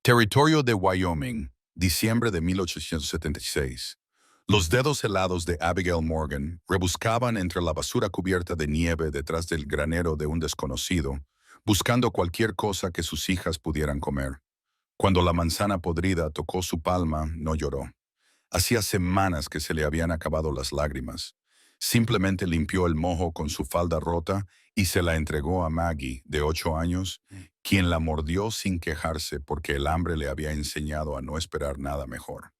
Territorio de Wyoming, diciembre de 1876. Los dedos helados de Abigail Morgan rebuscaban entre la basura cubierta de nieve detrás del granero de un desconocido, buscando cualquier cosa que sus hijas pudieran comer. Cuando la manzana podrida tocó su palma, no lloró. Hacía semanas que se le habían acabado las lágrimas. Simplemente limpió el mojo con su falda rota y se la entregó a Maggie, de 8 años, quien la mordió sin quejarse porque el hambre le había enseñado a no esperar nada mejor.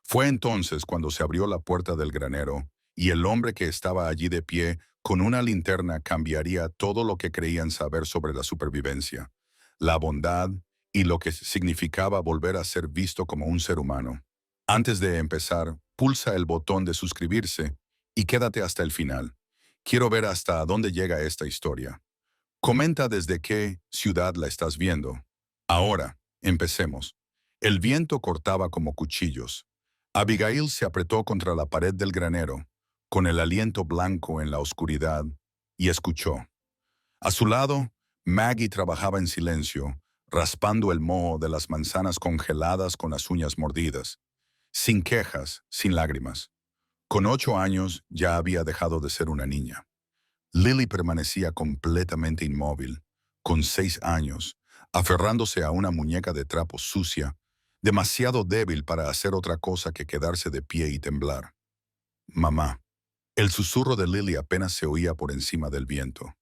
Fue entonces cuando se abrió la puerta del granero y el hombre que estaba allí de pie con una linterna cambiaría todo lo que creían saber sobre la supervivencia, la bondad y lo que significaba volver a ser visto como un ser humano. Antes de empezar, pulsa el botón de suscribirse y quédate hasta el final. Quiero ver hasta dónde llega esta historia. Comenta desde qué ciudad la estás viendo. Ahora, empecemos. El viento cortaba como cuchillos. Abigail se apretó contra la pared del granero, con el aliento blanco en la oscuridad, y escuchó. A su lado, Maggie trabajaba en silencio, raspando el moho de las manzanas congeladas con las uñas mordidas. Sin quejas, sin lágrimas. Con 8 años ya había dejado de ser una niña. Lily permanecía completamente inmóvil, con 6 años, aferrándose a una muñeca de trapo sucia, demasiado débil para hacer otra cosa que quedarse de pie y temblar. Mamá. El susurro de Lily apenas se oía por encima del viento.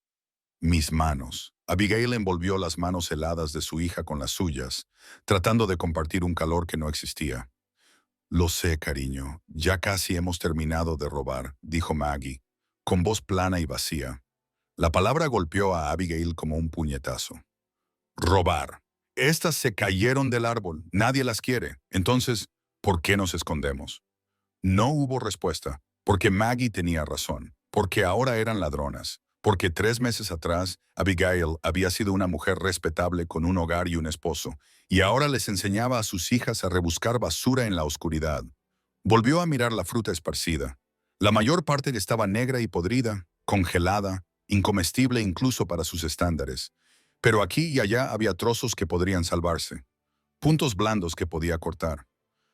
Mis manos. Abigail envolvió las manos heladas de su hija con las suyas, tratando de compartir un calor que no existía. Lo sé, cariño, ya casi hemos terminado de robar, dijo Maggie, con voz plana y vacía. La palabra golpeó a Abigail como un puñetazo. Robar. Estas se cayeron del árbol, nadie las quiere. Entonces, ¿por qué nos escondemos? No hubo respuesta, porque Maggie tenía razón, porque ahora eran ladronas, porque 3 meses atrás Abigail había sido una mujer respetable con un hogar y un esposo, y ahora les enseñaba a sus hijas a rebuscar basura en la oscuridad. Volvió a mirar la fruta esparcida. La mayor parte estaba negra y podrida, congelada, incomestible incluso para sus estándares. Pero aquí y allá había trozos que podrían salvarse, puntos blandos que podía cortar,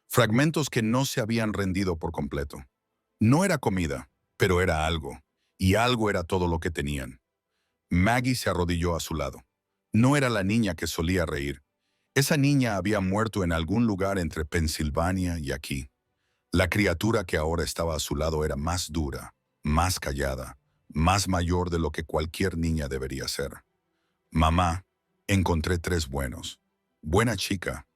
fragmentos que no se habían rendido por completo. No era comida, pero era algo, y algo era todo lo que tenían. Maggie se arrodilló a su lado. No era la niña que solía reír. Esa niña había muerto en algún lugar entre Pensilvania y aquí. La criatura que ahora estaba a su lado era más dura, más callada, más mayor de lo que cualquier niña debería ser. Mamá, encontré 3 buenos. Buena chica.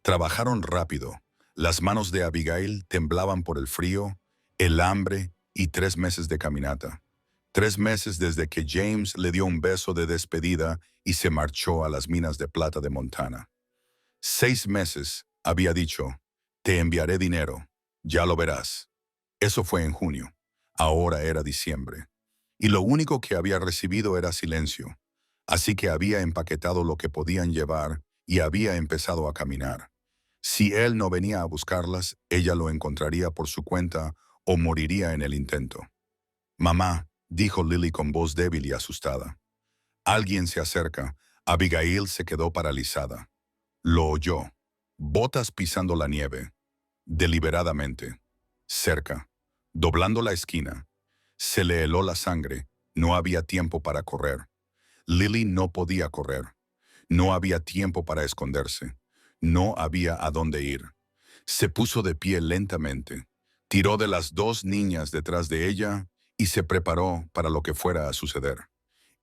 Trabajaron rápido. Las manos de Abigail temblaban por el frío, el hambre y 3 meses de caminata. 3 meses desde que James le dio un beso de despedida y se marchó a las minas de plata de Montana. 6 meses, había dicho, te enviaré dinero, ya lo verás. Eso fue en junio. Ahora era diciembre. Y lo único que había recibido era silencio. Así que había empaquetado lo que podían llevar y había empezado a caminar. Si él no venía a buscarlas, ella lo encontraría por su cuenta o moriría en el intento. Mamá, dijo Lily con voz débil y asustada. Alguien se acerca. Abigail se quedó paralizada. Lo oyó. Botas pisando la nieve. Deliberadamente. Cerca. Doblando la esquina. Se le heló la sangre. No había tiempo para correr. Lily no podía correr. No había tiempo para esconderse. No había a dónde ir. Se puso de pie lentamente. Tiró de las 2 niñas detrás de ella y se preparó para lo que fuera a suceder.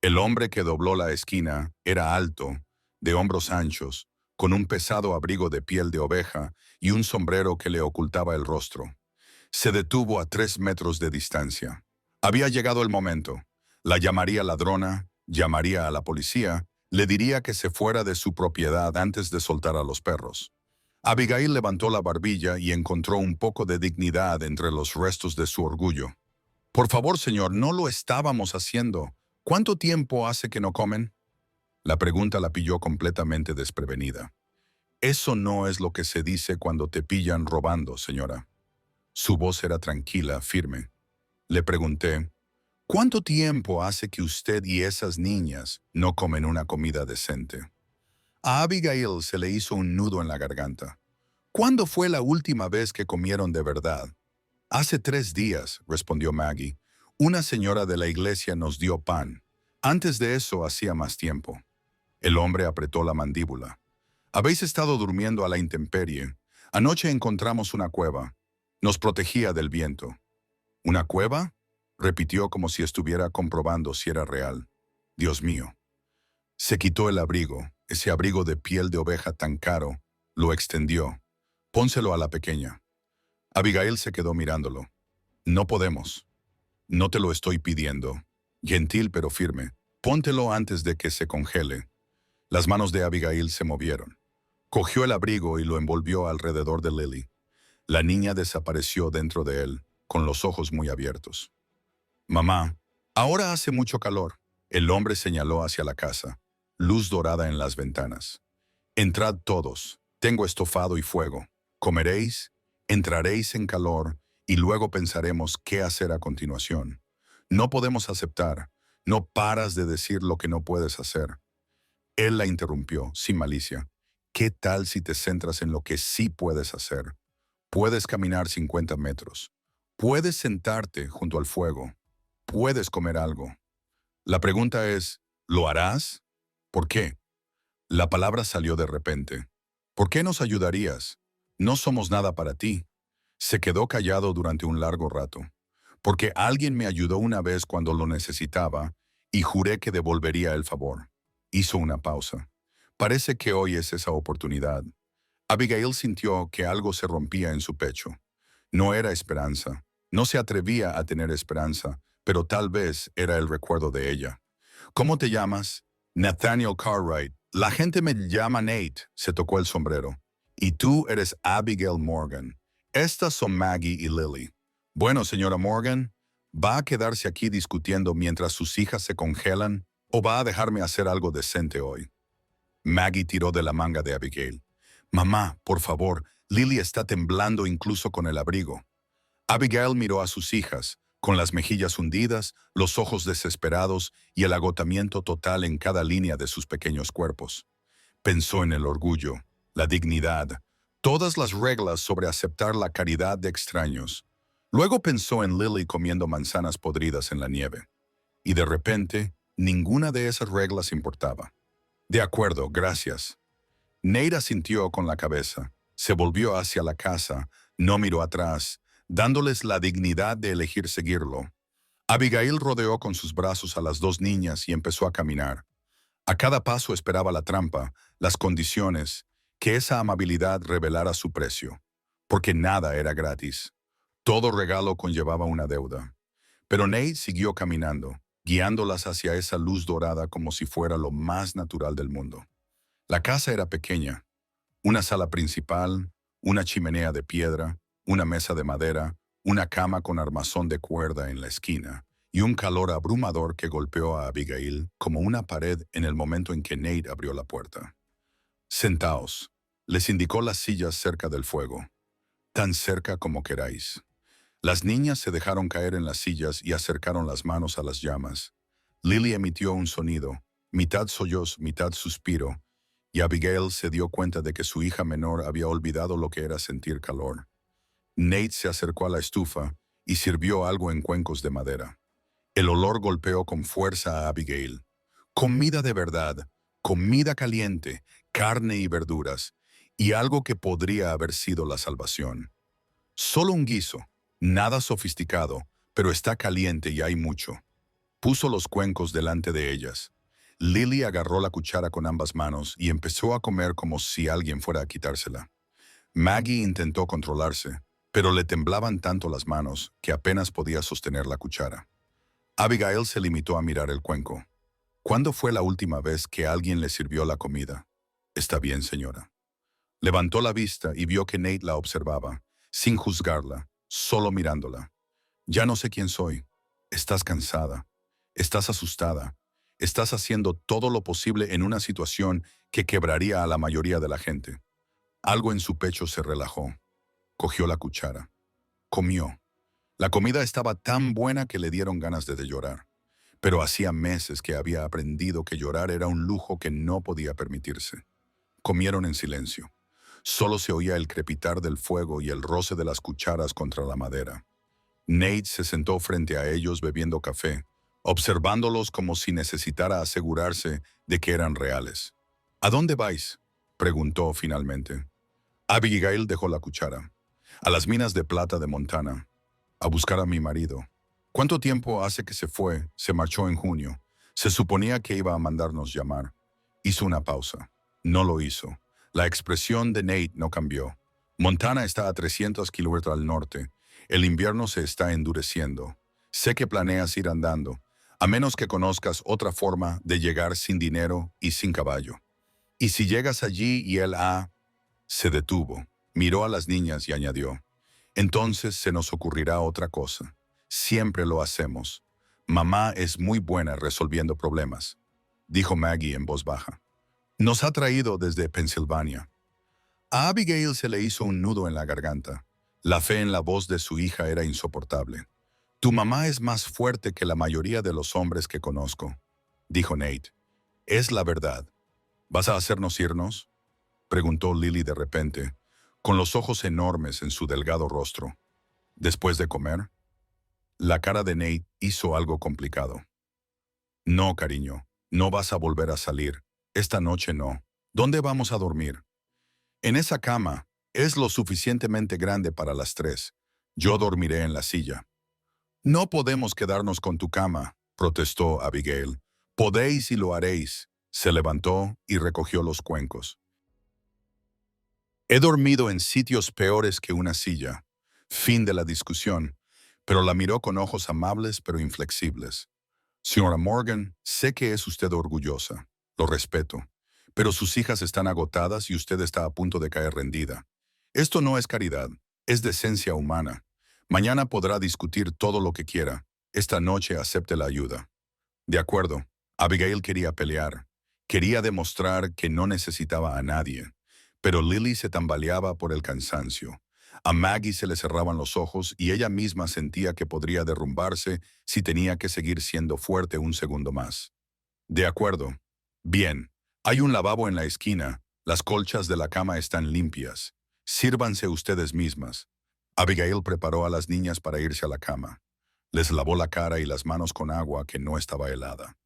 El hombre que dobló la esquina era alto, de hombros anchos, con un pesado abrigo de piel de oveja y un sombrero que le ocultaba el rostro. Se detuvo a 3 metros de distancia. Había llegado el momento. La llamaría ladrona, llamaría a la policía, le diría que se fuera de su propiedad antes de soltar a los perros. Abigail levantó la barbilla y encontró un poco de dignidad entre los restos de su orgullo. Por favor, señor, no lo estábamos haciendo. ¿Cuánto tiempo hace que no comen? La pregunta la pilló completamente desprevenida. Eso no es lo que se dice cuando te pillan robando, señora. Su voz era tranquila, firme. Le pregunté, ¿cuánto tiempo hace que usted y esas niñas no comen una comida decente? A Abigail se le hizo un nudo en la garganta. ¿Cuándo fue la última vez que comieron de verdad? Hace 3 días, respondió Maggie. Una señora de la iglesia nos dio pan. Antes de eso hacía más tiempo. El hombre apretó la mandíbula. Habéis estado durmiendo a la intemperie. Anoche encontramos una cueva. Nos protegía del viento. ¿Una cueva? Repitió como si estuviera comprobando si era real. Dios mío. Se quitó el abrigo, ese abrigo de piel de oveja tan caro. Lo extendió. Pónselo a la pequeña. Abigail se quedó mirándolo. No podemos. No te lo estoy pidiendo. Gentil pero firme. Póntelo antes de que se congele. Las manos de Abigail se movieron. Cogió el abrigo y lo envolvió alrededor de Lily. La niña desapareció dentro de él, con los ojos muy abiertos. Mamá, ahora hace mucho calor. El hombre señaló hacia la casa. Luz dorada en las ventanas. Entrad todos. Tengo estofado y fuego. Comeréis, entraréis en calor y luego pensaremos qué hacer a continuación. No podemos aceptar. No paras de decir lo que no puedes hacer. Él la interrumpió, sin malicia. ¿Qué tal si te centras en lo que sí puedes hacer? Puedes caminar 50 metros. Puedes sentarte junto al fuego. Puedes comer algo. La pregunta es, ¿lo harás? ¿Por qué? La palabra salió de repente. ¿Por qué nos ayudarías? No somos nada para ti. Se quedó callado durante un largo rato. Porque alguien me ayudó una vez cuando lo necesitaba y juré que devolvería el favor. Hizo una pausa. Parece que hoy es esa oportunidad. Abigail sintió que algo se rompía en su pecho. No era esperanza. No se atrevía a tener esperanza, pero tal vez era el recuerdo de ella. ¿Cómo te llamas? Nathaniel Cartwright. La gente me llama Nate, se tocó el sombrero. Y tú eres Abigail Morgan. Estas son Maggie y Lily. Bueno, señora Morgan, ¿va a quedarse aquí discutiendo mientras sus hijas se congelan o va a dejarme hacer algo decente hoy? Maggie tiró de la manga de Abigail. Mamá, por favor, Lily está temblando incluso con el abrigo. Abigail miró a sus hijas, con las mejillas hundidas, los ojos desesperados y el agotamiento total en cada línea de sus pequeños cuerpos. Pensó en el orgullo, la dignidad, todas las reglas sobre aceptar la caridad de extraños. Luego pensó en Lily comiendo manzanas podridas en la nieve. Y de repente, ninguna de esas reglas importaba. De acuerdo, gracias. Nate asintió con la cabeza, se volvió hacia la casa, no miró atrás, dándoles la dignidad de elegir seguirlo. Abigail rodeó con sus brazos a las dos niñas y empezó a caminar. A cada paso esperaba la trampa, las condiciones, que esa amabilidad revelara su precio. Porque nada era gratis. Todo regalo conllevaba una deuda. Pero Nate siguió caminando, guiándolas hacia esa luz dorada como si fuera lo más natural del mundo. La casa era pequeña. Una sala principal, una chimenea de piedra, una mesa de madera, una cama con armazón de cuerda en la esquina, y un calor abrumador que golpeó a Abigail como una pared en el momento en que Nate abrió la puerta. Sentaos, les indicó las sillas cerca del fuego. Tan cerca como queráis. Las niñas se dejaron caer en las sillas y acercaron las manos a las llamas. Lily emitió un sonido, mitad sollozo, mitad suspiro, y Abigail se dio cuenta de que su hija menor había olvidado lo que era sentir calor. Nate se acercó a la estufa y sirvió algo en cuencos de madera. El olor golpeó con fuerza a Abigail. Comida de verdad, comida caliente, carne y verduras, y algo que podría haber sido la salvación. Solo un guiso, nada sofisticado, pero está caliente y hay mucho. Puso los cuencos delante de ellas. Lily agarró la cuchara con ambas manos y empezó a comer como si alguien fuera a quitársela. Maggie intentó controlarse, pero le temblaban tanto las manos que apenas podía sostener la cuchara. Abigail se limitó a mirar el cuenco. ¿Cuándo fue la última vez que alguien le sirvió la comida? Está bien, señora. Levantó la vista y vio que Nate la observaba, sin juzgarla, solo mirándola. Ya no sé quién soy. Estás cansada. Estás asustada. Estás haciendo todo lo posible en una situación que quebraría a la mayoría de la gente. Algo en su pecho se relajó. Cogió la cuchara. Comió. La comida estaba tan buena que le dieron ganas de llorar. Pero hacía meses que había aprendido que llorar era un lujo que no podía permitirse. Comieron en silencio. Solo se oía el crepitar del fuego y el roce de las cucharas contra la madera. Nate se sentó frente a ellos bebiendo café, observándolos como si necesitara asegurarse de que eran reales. ¿A dónde vais?, preguntó finalmente. Abigail dejó la cuchara. A las minas de plata de Montana, a buscar a mi marido. ¿Cuánto tiempo hace que se fue? Se marchó en junio. Se suponía que iba a mandarnos llamar. Hizo una pausa. No lo hizo. La expresión de Nate no cambió. Montana está a 300 kilómetros al norte. El invierno se está endureciendo. Sé que planeas ir andando, a menos que conozcas otra forma de llegar sin dinero y sin caballo. Y si llegas allí y él Se detuvo, miró a las niñas y añadió, entonces se nos ocurrirá otra cosa. Siempre lo hacemos. Mamá es muy buena resolviendo problemas, dijo Maggie en voz baja. Nos ha traído desde Pensilvania. A Abigail se le hizo un nudo en la garganta. La fe en la voz de su hija era insoportable. Tu mamá es más fuerte que la mayoría de los hombres que conozco, dijo Nate. Es la verdad. ¿Vas a hacernos irnos?, preguntó Lily de repente, con los ojos enormes en su delgado rostro. ¿Después de comer? La cara de Nate hizo algo complicado. No, cariño, no vas a volver a salir. Esta noche no. ¿Dónde vamos a dormir? En esa cama. Es lo suficientemente grande para las tres. Yo dormiré en la silla. No podemos quedarnos con tu cama, protestó Abigail. Podéis y lo haréis. Se levantó y recogió los cuencos. He dormido en sitios peores que una silla. Fin de la discusión, pero la miró con ojos amables pero inflexibles. Señora Morgan, sé que es usted orgullosa. Lo respeto. Pero sus hijas están agotadas y usted está a punto de caer rendida. Esto no es caridad, es decencia humana. Mañana podrá discutir todo lo que quiera. Esta noche acepte la ayuda. De acuerdo. Abigail quería pelear. Quería demostrar que no necesitaba a nadie. Pero Lily se tambaleaba por el cansancio. A Maggie se le cerraban los ojos y ella misma sentía que podría derrumbarse si tenía que seguir siendo fuerte un segundo más. De acuerdo. Bien. Hay un lavabo en la esquina. Las colchas de la cama están limpias. Sírvanse ustedes mismas. Abigail preparó a las niñas para irse a la cama. Les lavó la cara y las manos con agua que no estaba helada.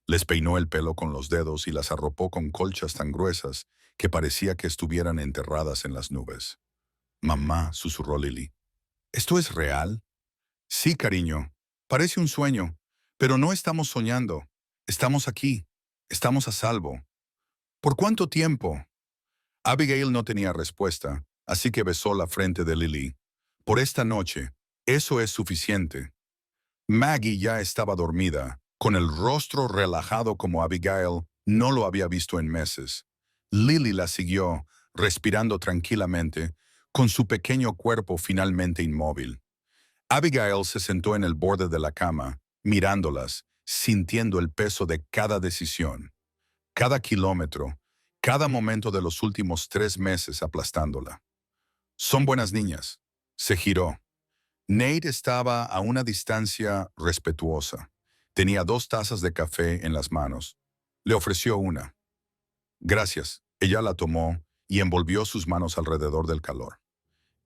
Les peinó el pelo con los dedos y las arropó con colchas tan gruesas que parecía que estuvieran enterradas en las nubes. Mamá, susurró Lily. ¿Esto es real? Sí, cariño. Parece un sueño, pero no estamos soñando. Estamos aquí. Estamos a salvo. ¿Por cuánto tiempo? Abigail no tenía respuesta, así que besó la frente de Lily. Por esta noche. Eso es suficiente. Maggie ya estaba dormida, con el rostro relajado como Abigail no lo había visto en meses. Lily la siguió, respirando tranquilamente, con su pequeño cuerpo finalmente inmóvil. Abigail se sentó en el borde de la cama, mirándolas, sintiendo el peso de cada decisión, cada kilómetro, cada momento de los últimos 3 meses aplastándola. Son buenas niñas. Se giró. Nate estaba a una distancia respetuosa. Tenía 2 tazas de café en las manos. Le ofreció una. Gracias. Ella la tomó y envolvió sus manos alrededor del calor.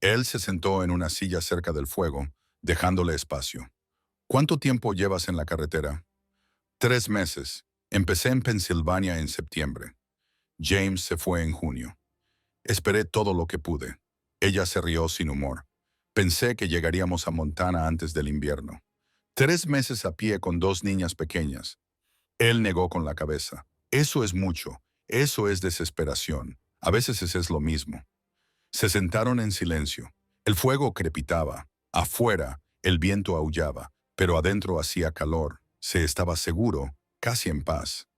Él se sentó en una silla cerca del fuego, dejándole espacio. ¿Cuánto tiempo llevas en la carretera? 3 meses. Empecé en Pensilvania en septiembre. James se fue en junio. Esperé todo lo que pude. Ella se rió sin humor. Pensé que llegaríamos a Montana antes del invierno. 3 meses a pie con 2 niñas pequeñas. Él negó con la cabeza. Eso es mucho. Eso es desesperación. A veces es lo mismo. Se sentaron en silencio. El fuego crepitaba. Afuera, el viento aullaba, pero adentro hacía calor. Se estaba seguro, casi en paz.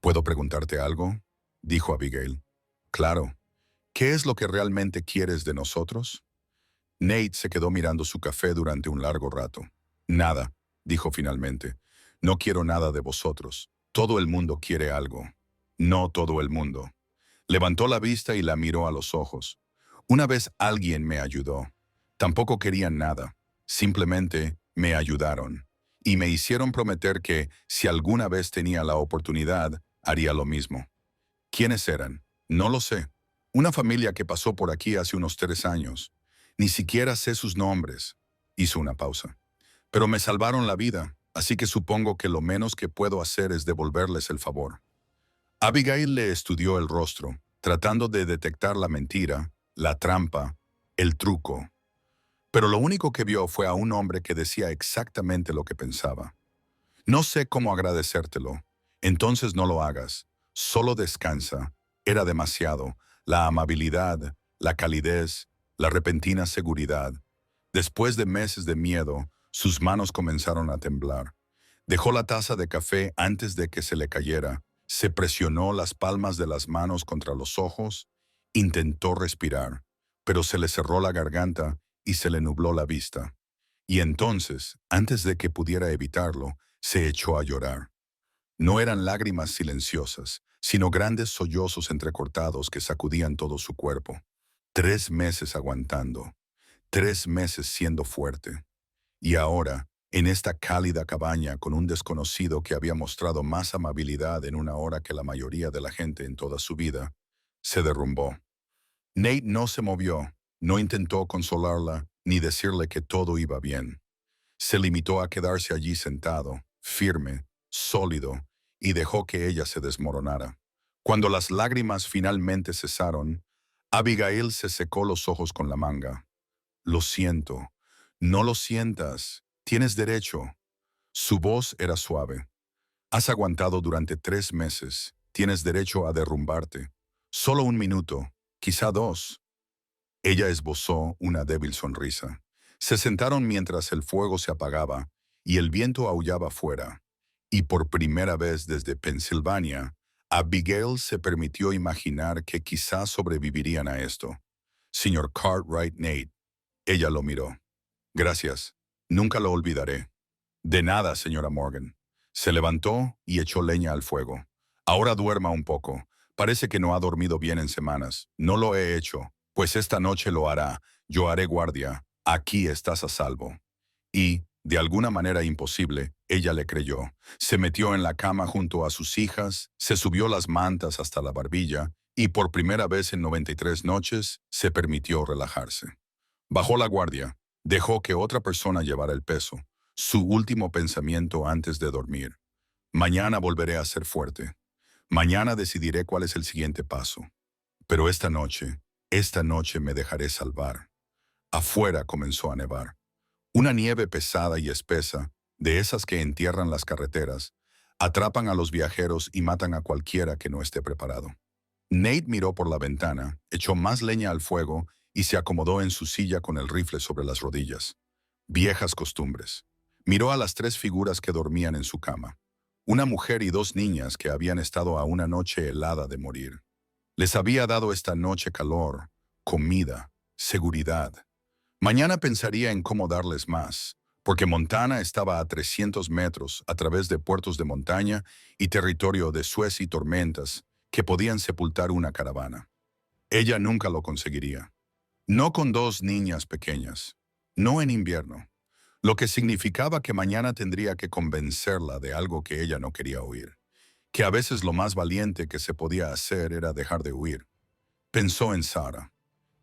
¿Puedo preguntarte algo?, dijo Abigail. Claro. ¿Qué es lo que realmente quieres de nosotros? Nate se quedó mirando su café durante un largo rato. Nada, dijo finalmente. No quiero nada de vosotros. Todo el mundo quiere algo. No todo el mundo. Levantó la vista y la miró a los ojos. Una vez alguien me ayudó. Tampoco querían nada. Simplemente me ayudaron. Y me hicieron prometer que, si alguna vez tenía la oportunidad, haría lo mismo. ¿Quiénes eran? No lo sé. Una familia que pasó por aquí hace unos 3 años. Ni siquiera sé sus nombres. Hizo una pausa. Pero me salvaron la vida, así que supongo que lo menos que puedo hacer es devolverles el favor. Abigail le estudió el rostro, tratando de detectar la mentira, la trampa, el truco. Pero lo único que vio fue a un hombre que decía exactamente lo que pensaba. No sé cómo agradecértelo. Entonces no lo hagas. Solo descansa. Era demasiado. La amabilidad, la calidez, la repentina seguridad. Después de meses de miedo, sus manos comenzaron a temblar. Dejó la taza de café antes de que se le cayera. Se presionó las palmas de las manos contra los ojos. Intentó respirar, pero se le cerró la garganta y se le nubló la vista. Y entonces, antes de que pudiera evitarlo, se echó a llorar. No eran lágrimas silenciosas, sino grandes sollozos entrecortados que sacudían todo su cuerpo. 3 meses aguantando, 3 meses siendo fuerte. Y ahora, en esta cálida cabaña con un desconocido que había mostrado más amabilidad en una hora que la mayoría de la gente en toda su vida, se derrumbó. Nate no se movió, no intentó consolarla ni decirle que todo iba bien. Se limitó a quedarse allí sentado, firme, sólido, y dejó que ella se desmoronara. Cuando las lágrimas finalmente cesaron, Abigail se secó los ojos con la manga. Lo siento. No lo sientas. Tienes derecho. Su voz era suave. Has aguantado durante 3 meses. Tienes derecho a derrumbarte. Solo 1 minuto, quizá 2. Ella esbozó una débil sonrisa. Se sentaron mientras el fuego se apagaba y el viento aullaba fuera. Y por primera vez desde Pensilvania, Abigail se permitió imaginar que quizás sobrevivirían a esto. Señor Cartwright Nate. Ella lo miró. Gracias. Nunca lo olvidaré. De nada, señora Morgan. Se levantó y echó leña al fuego. Ahora duerma un poco. Parece que no ha dormido bien en semanas. No lo he hecho, pues esta noche lo hará. Yo haré guardia. Aquí estás a salvo. Y, de alguna manera imposible, ella le creyó. Se metió en la cama junto a sus hijas, se subió las mantas hasta la barbilla y por primera vez en 93 noches se permitió relajarse. Bajó la guardia. Dejó que otra persona llevara el peso. Su último pensamiento antes de dormir. Mañana volveré a ser fuerte. Mañana decidiré cuál es el siguiente paso. Pero esta noche me dejaré salvar. Afuera comenzó a nevar. Una nieve pesada y espesa, de esas que entierran las carreteras, atrapan a los viajeros y matan a cualquiera que no esté preparado. Nate miró por la ventana, echó más leña al fuego y se acomodó en su silla con el rifle sobre las rodillas. Viejas costumbres. Miró a las 3 figuras que dormían en su cama. Una mujer y 2 niñas que habían estado a una noche helada de morir. Les había dado esta noche calor, comida, seguridad. Mañana pensaría en cómo darles más, porque Montana estaba a 300 metros a través de puertos de montaña y territorio de suez y tormentas que podían sepultar una caravana. Ella nunca lo conseguiría. No con 2 niñas pequeñas. No en invierno. Lo que significaba que mañana tendría que convencerla de algo que ella no quería oír. Que a veces lo más valiente que se podía hacer era dejar de huir. Pensó en Sarah.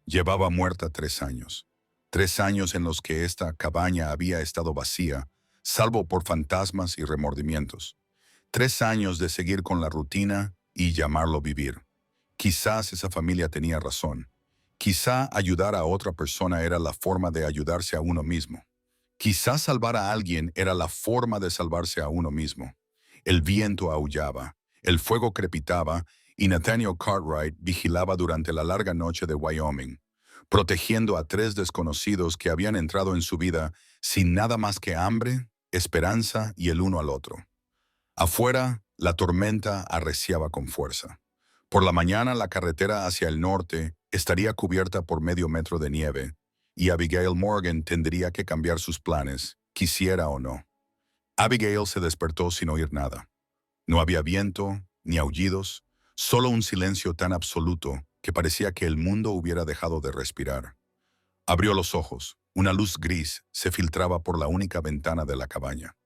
Llevaba muerta 3 años. 3 años en los que esta cabaña había estado vacía, salvo por fantasmas y remordimientos. 3 años de seguir con la rutina y llamarlo vivir. Quizás esa familia tenía razón. Quizá ayudar a otra persona era la forma de ayudarse a uno mismo. Quizás salvar a alguien era la forma de salvarse a uno mismo. El viento aullaba, el fuego crepitaba y Nathaniel Cartwright vigilaba durante la larga noche de Wyoming, protegiendo a 3 desconocidos que habían entrado en su vida sin nada más que hambre, esperanza y el uno al otro. Afuera, la tormenta arreciaba con fuerza. Por la mañana, la carretera hacia el norte estaría cubierta por medio metro de nieve, y Abigail Morgan tendría que cambiar sus planes, quisiera o no. Abigail se despertó sin oír nada. No había viento, ni aullidos, solo un silencio tan absoluto que parecía que el mundo hubiera dejado de respirar. Abrió los ojos. Una luz gris se filtraba por la única ventana de la cabaña.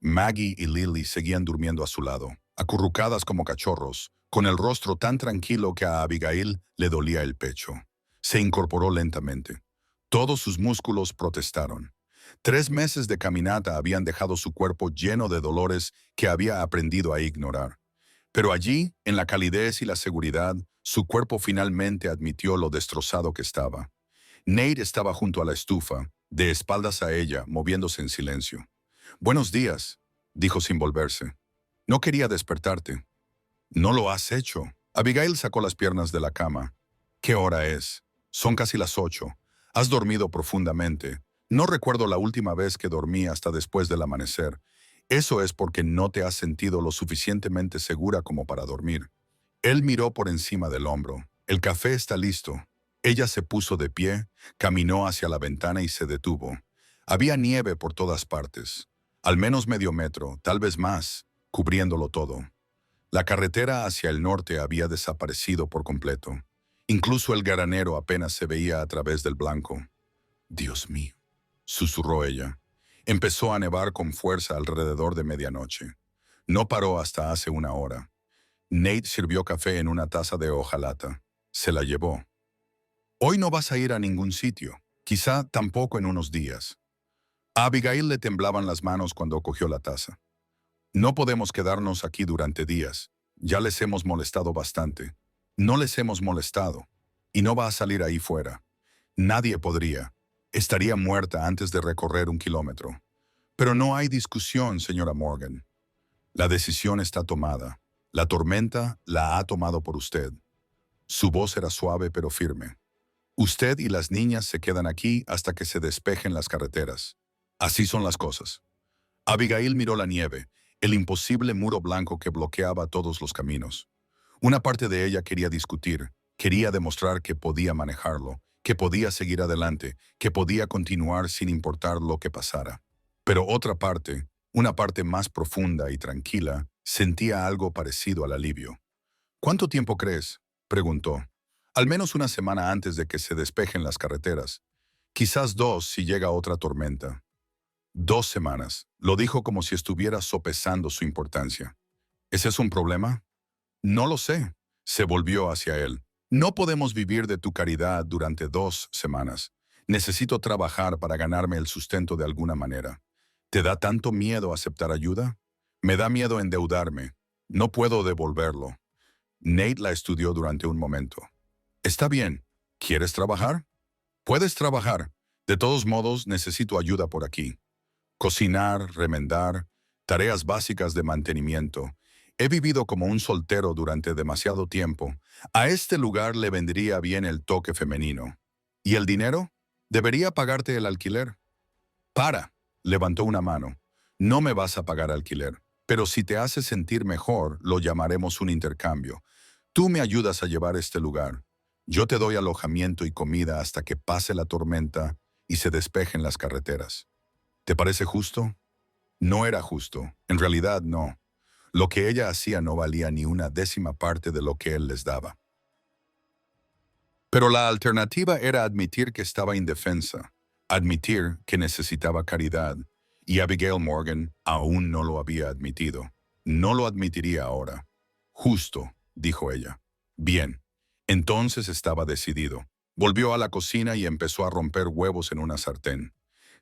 Maggie y Lily seguían durmiendo a su lado, acurrucadas como cachorros, con el rostro tan tranquilo que a Abigail le dolía el pecho. Se incorporó lentamente. Todos sus músculos protestaron. 3 meses de caminata habían dejado su cuerpo lleno de dolores que había aprendido a ignorar. Pero allí, en la calidez y la seguridad, su cuerpo finalmente admitió lo destrozado que estaba. Nate estaba junto a la estufa, de espaldas a ella, moviéndose en silencio. «Buenos días», dijo sin volverse. «No quería despertarte». «No lo has hecho». Abigail sacó las piernas de la cama. «¿Qué hora es?» «Son casi las 8. Has dormido profundamente. No recuerdo la última vez que dormí hasta después del amanecer. Eso es porque no te has sentido lo suficientemente segura como para dormir». Él miró por encima del hombro. «El café está listo». Ella se puso de pie, caminó hacia la ventana y se detuvo. Había nieve por todas partes, al menos medio metro, tal vez más, cubriéndolo todo. La carretera hacia el norte había desaparecido por completo. Incluso el granero apenas se veía a través del blanco. «Dios mío», susurró ella. Empezó a nevar con fuerza alrededor de medianoche. No paró hasta hace una hora. Nate sirvió café en una taza de hojalata. Se la llevó. «Hoy no vas a ir a ningún sitio, quizá tampoco en unos días». A Abigail le temblaban las manos cuando cogió la taza. «No podemos quedarnos aquí durante días. Ya les hemos molestado bastante. No les hemos molestado. Y no va a salir ahí fuera. Nadie podría. Estaría muerta antes de recorrer 1 kilómetro. Pero no hay discusión, señora Morgan. La decisión está tomada. La tormenta la ha tomado por usted». Su voz era suave pero firme. «Usted y las niñas se quedan aquí hasta que se despejen las carreteras. Así son las cosas». Abigail miró la nieve, el imposible muro blanco que bloqueaba todos los caminos. Una parte de ella quería discutir, quería demostrar que podía manejarlo, que podía seguir adelante, que podía continuar sin importar lo que pasara. Pero otra parte, una parte más profunda y tranquila, sentía algo parecido al alivio. «¿Cuánto tiempo crees?», preguntó. «Al menos una semana antes de que se despejen las carreteras. Quizás 2 si llega otra tormenta». 2 semanas, lo dijo como si estuviera sopesando su importancia. «¿Ese es un problema?» «No lo sé», se volvió hacia él. «No podemos vivir de tu caridad durante 2 semanas. Necesito trabajar para ganarme el sustento de alguna manera. ¿Te da tanto miedo aceptar ayuda?» «Me da miedo endeudarme. No puedo devolverlo». Nate la estudió durante un momento. «Está bien. ¿Quieres trabajar?» «Puedes trabajar. De todos modos, necesito ayuda por aquí. Cocinar, remendar, tareas básicas de mantenimiento. He vivido como un soltero durante demasiado tiempo. A este lugar le vendría bien el toque femenino. ¿Y el dinero? Debería pagarte el alquiler». «Para», levantó una mano. «No me vas a pagar alquiler. Pero si te hace sentir mejor, lo llamaremos un intercambio. Tú me ayudas a llevar este lugar. Yo te doy alojamiento y comida hasta que pase la tormenta y se despejen las carreteras. ¿Te parece justo?» No era justo. En realidad, no. Lo que ella hacía no valía ni una décima parte de lo que él les daba. Pero la alternativa era admitir que estaba indefensa, admitir que necesitaba caridad, y Abigail Morgan aún no lo había admitido. No lo admitiría ahora. «Justo», dijo ella. «Bien». Entonces estaba decidido. Volvió a la cocina y empezó a romper huevos en una sartén.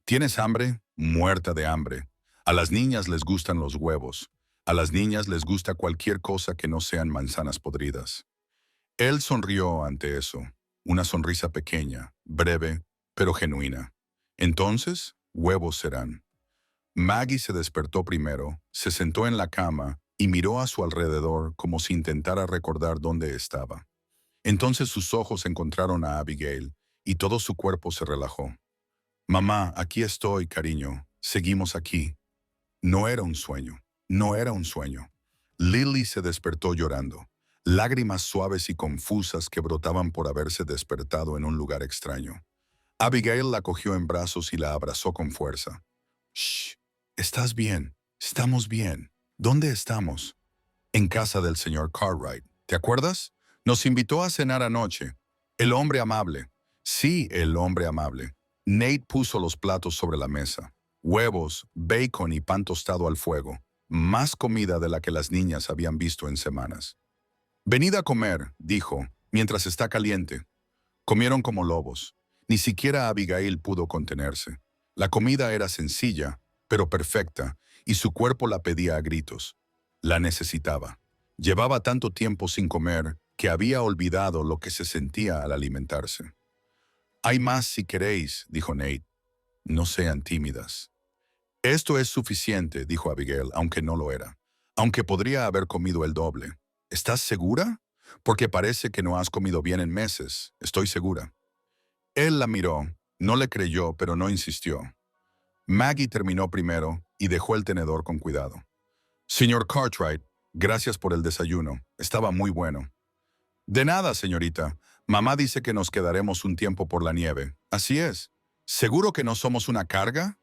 «¿Tienes hambre?» «Muerta de hambre». A las niñas les gustan los huevos. A las niñas les gusta cualquier cosa que no sean manzanas podridas. Él sonrió ante eso, una sonrisa pequeña, breve, pero genuina. «Entonces, huevos serán». Maggie se despertó primero, se sentó en la cama y miró a su alrededor como si intentara recordar dónde estaba. Entonces sus ojos encontraron a Abigail y todo su cuerpo se relajó. «Mamá, aquí estoy, cariño. Seguimos aquí». No era un sueño. No era un sueño. Lily se despertó llorando, lágrimas suaves y confusas que brotaban por haberse despertado en un lugar extraño. Abigail la cogió en brazos y la abrazó con fuerza. «Shh, estás bien, estamos bien. ¿Dónde estamos?» «En casa del señor Cartwright. ¿Te acuerdas? Nos invitó a cenar anoche. El hombre amable». «Sí, el hombre amable». Nate puso los platos sobre la mesa. Huevos, bacon y pan tostado al fuego. Más comida de la que las niñas habían visto en semanas. Venid a comer, dijo, mientras está caliente. Comieron como lobos. Ni siquiera Abigail pudo contenerse. La comida era sencilla, pero perfecta, y su cuerpo la pedía a gritos. La necesitaba. Llevaba tanto tiempo sin comer que había olvidado lo que se sentía al alimentarse. Hay más si queréis, dijo Nate. No sean tímidas. Esto es suficiente, dijo Abigail, aunque no lo era. Aunque podría haber comido el doble. ¿Estás segura? Porque parece que no has comido bien en meses. Estoy segura. Él la miró, no le creyó, pero no insistió. Maggie terminó primero y dejó el tenedor con cuidado. Señor Cartwright, gracias por el desayuno. Estaba muy bueno. De nada, señorita. Mamá dice que nos quedaremos un tiempo por la nieve. Así es. ¿Seguro que no somos una carga?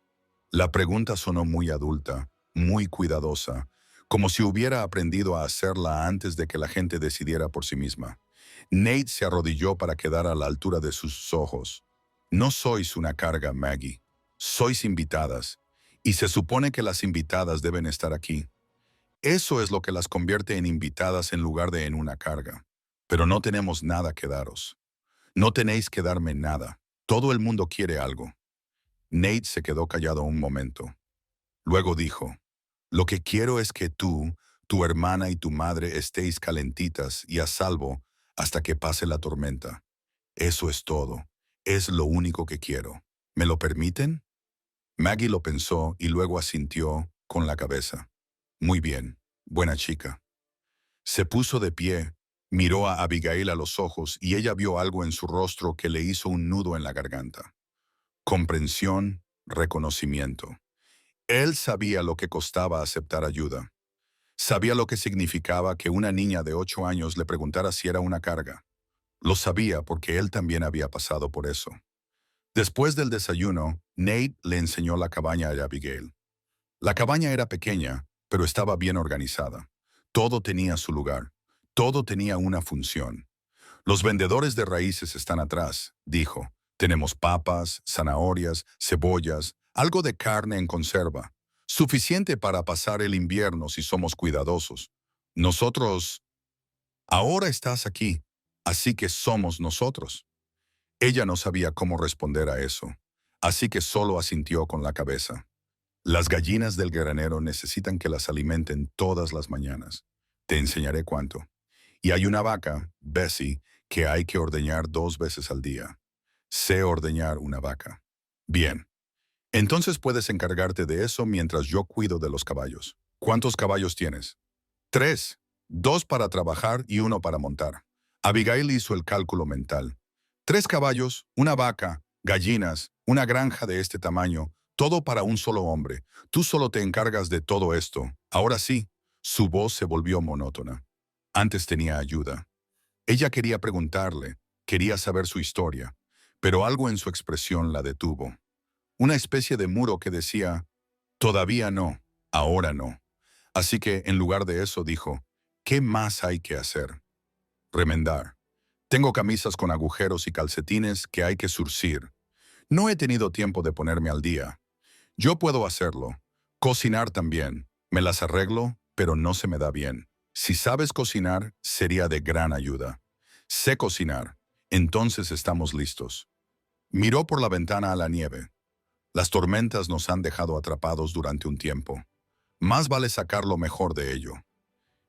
La pregunta sonó muy adulta, muy cuidadosa, como si hubiera aprendido a hacerla antes de que la gente decidiera por sí misma. Nate se arrodilló para quedar a la altura de sus ojos. No sois una carga, Maggie. Sois invitadas. Y se supone que las invitadas deben estar aquí. Eso es lo que las convierte en invitadas en lugar de en una carga. Pero no tenemos nada que daros. No tenéis que darme nada. Todo el mundo quiere algo. Nate se quedó callado un momento. Luego dijo, lo que quiero es que tú, tu hermana y tu madre estéis calentitas y a salvo hasta que pase la tormenta. Eso es todo. Es lo único que quiero. ¿Me lo permiten? Maggie lo pensó y luego asintió con la cabeza. Muy bien, buena chica. Se puso de pie, miró a Abigail a los ojos y ella vio algo en su rostro que le hizo un nudo en la garganta. Comprensión, reconocimiento. Él sabía lo que costaba aceptar ayuda. Sabía lo que significaba que una niña de 8 años le preguntara si era una carga. Lo sabía porque él también había pasado por eso. Después del desayuno, Nate le enseñó la cabaña a Abigail. La cabaña era pequeña, pero estaba bien organizada. Todo tenía su lugar. Todo tenía una función. Los vendedores de raíces están atrás, dijo. Tenemos papas, zanahorias, cebollas, algo de carne en conserva. Suficiente para pasar el invierno si somos cuidadosos. Nosotros... Ahora estás aquí, así que somos nosotros. Ella no sabía cómo responder a eso, así que solo asintió con la cabeza. Las gallinas del granero necesitan que las alimenten todas las mañanas. Te enseñaré cuánto. Y hay una vaca, Bessie, que hay que ordeñar 2 veces al día. Sé ordeñar una vaca. Bien. Entonces puedes encargarte de eso mientras yo cuido de los caballos. ¿Cuántos caballos tienes? 3. 2 para trabajar y 1 para montar. Abigail hizo el cálculo mental. 3 caballos, una vaca, gallinas, una granja de este tamaño, todo para un solo hombre. Tú solo te encargas de todo esto. Ahora sí, su voz se volvió monótona. Antes tenía ayuda. Ella quería preguntarle, quería saber su historia, pero algo en su expresión la detuvo. Una especie de muro que decía, todavía no, ahora no. Así que, en lugar de eso, dijo, ¿qué más hay que hacer? Remendar. Tengo camisas con agujeros y calcetines que hay que zurcir. No he tenido tiempo de ponerme al día. Yo puedo hacerlo. Cocinar también. Me las arreglo, pero no se me da bien. Si sabes cocinar, sería de gran ayuda. Sé cocinar. Entonces estamos listos. Miró por la ventana a la nieve. Las tormentas nos han dejado atrapados durante un tiempo. Más vale sacar lo mejor de ello.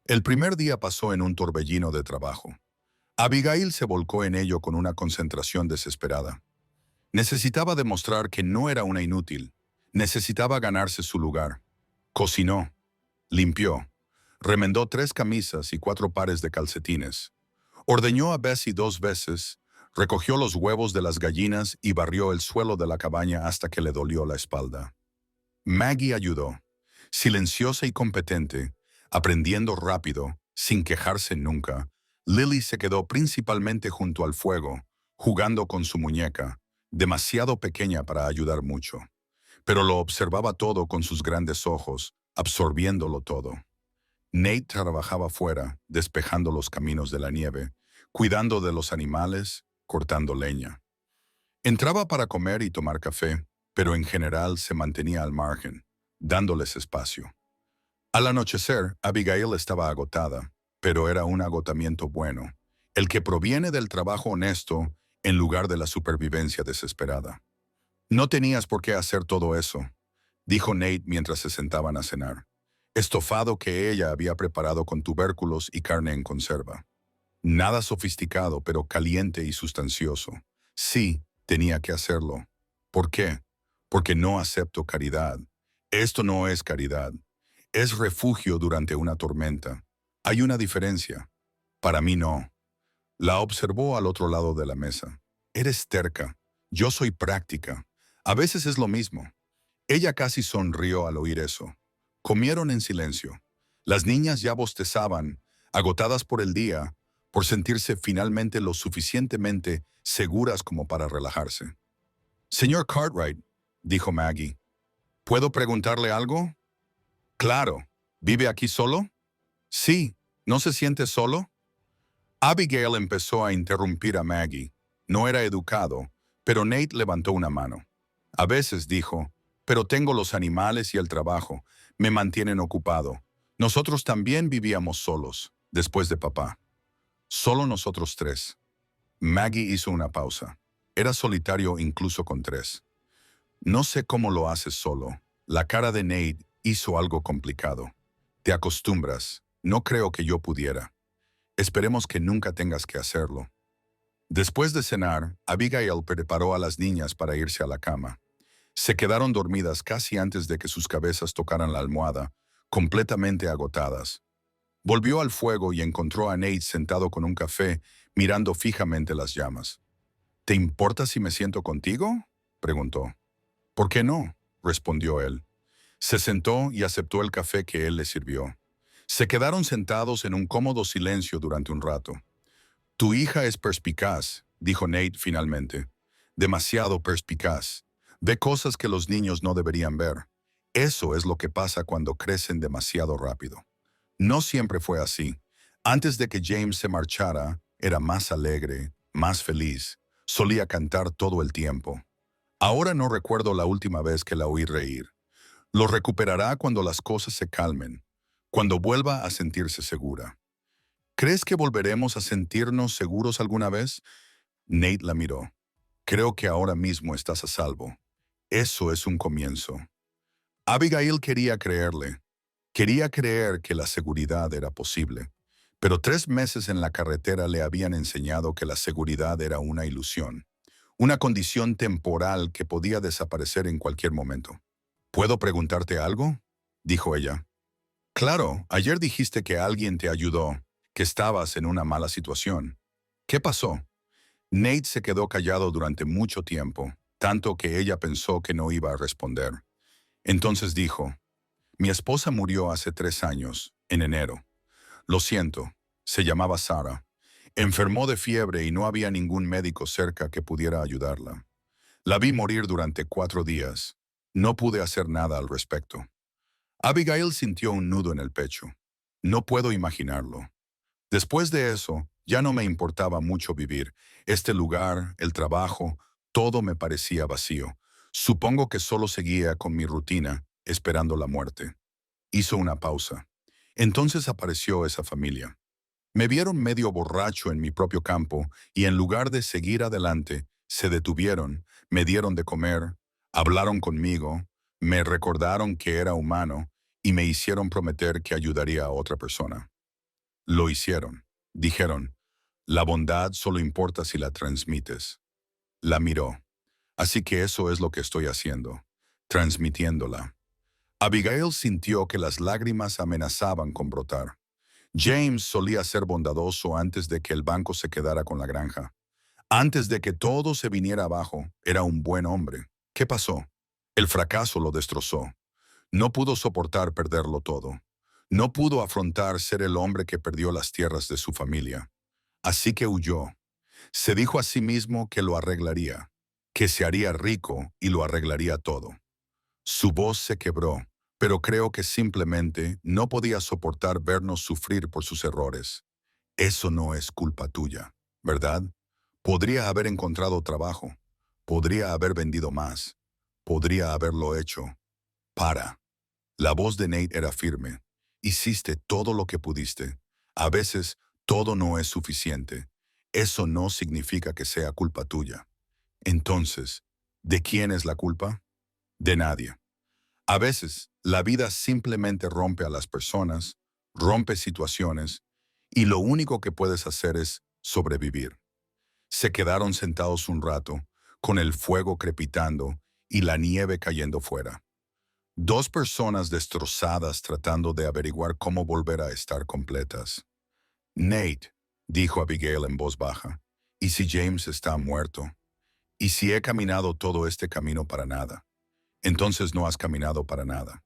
El primer día pasó en un torbellino de trabajo. Abigail se volcó en ello con una concentración desesperada. Necesitaba demostrar que no era una inútil. Necesitaba ganarse su lugar. Cocinó, limpió, remendó 3 camisas y 4 pares de calcetines. Ordeñó a Bessie 2 veces, recogió los huevos de las gallinas y barrió el suelo de la cabaña hasta que le dolió la espalda. Maggie ayudó, silenciosa y competente, aprendiendo rápido, sin quejarse nunca. Lily se quedó principalmente junto al fuego, jugando con su muñeca, demasiado pequeña para ayudar mucho. Pero lo observaba todo con sus grandes ojos, absorbiéndolo todo. Nate trabajaba fuera, despejando los caminos de la nieve, cuidando de los animales, cortando leña. Entraba para comer y tomar café, pero en general se mantenía al margen, dándoles espacio. Al anochecer, Abigail estaba agotada. pero era un agotamiento bueno, el que proviene del trabajo honesto en lugar de la supervivencia desesperada. No tenías por qué hacer todo eso, dijo Nate mientras se sentaban a cenar. Estofado que ella había preparado con tubérculos y carne en conserva. Nada sofisticado, pero caliente y sustancioso. Sí, tenía que hacerlo. ¿Por qué? Porque no acepto caridad. Esto no es caridad. Es refugio durante una tormenta. Hay una diferencia. Para mí no. La observó al otro lado de la mesa. Eres terca. Yo soy práctica. A veces es lo mismo. Ella casi sonrió al oír eso. Comieron en silencio. Las niñas ya bostezaban, agotadas por el día, por sentirse finalmente lo suficientemente seguras como para relajarse. Señor Cartwright, dijo Maggie, ¿puedo preguntarle algo? Claro. ¿Vive aquí solo? Sí. ¿No se siente solo? Abigail empezó a interrumpir a Maggie. No era educado, pero Nate levantó una mano. A veces dijo, pero tengo los animales y el trabajo. Me mantienen ocupado. Nosotros también vivíamos solos, después de papá. Solo nosotros tres. Maggie hizo una pausa. Era solitario incluso con tres. No sé cómo lo haces solo. La cara de Nate hizo algo complicado. Te acostumbras. No creo que yo pudiera. Esperemos que nunca tengas que hacerlo. Después de cenar, Abigail preparó a las niñas para irse a la cama. Se quedaron dormidas casi antes de que sus cabezas tocaran la almohada, completamente agotadas. Volvió al fuego y encontró a Nate sentado con un café, mirando fijamente las llamas. ¿Te importa si me siento contigo?, preguntó. ¿Por qué no?, respondió él. Se sentó y aceptó el café que él le sirvió. Se quedaron sentados en un cómodo silencio durante un rato. Tu hija es perspicaz, dijo Nate finalmente. Demasiado perspicaz. Ve cosas que los niños no deberían ver. Eso es lo que pasa cuando crecen demasiado rápido. No siempre fue así. Antes de que James se marchara, era más alegre, más feliz. Solía cantar todo el tiempo. Ahora no recuerdo la última vez que la oí reír. Lo recuperará cuando las cosas se calmen, cuando vuelva a sentirse segura. ¿Crees que volveremos a sentirnos seguros alguna vez? Nate la miró. Creo que ahora mismo estás a salvo. Eso es un comienzo. Abigail quería creerle. Quería creer que la seguridad era posible. Pero 3 meses en la carretera le habían enseñado que la seguridad era una ilusión. Una condición temporal que podía desaparecer en cualquier momento. ¿Puedo preguntarte algo?, dijo ella. Claro, ayer dijiste que alguien te ayudó, que estabas en una mala situación. ¿Qué pasó? Nate se quedó callado durante mucho tiempo, tanto que ella pensó que no iba a responder. Entonces dijo, mi esposa murió hace 3 años, en enero. Lo siento, se llamaba Sarah. Enfermó de fiebre y no había ningún médico cerca que pudiera ayudarla. La vi morir durante 4 días. No pude hacer nada al respecto. Abigail sintió un nudo en el pecho. No puedo imaginarlo. Después de eso, ya no me importaba mucho vivir. Este lugar, el trabajo, todo me parecía vacío. Supongo que solo seguía con mi rutina, esperando la muerte. Hizo una pausa. Entonces apareció esa familia. Me vieron medio borracho en mi propio campo y en lugar de seguir adelante, se detuvieron, me dieron de comer, hablaron conmigo, me recordaron que era humano y me hicieron prometer que ayudaría a otra persona. Lo hicieron. Dijeron, la bondad solo importa si la transmites. La miró. Así que eso es lo que estoy haciendo, transmitiéndola. Abigail sintió que las lágrimas amenazaban con brotar. James solía ser bondadoso antes de que el banco se quedara con la granja. Antes de que todo se viniera abajo, era un buen hombre. ¿Qué pasó? El fracaso lo destrozó. No pudo soportar perderlo todo. No pudo afrontar ser el hombre que perdió las tierras de su familia. Así que huyó. Se dijo a sí mismo que lo arreglaría, que se haría rico y lo arreglaría todo. Su voz se quebró, pero creo que simplemente no podía soportar vernos sufrir por sus errores. Eso no es culpa tuya, ¿verdad? Podría haber encontrado trabajo, podría haber vendido más, podría haberlo hecho. Para. La voz de Nate era firme. Hiciste todo lo que pudiste. A veces todo no es suficiente. Eso no significa que sea culpa tuya. Entonces, ¿de quién es la culpa? De nadie. A veces, la vida simplemente rompe a las personas, rompe situaciones, y lo único que puedes hacer es sobrevivir. Se quedaron sentados un rato, con el fuego crepitando y la nieve cayendo fuera. Dos personas destrozadas tratando de averiguar cómo volver a estar completas. Nate, dijo Abigail en voz baja, ¿y si James está muerto? ¿Y si he caminado todo este camino para nada? Entonces no has caminado para nada.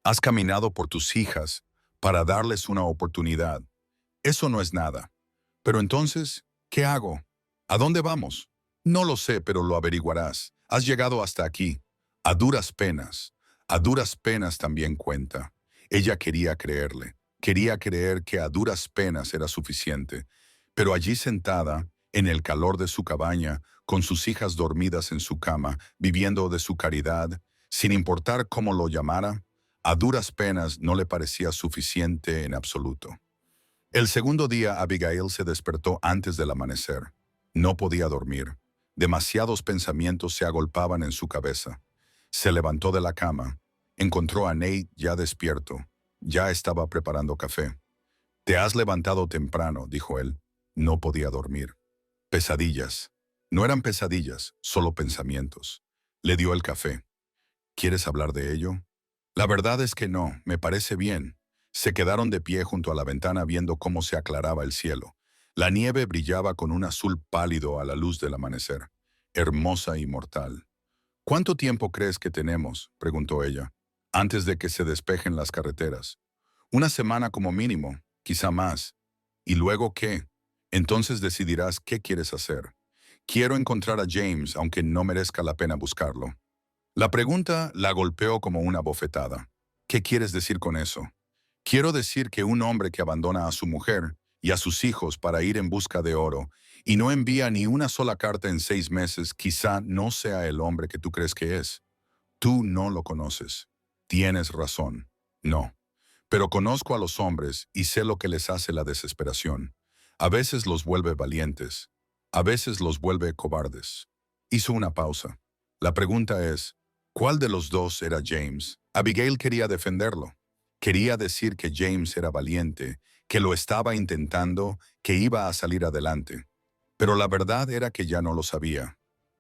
Has caminado por tus hijas para darles una oportunidad. Eso no es nada. Pero entonces, ¿qué hago? ¿A dónde vamos? No lo sé, pero lo averiguarás. Has llegado hasta aquí. A duras penas. A duras penas también cuenta. Ella quería creerle. Quería creer que a duras penas era suficiente. Pero allí sentada, en el calor de su cabaña, con sus hijas dormidas en su cama, viviendo de su caridad, sin importar cómo lo llamara, a duras penas no le parecía suficiente en absoluto. El segundo día Abigail se despertó antes del amanecer. No podía dormir. Demasiados pensamientos se agolpaban en su cabeza. Se levantó de la cama. Encontró a Nate ya despierto. Ya estaba preparando café. «Te has levantado temprano», dijo él. No podía dormir. Pesadillas. No eran pesadillas, solo pensamientos. Le dio el café. «¿Quieres hablar de ello?» «La verdad es que no, me parece bien». Se quedaron de pie junto a la ventana viendo cómo se aclaraba el cielo. La nieve brillaba con un azul pálido a la luz del amanecer, hermosa y mortal. «¿Cuánto tiempo crees que tenemos?», preguntó ella, «antes de que se despejen las carreteras». «Una semana como mínimo, quizá más». «¿Y luego qué?». «Entonces decidirás qué quieres hacer». «Quiero encontrar a James, aunque no merezca la pena buscarlo». La pregunta la golpeó como una bofetada. «¿Qué quieres decir con eso?». «Quiero decir que un hombre que abandona a su mujer y a sus hijos para ir en busca de oro y no envía ni una sola carta en 6 meses, quizá no sea el hombre que tú crees que es. Tú no lo conoces. Tienes razón. No. Pero conozco a los hombres y sé lo que les hace la desesperación. A veces los vuelve valientes. A veces los vuelve cobardes». Hizo una pausa. La pregunta es, ¿cuál de los dos era James? Abigail quería defenderlo. Quería decir que James era valiente, que lo estaba intentando, que iba a salir adelante. Pero la verdad era que ya no lo sabía.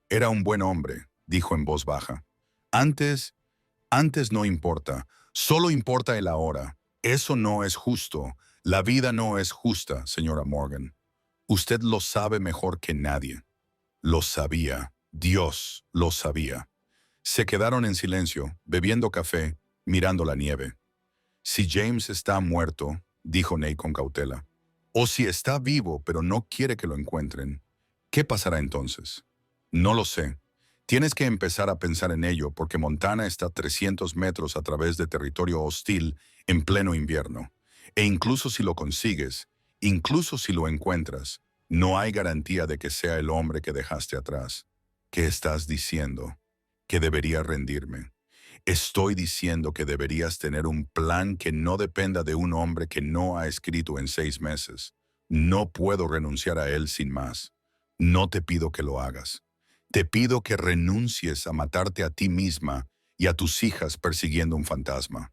«Era un buen hombre», dijo en voz baja. «Antes, antes no importa, solo importa el ahora. Eso no es justo. La vida no es justa, señora Morgan. Usted lo sabe mejor que nadie». Lo sabía. Dios lo sabía. Se quedaron en silencio, bebiendo café, mirando la nieve. «Si James está muerto», dijo Nate con cautela, «o si está vivo pero no quiere que lo encuentren, ¿qué pasará entonces?» «No lo sé. Tienes que empezar a pensar en ello porque Montana está a 300 metros a través de territorio hostil en pleno invierno. E incluso si lo consigues, incluso si lo encuentras, no hay garantía de que sea el hombre que dejaste atrás». «¿Qué estás diciendo?». «Que debería rendirme». «Estoy diciendo que deberías tener un plan que no dependa de un hombre que no ha escrito en 6 meses. No puedo renunciar a él sin más. No te pido que lo hagas. Te pido que renuncies a matarte a ti misma y a tus hijas persiguiendo un fantasma».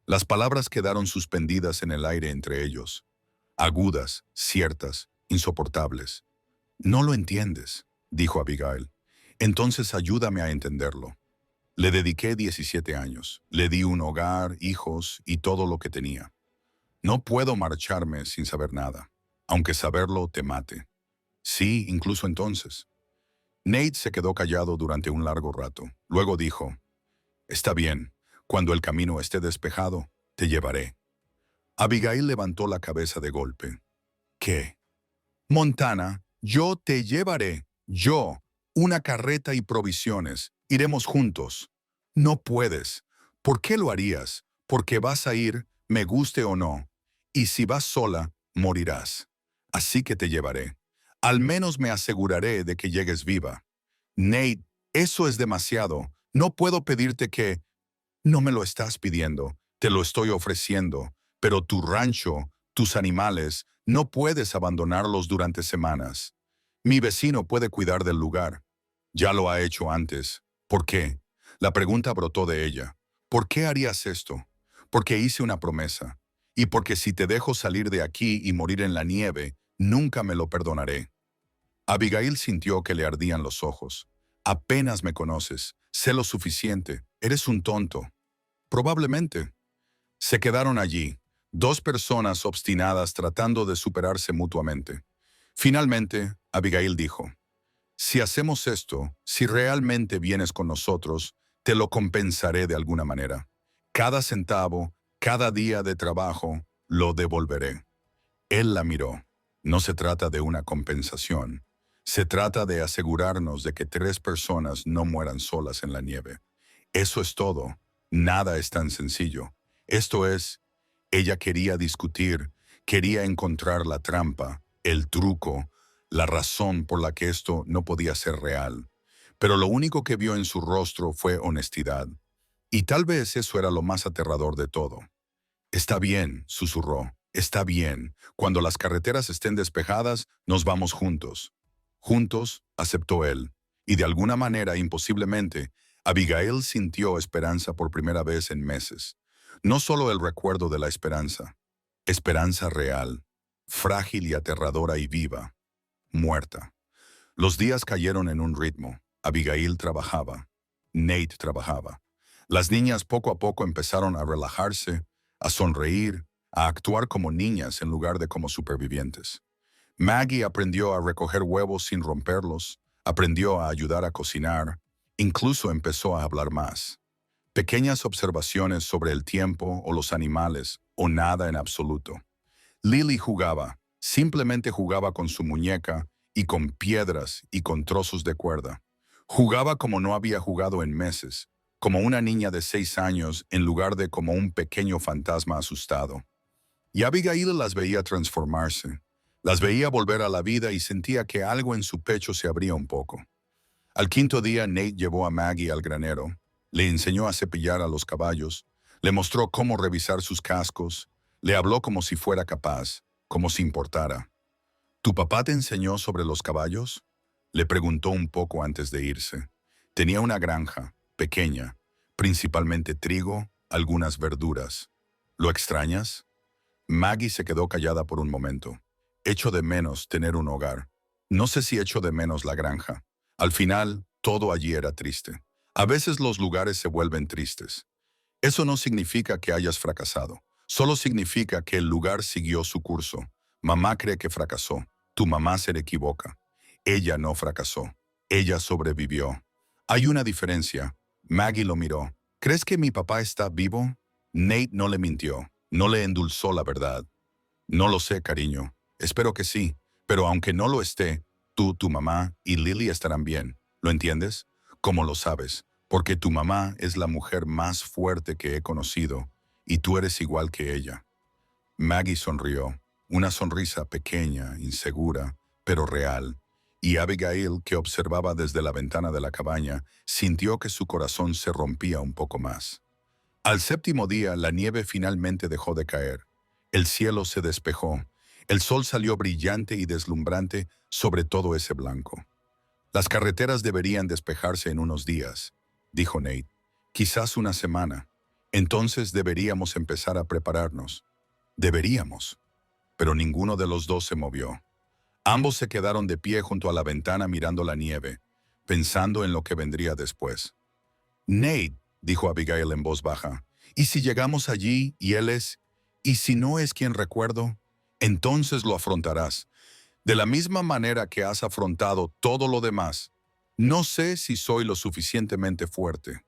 Las palabras quedaron suspendidas en el aire entre ellos, agudas, ciertas, insoportables. «No lo entiendes», dijo Abigail. «Entonces ayúdame a entenderlo». Le dediqué 17 años. Le di un hogar, hijos y todo lo que tenía. No puedo marcharme sin saber nada, aunque saberlo te mate. Sí, incluso entonces. Nate se quedó callado durante un largo rato. Luego dijo, «Está bien, cuando el camino esté despejado, te llevaré». Abigail levantó la cabeza de golpe. «¿Qué?». «Montana, yo te llevaré. Yo, una carreta y provisiones. Iremos juntos». «No puedes». «¿Por qué lo harías? Porque vas a ir, me guste o no. Y si vas sola, morirás. Así que te llevaré. Al menos me aseguraré de que llegues viva». «Nate, eso es demasiado. No puedo pedirte que...». «No me lo estás pidiendo. Te lo estoy ofreciendo. Pero tu rancho, tus animales, no puedes abandonarlos durante semanas. Mi vecino puede cuidar del lugar. Ya lo ha hecho antes. ¿Por qué? La pregunta brotó de ella. ¿Por qué harías esto? Porque hice una promesa. Y porque si te dejo salir de aquí y morir en la nieve, nunca me lo perdonaré. Abigail sintió que le ardían los ojos. Apenas me conoces. Sé lo suficiente. Eres un tonto. Probablemente. Se quedaron allí, dos personas obstinadas tratando de superarse mutuamente. Finalmente, Abigail dijo, si hacemos esto, si realmente vienes con nosotros, te lo compensaré de alguna manera. Cada centavo, cada día de trabajo, lo devolveré. Él la miró. No se trata de una compensación. Se trata de asegurarnos de que tres personas no mueran solas en la nieve. Eso es todo. Nada es tan sencillo. Esto es, ella quería discutir, quería encontrar la trampa, el truco, la razón por la que esto no podía ser real. Pero lo único que vio en su rostro fue honestidad. Y tal vez eso era lo más aterrador de todo. Está bien, susurró. Está bien. Cuando las carreteras estén despejadas, nos vamos juntos. Juntos, aceptó él. Y de alguna manera, imposiblemente, Abigail sintió esperanza por primera vez en meses. No solo el recuerdo de la esperanza. Esperanza real. Frágil y aterradora y viva. Muerta. Los días cayeron en un ritmo. Abigail trabajaba. Nate trabajaba. Las niñas poco a poco empezaron a relajarse, a sonreír, a actuar como niñas en lugar de como supervivientes. Maggie aprendió a recoger huevos sin romperlos, aprendió a ayudar a cocinar, incluso empezó a hablar más. Pequeñas observaciones sobre el tiempo o los animales, o nada en absoluto. Lily jugaba, simplemente jugaba con su muñeca y con piedras y con trozos de cuerda. Jugaba como no había jugado en meses, como una niña de 6 años en lugar de como un pequeño fantasma asustado. Y Abigail las veía transformarse. Las veía volver a la vida y sentía que algo en su pecho se abría un poco. Al quinto día, Nate llevó a Maggie al granero, le enseñó a cepillar a los caballos, le mostró cómo revisar sus cascos, le habló como si fuera capaz, como si importara. ¿Tu papá te enseñó sobre los caballos? Le preguntó un poco antes de irse. Tenía una granja, pequeña, principalmente trigo, algunas verduras. ¿Lo extrañas? Maggie se quedó callada por un momento. Echo de menos tener un hogar. No sé si echo de menos la granja. Al final, todo allí era triste. A veces los lugares se vuelven tristes. Eso no significa que hayas fracasado. Solo significa que el lugar siguió su curso. Mamá cree que fracasó. Tu mamá se le equivoca. Ella no fracasó. Ella sobrevivió. Hay una diferencia. Maggie lo miró. ¿Crees que mi papá está vivo? Nate no le mintió. No le endulzó la verdad. No lo sé, cariño. Espero que sí. Pero aunque no lo esté, tú, tu mamá y Lily estarán bien. ¿Lo entiendes? ¿Cómo lo sabes? Porque tu mamá es la mujer más fuerte que he conocido y tú eres igual que ella. Maggie sonrió, una sonrisa pequeña, insegura, pero real, y Abigail, que observaba desde la ventana de la cabaña, sintió que su corazón se rompía un poco más. Al séptimo día, la nieve finalmente dejó de caer. El cielo se despejó. El sol salió brillante y deslumbrante sobre todo ese blanco. Las carreteras deberían despejarse en unos días, dijo Nate. Quizás una semana. Entonces deberíamos empezar a prepararnos. Deberíamos. Pero ninguno de los dos se movió. Ambos se quedaron de pie junto a la ventana mirando la nieve, pensando en lo que vendría después. Nate, dijo Abigail en voz baja, ¿y si llegamos allí y él es, y si no es quien recuerdo? Entonces lo afrontarás, de la misma manera que has afrontado todo lo demás. No sé si soy lo suficientemente fuerte.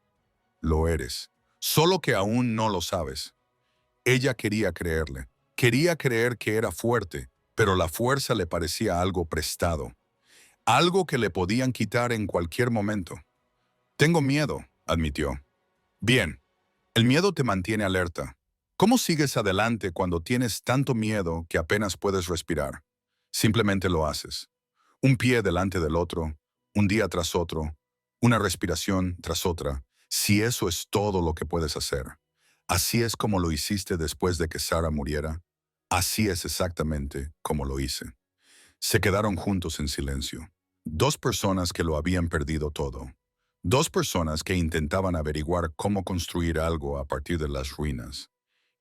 Lo eres, solo que aún no lo sabes. Ella quería creerle, quería creer que era fuerte, pero la fuerza le parecía algo prestado, algo que le podían quitar en cualquier momento. Tengo miedo, admitió. Bien, el miedo te mantiene alerta. ¿Cómo sigues adelante cuando tienes tanto miedo que apenas puedes respirar? Simplemente lo haces. Un pie delante del otro, un día tras otro, una respiración tras otra, si eso es todo lo que puedes hacer. Así es como lo hiciste después de que Sarah muriera. Así es exactamente como lo hice. Se quedaron juntos en silencio. Dos personas que lo habían perdido todo. Dos personas que intentaban averiguar cómo construir algo a partir de las ruinas.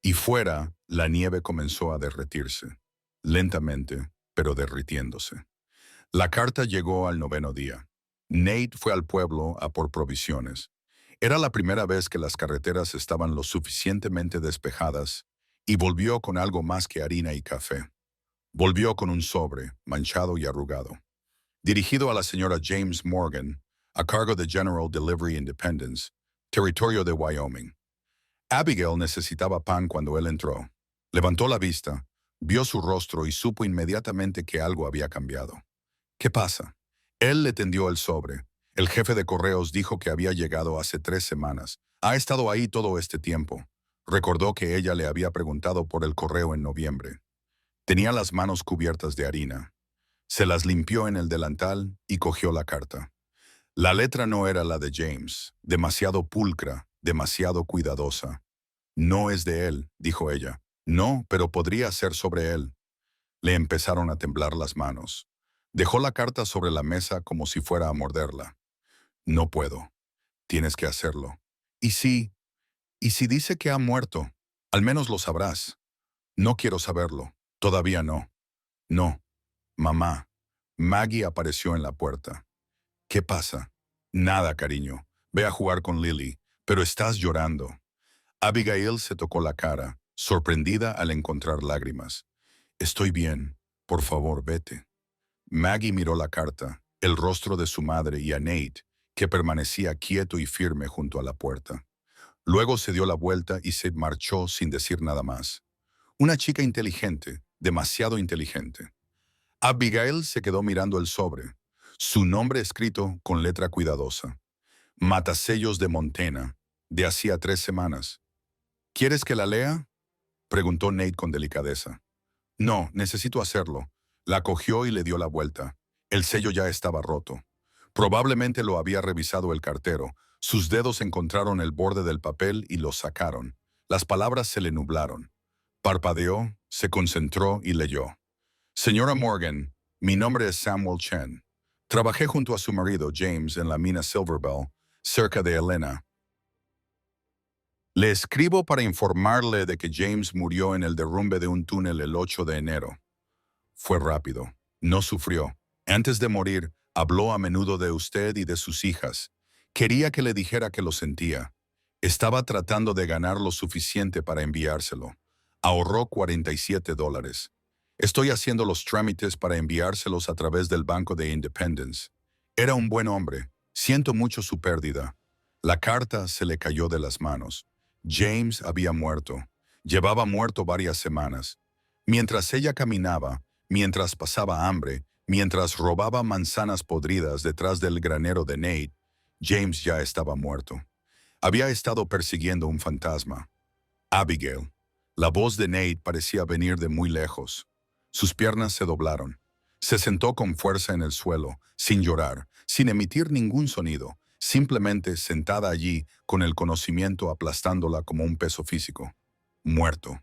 Y fuera, la nieve comenzó a derretirse. Lentamente, pero derritiéndose. La carta llegó al noveno día. Nate fue al pueblo a por provisiones. Era la primera vez que las carreteras estaban lo suficientemente despejadas y volvió con algo más que harina y café. Volvió con un sobre, manchado y arrugado, dirigido a la señora James Morgan, a cargo de General Delivery Independence, territorio de Wyoming. Abigail necesitaba pan cuando él entró. Levantó la vista, vio su rostro y supo inmediatamente que algo había cambiado. ¿Qué pasa? Él le tendió el sobre. El jefe de correos dijo que había llegado hace 3 semanas. Ha estado ahí todo este tiempo. Recordó que ella le había preguntado por el correo en noviembre. Tenía las manos cubiertas de harina. Se las limpió en el delantal y cogió la carta. La letra no era la de James, demasiado pulcra, demasiado cuidadosa. No es de él, dijo ella. No, pero podría ser sobre él. Le empezaron a temblar las manos. Dejó la carta sobre la mesa como si fuera a morderla. No puedo. Tienes que hacerlo. ¿Y si? ¿Y si dice que ha muerto? Al menos lo sabrás. No quiero saberlo. Todavía no. No. Mamá. Maggie apareció en la puerta. ¿Qué pasa? Nada, cariño. Ve a jugar con Lily. Pero estás llorando. Abigail se tocó la cara, sorprendida al encontrar lágrimas. Estoy bien. Por favor, vete. Maggie miró la carta, el rostro de su madre y a Nate, que permanecía quieto y firme junto a la puerta. Luego se dio la vuelta y se marchó sin decir nada más. Una chica inteligente, demasiado inteligente. Abigail se quedó mirando el sobre, su nombre escrito con letra cuidadosa. Matasellos de Montana, de hacía 3 semanas. ¿Quieres que la lea? Preguntó Nate con delicadeza. No, necesito hacerlo. La cogió y le dio la vuelta. El sello ya estaba roto. Probablemente lo había revisado el cartero. Sus dedos encontraron el borde del papel y lo sacaron. Las palabras se le nublaron. Parpadeó, se concentró y leyó. Señora Morgan, mi nombre es Samuel Chen. Trabajé junto a su marido James en la mina Silverbell, cerca de Helena. Le escribo para informarle de que James murió en el derrumbe de un túnel el 8 de enero. Fue rápido. No sufrió. Antes de morir, habló a menudo de usted y de sus hijas. Quería que le dijera que lo sentía. Estaba tratando de ganar lo suficiente para enviárselo. Ahorró $47. Estoy haciendo los trámites para enviárselos a través del Banco de Independence. Era un buen hombre. Siento mucho su pérdida. La carta se le cayó de las manos. James había muerto. Llevaba muerto varias semanas. Mientras ella caminaba, mientras pasaba hambre, mientras robaba manzanas podridas detrás del granero de Nate, James ya estaba muerto. Había estado persiguiendo un fantasma. Abigail. La voz de Nate parecía venir de muy lejos. Sus piernas se doblaron. Se sentó con fuerza en el suelo, sin llorar, sin emitir ningún sonido, simplemente sentada allí con el conocimiento aplastándola como un peso físico. Muerto.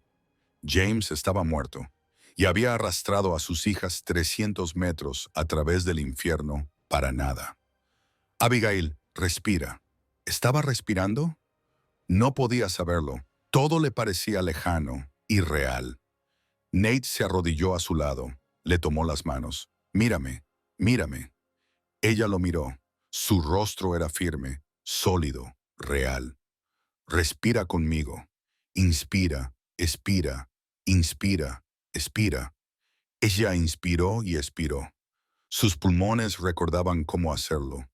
James estaba muerto y había arrastrado a sus hijas 300 metros a través del infierno para nada. Abigail, respira. ¿Estaba respirando? No podía saberlo. Todo le parecía lejano, irreal. Nate se arrodilló a su lado, le tomó las manos. Mírame, mírame. Ella lo miró. Su rostro era firme, sólido, real. Respira conmigo. Inspira, expira, inspira, expira. Ella inspiró y expiró. Sus pulmones recordaban cómo hacerlo.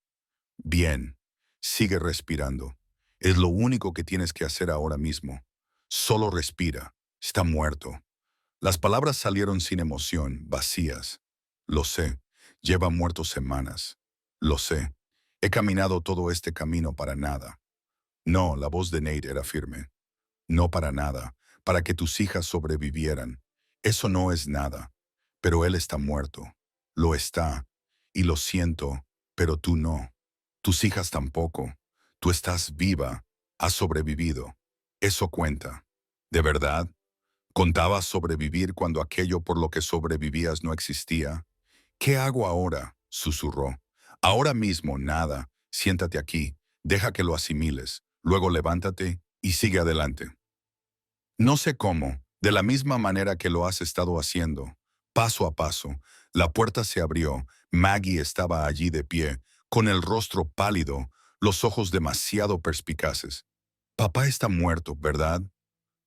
Bien, sigue respirando. Es lo único que tienes que hacer ahora mismo. Solo respira. Está muerto. Las palabras salieron sin emoción, vacías. Lo sé. Lleva muerto semanas. Lo sé. He caminado todo este camino para nada. No, la voz de Nate era firme. No para nada, para que tus hijas sobrevivieran. Eso no es nada. Pero él está muerto. Lo está. Y lo siento, pero tú no. Tus hijas tampoco. Tú estás viva. Has sobrevivido. Eso cuenta. ¿De verdad? ¿Contabas sobrevivir cuando aquello por lo que sobrevivías no existía? ¿Qué hago ahora?, susurró. Ahora mismo nada. Siéntate aquí. Deja que lo asimiles. Luego levántate y sigue adelante. No sé cómo, de la misma manera que lo has estado haciendo. Paso a paso, la puerta se abrió. Maggie estaba allí de pie, con el rostro pálido, los ojos demasiado perspicaces. Papá está muerto, ¿verdad?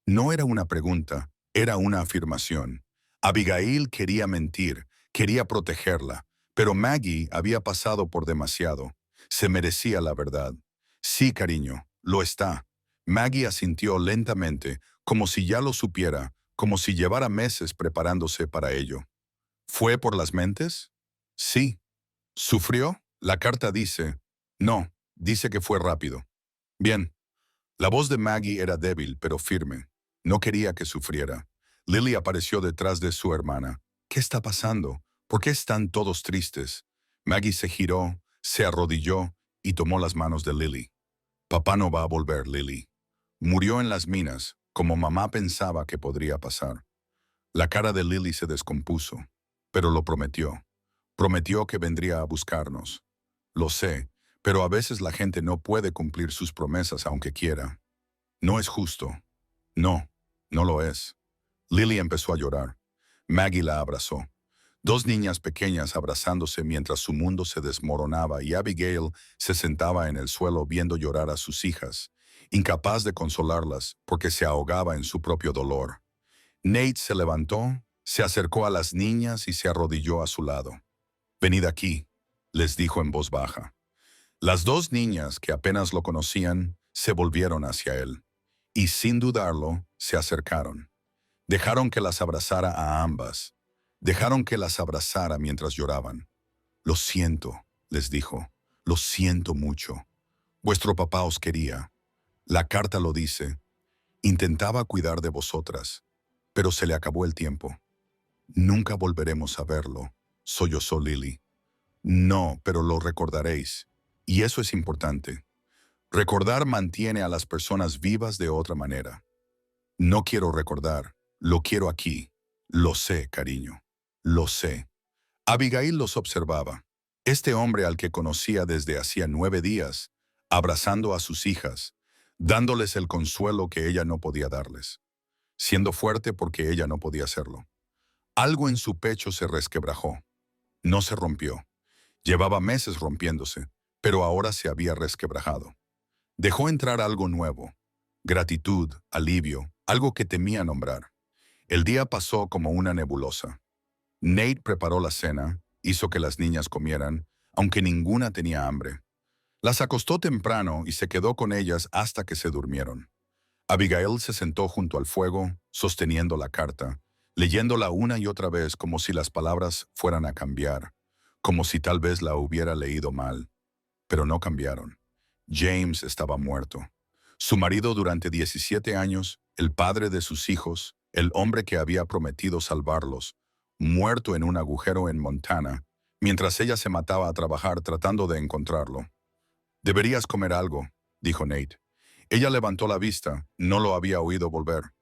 No era una pregunta, era una afirmación. Abigail quería mentir, quería protegerla, pero Maggie había pasado por demasiado. Se merecía la verdad. Sí, cariño, lo está. Maggie asintió lentamente, como si ya lo supiera, como si llevara meses preparándose para ello. ¿Fue por las mentes? Sí. ¿Sufrió? La carta dice. No, dice que fue rápido. Bien. La voz de Maggie era débil, pero firme. No quería que sufriera. Lily apareció detrás de su hermana. ¿Qué está pasando? ¿Por qué están todos tristes? Maggie se giró, se arrodilló y tomó las manos de Lily. Papá no va a volver, Lily. Murió en las minas, como mamá pensaba que podría pasar. La cara de Lily se descompuso, pero lo prometió. Prometió que vendría a buscarnos. Lo sé, pero a veces la gente no puede cumplir sus promesas aunque quiera. No es justo. No, no lo es. Lily empezó a llorar. Maggie la abrazó. Dos niñas pequeñas abrazándose mientras su mundo se desmoronaba y Abigail se sentaba en el suelo viendo llorar a sus hijas, incapaz de consolarlas porque se ahogaba en su propio dolor. Nate se levantó, se acercó a las niñas y se arrodilló a su lado. «Venid aquí», les dijo en voz baja. Las dos niñas, que apenas lo conocían, se volvieron hacia él, y sin dudarlo, se acercaron. Dejaron que las abrazara a ambas. Dejaron que las abrazara mientras lloraban. «Lo siento», les dijo, «lo siento mucho. Vuestro papá os quería. La carta lo dice. Intentaba cuidar de vosotras, pero se le acabó el tiempo. Nunca volveremos a verlo», sollozó Lily. «No, pero lo recordaréis. Y eso es importante. Recordar mantiene a las personas vivas de otra manera. No quiero recordar, lo quiero aquí. Lo sé, cariño. Lo sé». Abigail los observaba. Este hombre al que conocía desde hacía 9 días, abrazando a sus hijas, dándoles el consuelo que ella no podía darles, siendo fuerte porque ella no podía hacerlo. Algo en su pecho se resquebrajó. No se rompió. Llevaba meses rompiéndose, pero ahora se había resquebrajado. Dejó entrar algo nuevo. Gratitud, alivio, algo que temía nombrar. El día pasó como una nebulosa. Nate preparó la cena, hizo que las niñas comieran, aunque ninguna tenía hambre. Las acostó temprano y se quedó con ellas hasta que se durmieron. Abigail se sentó junto al fuego, sosteniendo la carta, leyéndola una y otra vez como si las palabras fueran a cambiar, como si tal vez la hubiera leído mal. Pero no cambiaron. James estaba muerto. Su marido durante 17 años, el padre de sus hijos, el hombre que había prometido salvarlos, muerto en un agujero en Montana, mientras ella se mataba a trabajar tratando de encontrarlo. «Deberías comer algo», dijo Nate. Ella levantó la vista, no lo había oído volver.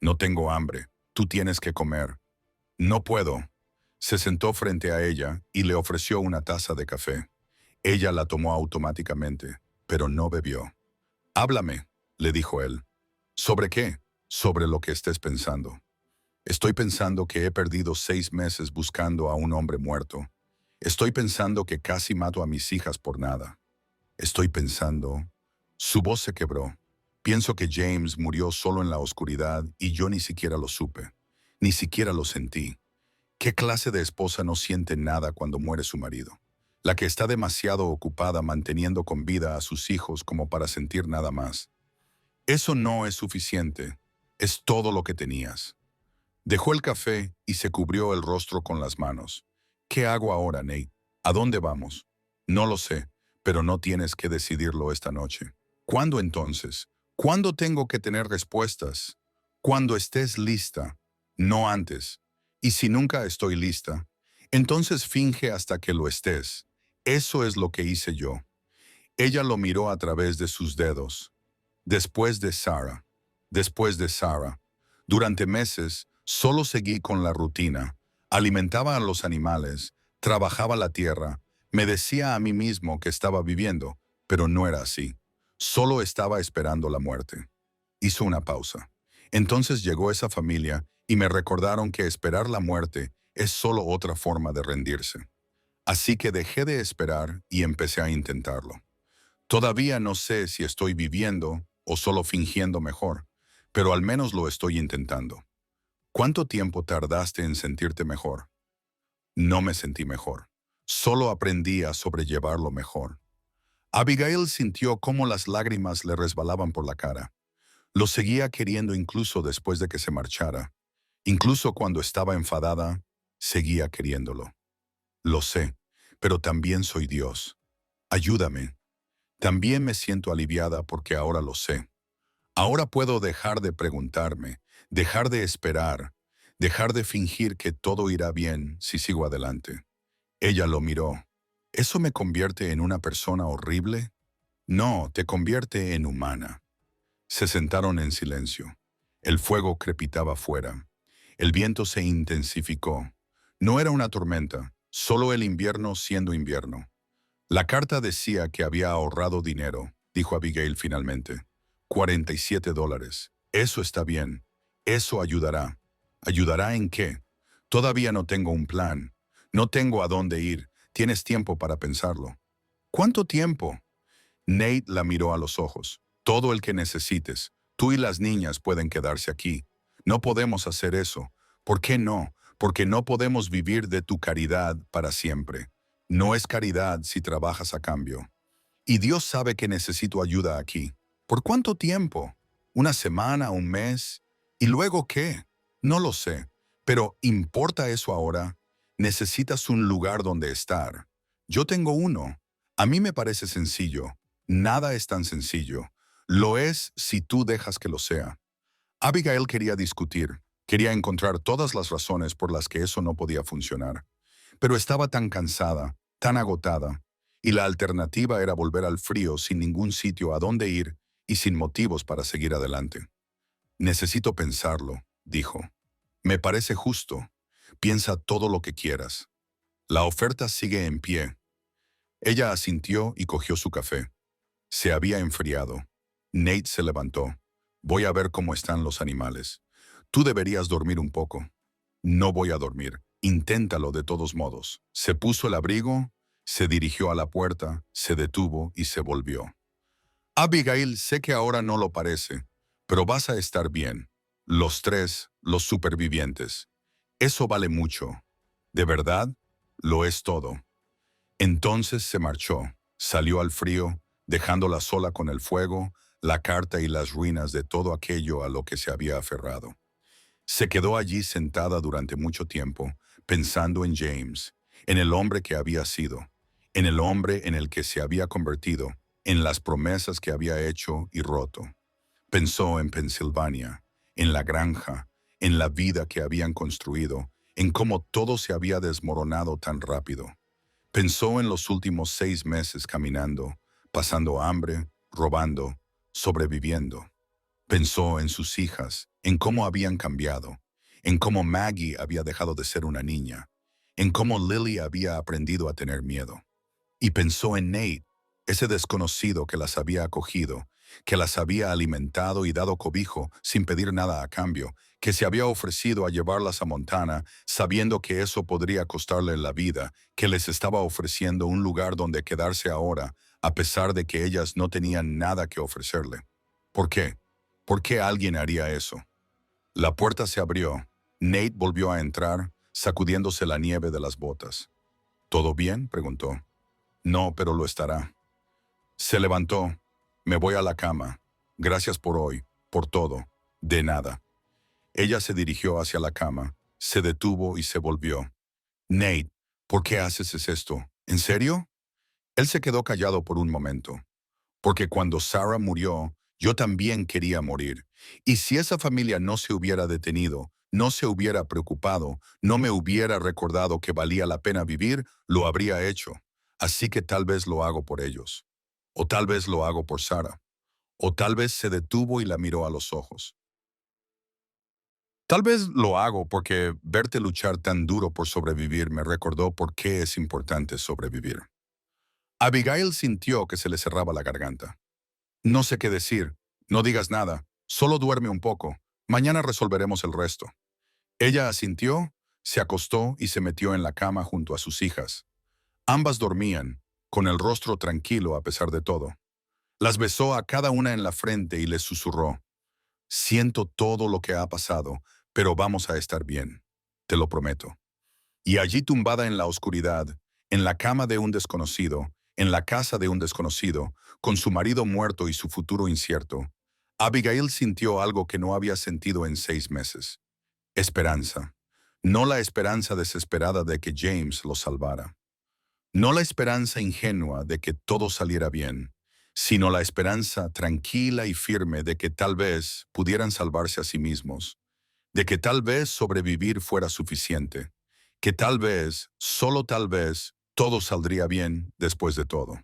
«No tengo hambre, tú tienes que comer». «No puedo». Se sentó frente a ella y le ofreció una taza de café. Ella la tomó automáticamente, pero no bebió. «Háblame», le dijo él. «¿Sobre qué?» «Sobre lo que estés pensando». «Estoy pensando que he perdido 6 meses buscando a un hombre muerto. Estoy pensando que casi mato a mis hijas por nada. Estoy pensando...» Su voz se quebró. «Pienso que James murió solo en la oscuridad y yo ni siquiera lo supe. Ni siquiera lo sentí. ¿Qué clase de esposa no siente nada cuando muere su marido? La que está demasiado ocupada manteniendo con vida a sus hijos como para sentir nada más. Eso no es suficiente. Es todo lo que tenías». Dejó el café y se cubrió el rostro con las manos. «¿Qué hago ahora, Nate? ¿A dónde vamos?» «No lo sé, pero no tienes que decidirlo esta noche». «¿Cuándo entonces? ¿Cuándo tengo que tener respuestas?» «Cuando estés lista, no antes. Y si nunca estoy lista, entonces finge hasta que lo estés. Eso es lo que hice yo». Ella lo miró a través de sus dedos. «Después de Sarah». Después de Sarah, durante meses, solo seguí con la rutina. Alimentaba a los animales, trabajaba la tierra, me decía a mí mismo que estaba viviendo, pero no era así. Solo estaba esperando la muerte. Hizo una pausa. Entonces llegó esa familia y me recordaron que esperar la muerte es solo otra forma de rendirse. Así que dejé de esperar y empecé a intentarlo. Todavía no sé si estoy viviendo o solo fingiendo mejor, pero al menos lo estoy intentando. ¿Cuánto tiempo tardaste en sentirte mejor? No me sentí mejor. Solo aprendí a sobrellevarlo mejor. Abigail sintió cómo las lágrimas le resbalaban por la cara. Lo seguía queriendo incluso después de que se marchara. Incluso cuando estaba enfadada, seguía queriéndolo. Lo sé, pero también soy Dios. Ayúdame. También me siento aliviada porque ahora lo sé. Ahora puedo dejar de preguntarme, dejar de esperar, dejar de fingir que todo irá bien si sigo adelante. Ella lo miró. ¿Eso me convierte en una persona horrible? No, te convierte en humana. Se sentaron en silencio. El fuego crepitaba fuera. El viento se intensificó. No era una tormenta, solo el invierno siendo invierno. La carta decía que había ahorrado dinero, dijo Abigail finalmente. $47. Eso está bien. Eso ayudará. ¿Ayudará en qué? Todavía no tengo un plan. No tengo a dónde ir. Tienes tiempo para pensarlo. ¿Cuánto tiempo? Nate la miró a los ojos. Todo el que necesites. Tú y las niñas pueden quedarse aquí. No podemos hacer eso. ¿Por qué no? Porque no podemos vivir de tu caridad para siempre. No es caridad si trabajas a cambio. Y Dios sabe que necesito ayuda aquí. ¿Por cuánto tiempo? ¿Una semana, un mes? ¿Y luego qué? No lo sé. Pero ¿importa eso ahora? Necesitas un lugar donde estar. Yo tengo uno. A mí me parece sencillo. Nada es tan sencillo. Lo es si tú dejas que lo sea. Abigail quería discutir. Quería encontrar todas las razones por las que eso no podía funcionar. Pero estaba tan cansada, tan agotada, y la alternativa era volver al frío sin ningún sitio a dónde ir y sin motivos para seguir adelante. Necesito pensarlo, dijo. Me parece justo. Piensa todo lo que quieras. La oferta sigue en pie. Ella asintió y cogió su café. Se había enfriado. Nate se levantó. Voy a ver cómo están los animales. Tú deberías dormir un poco. No voy a dormir. Inténtalo de todos modos. Se puso el abrigo, se dirigió a la puerta, se detuvo y se volvió. Abigail, sé que ahora no lo parece, pero vas a estar bien. Los tres, los supervivientes. Eso vale mucho. ¿De verdad? Lo es todo. Entonces se marchó, salió al frío, dejándola sola con el fuego, la carta y las ruinas de todo aquello a lo que se había aferrado. Se quedó allí sentada durante mucho tiempo, pensando en James, en el hombre que había sido, en el hombre en el que se había convertido, en las promesas que había hecho y roto. Pensó en Pensilvania, en la granja, en la vida que habían construido, en cómo todo se había desmoronado tan rápido. Pensó en los últimos 6 meses caminando, pasando hambre, robando, sobreviviendo. Pensó en sus hijas, en cómo habían cambiado, en cómo Maggie había dejado de ser una niña, en cómo Lily había aprendido a tener miedo. Y pensó en Nate, ese desconocido que las había acogido, que las había alimentado y dado cobijo sin pedir nada a cambio, que se había ofrecido a llevarlas a Montana sabiendo que eso podría costarle la vida, que les estaba ofreciendo un lugar donde quedarse ahora, a pesar de que ellas no tenían nada que ofrecerle. ¿Por qué? ¿Por qué alguien haría eso? La puerta se abrió. Nate volvió a entrar, sacudiéndose la nieve de las botas. ¿Todo bien?, preguntó. No, pero lo estará. Se levantó. Me voy a la cama. Gracias por hoy, por todo. De nada. Ella se dirigió hacia la cama, se detuvo y se volvió. Nate, ¿por qué haces esto? ¿En serio? Él se quedó callado por un momento. Porque cuando Sarah murió, yo también quería morir. Y si esa familia no se hubiera detenido, no se hubiera preocupado, no me hubiera recordado que valía la pena vivir, lo habría hecho. Así que tal vez lo hago por ellos. O tal vez lo hago por Sarah. O tal vez se detuvo y la miró a los ojos. Tal vez lo hago porque verte luchar tan duro por sobrevivir me recordó por qué es importante sobrevivir. Abigail sintió que se le cerraba la garganta. No sé qué decir. No digas nada. Solo duerme un poco. Mañana resolveremos el resto. Ella asintió, se acostó y se metió en la cama junto a sus hijas. Ambas dormían, con el rostro tranquilo a pesar de todo. Las besó a cada una en la frente y les susurró: siento todo lo que ha pasado, pero vamos a estar bien. Te lo prometo. Y allí tumbada en la oscuridad, en la cama de un desconocido, en la casa de un desconocido, con su marido muerto y su futuro incierto, Abigail sintió algo que no había sentido en 6 meses. Esperanza. No la esperanza desesperada de que James lo salvara. No la esperanza ingenua de que todo saliera bien, sino la esperanza tranquila y firme de que tal vez pudieran salvarse a sí mismos, de que tal vez sobrevivir fuera suficiente, que tal vez, solo tal vez, todo saldría bien después de todo.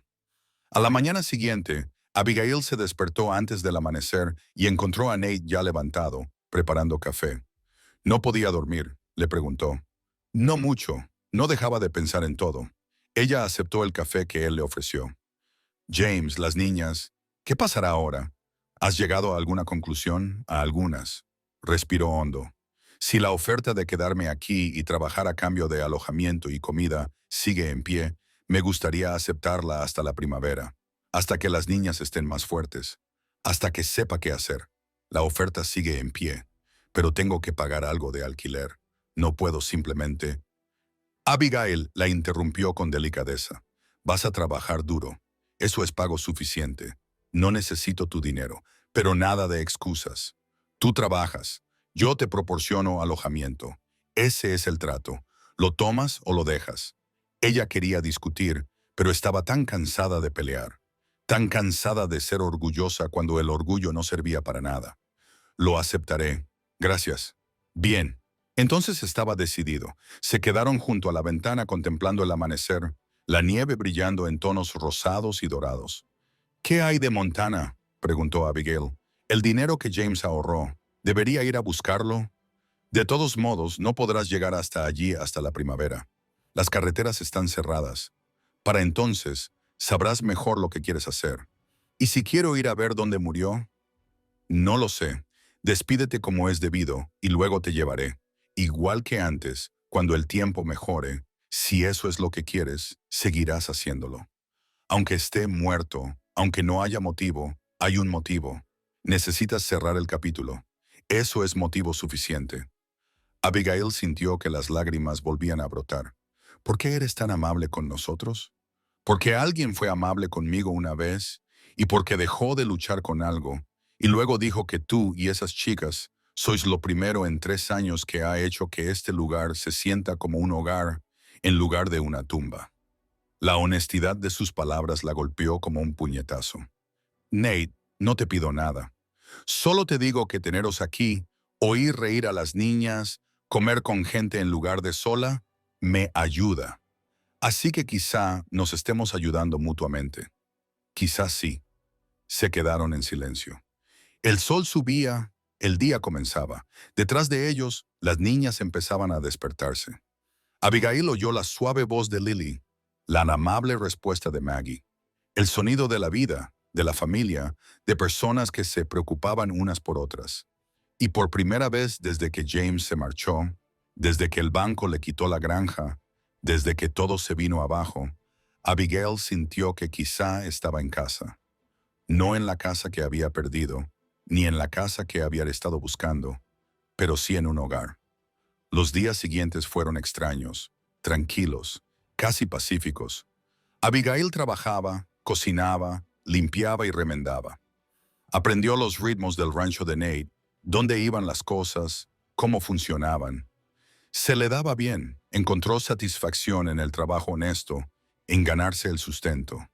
A la mañana siguiente, Abigail se despertó antes del amanecer y encontró a Nate ya levantado, preparando café. ¿No podía dormir?, le preguntó. No mucho, no dejaba de pensar en todo. Ella aceptó el café que él le ofreció. James, las niñas, ¿qué pasará ahora? ¿Has llegado a alguna conclusión? A algunas. Respiró hondo. Si la oferta de quedarme aquí y trabajar a cambio de alojamiento y comida sigue en pie, me gustaría aceptarla hasta la primavera, hasta que las niñas estén más fuertes, hasta que sepa qué hacer. La oferta sigue en pie, pero tengo que pagar algo de alquiler. No puedo simplemente... Abigail la interrumpió con delicadeza. Vas a trabajar duro. Eso es pago suficiente. No necesito tu dinero, pero nada de excusas. Tú trabajas. Yo te proporciono alojamiento. Ese es el trato. ¿Lo tomas o lo dejas? Ella quería discutir, pero estaba tan cansada de pelear, tan cansada de ser orgullosa cuando el orgullo no servía para nada. Lo aceptaré. Gracias. Bien. Entonces estaba decidido. Se quedaron junto a la ventana contemplando el amanecer, la nieve brillando en tonos rosados y dorados. ¿Qué hay de Montana?, preguntó Abigail. El dinero que James ahorró, ¿debería ir a buscarlo? De todos modos, no podrás llegar hasta allí hasta la primavera. Las carreteras están cerradas. Para entonces, sabrás mejor lo que quieres hacer. ¿Y si quiero ir a ver dónde murió? No lo sé. Despídete como es debido y luego te llevaré. Igual que antes, cuando el tiempo mejore, si eso es lo que quieres, seguirás haciéndolo. Aunque esté muerto, aunque no haya motivo, hay un motivo. Necesitas cerrar el capítulo. Eso es motivo suficiente. Abigail sintió que las lágrimas volvían a brotar. ¿Por qué eres tan amable con nosotros? Porque alguien fue amable conmigo una vez y porque dejó de luchar con algo, y luego dijo que tú y esas chicas sois lo primero en 3 años que ha hecho que este lugar se sienta como un hogar en lugar de una tumba. La honestidad de sus palabras la golpeó como un puñetazo. Nate, no te pido nada. Solo te digo que teneros aquí, oír reír a las niñas, comer con gente en lugar de sola, me ayuda. Así que quizá nos estemos ayudando mutuamente. Quizás sí. Se quedaron en silencio. El sol subía, el día comenzaba. Detrás de ellos, las niñas empezaban a despertarse. Abigail oyó la suave voz de Lily, la amable respuesta de Maggie, el sonido de la vida, de la familia, de personas que se preocupaban unas por otras. Y por primera vez desde que James se marchó, desde que el banco le quitó la granja, desde que todo se vino abajo, Abigail sintió que quizá estaba en casa. No en la casa que había perdido, ni en la casa que había estado buscando, pero sí en un hogar. Los días siguientes fueron extraños, tranquilos, casi pacíficos. Abigail trabajaba, cocinaba, limpiaba y remendaba. Aprendió los ritmos del rancho de Nate, dónde iban las cosas, cómo funcionaban. Se le daba bien, encontró satisfacción en el trabajo honesto, en ganarse el sustento.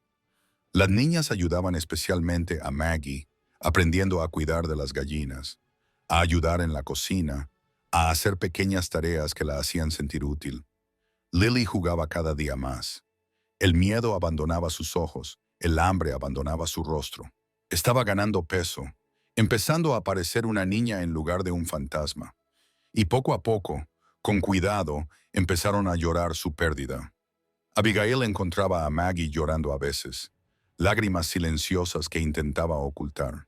Las niñas ayudaban especialmente a Maggie, aprendiendo a cuidar de las gallinas, a ayudar en la cocina, a hacer pequeñas tareas que la hacían sentir útil. Lily jugaba cada día más. El miedo abandonaba sus ojos, el hambre abandonaba su rostro. Estaba ganando peso, empezando a parecer una niña en lugar de un fantasma. Y poco a poco, con cuidado, empezaron a llorar su pérdida. Abigail encontraba a Maggie llorando a veces, lágrimas silenciosas que intentaba ocultar.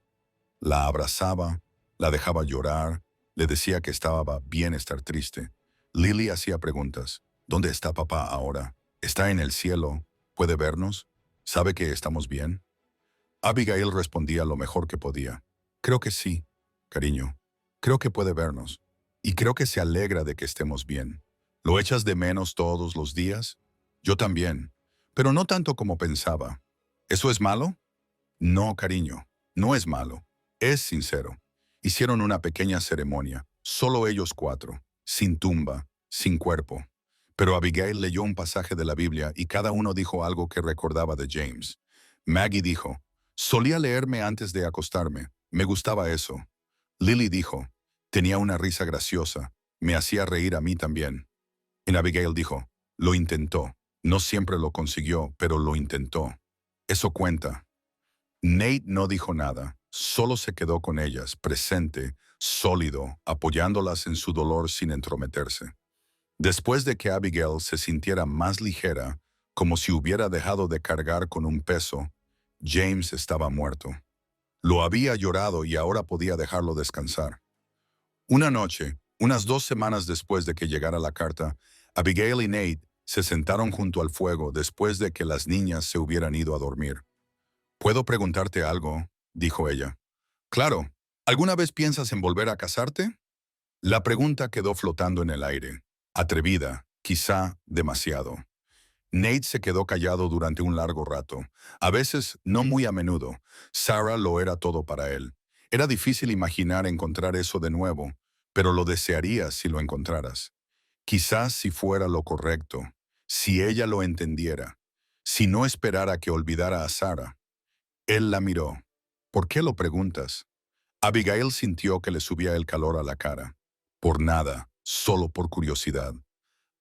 La abrazaba, la dejaba llorar, le decía que estaba bien estar triste. Lily hacía preguntas. ¿Dónde está papá ahora? ¿Está en el cielo? ¿Puede vernos? ¿Sabe que estamos bien? Abigail respondía lo mejor que podía. Creo que sí, cariño. Creo que puede vernos. Y creo que se alegra de que estemos bien. ¿Lo echas de menos todos los días? Yo también, pero no tanto como pensaba. ¿Eso es malo? No, cariño, no es malo. Es sincero. Hicieron una pequeña ceremonia, solo ellos cuatro, sin tumba, sin cuerpo. Pero Abigail leyó un pasaje de la Biblia y cada uno dijo algo que recordaba de James. Maggie dijo, solía leerme antes de acostarme. Me gustaba eso. Lily dijo, tenía una risa graciosa. Me hacía reír a mí también. Y Abigail dijo, lo intentó. No siempre lo consiguió, pero lo intentó. Eso cuenta. Nate no dijo nada, solo se quedó con ellas, presente, sólido, apoyándolas en su dolor sin entrometerse. Después de que Abigail se sintiera más ligera, como si hubiera dejado de cargar con un peso, James estaba muerto. Lo había llorado y ahora podía dejarlo descansar. Una noche, unas 2 semanas después de que llegara la carta, Abigail y Nate se sentaron junto al fuego después de que las niñas se hubieran ido a dormir. «¿Puedo preguntarte algo?», dijo ella. «Claro. ¿Alguna vez piensas en volver a casarte?». La pregunta quedó flotando en el aire. Atrevida, quizá demasiado. Nate se quedó callado durante un largo rato. A veces, no muy a menudo, Sarah lo era todo para él. Era difícil imaginar encontrar eso de nuevo, pero lo desearías si lo encontraras. Quizás si fuera lo correcto, si ella lo entendiera, si no esperara que olvidara a Sarah. Él la miró. «¿Por qué lo preguntas?». Abigail sintió que le subía el calor a la cara. Por nada, solo por curiosidad.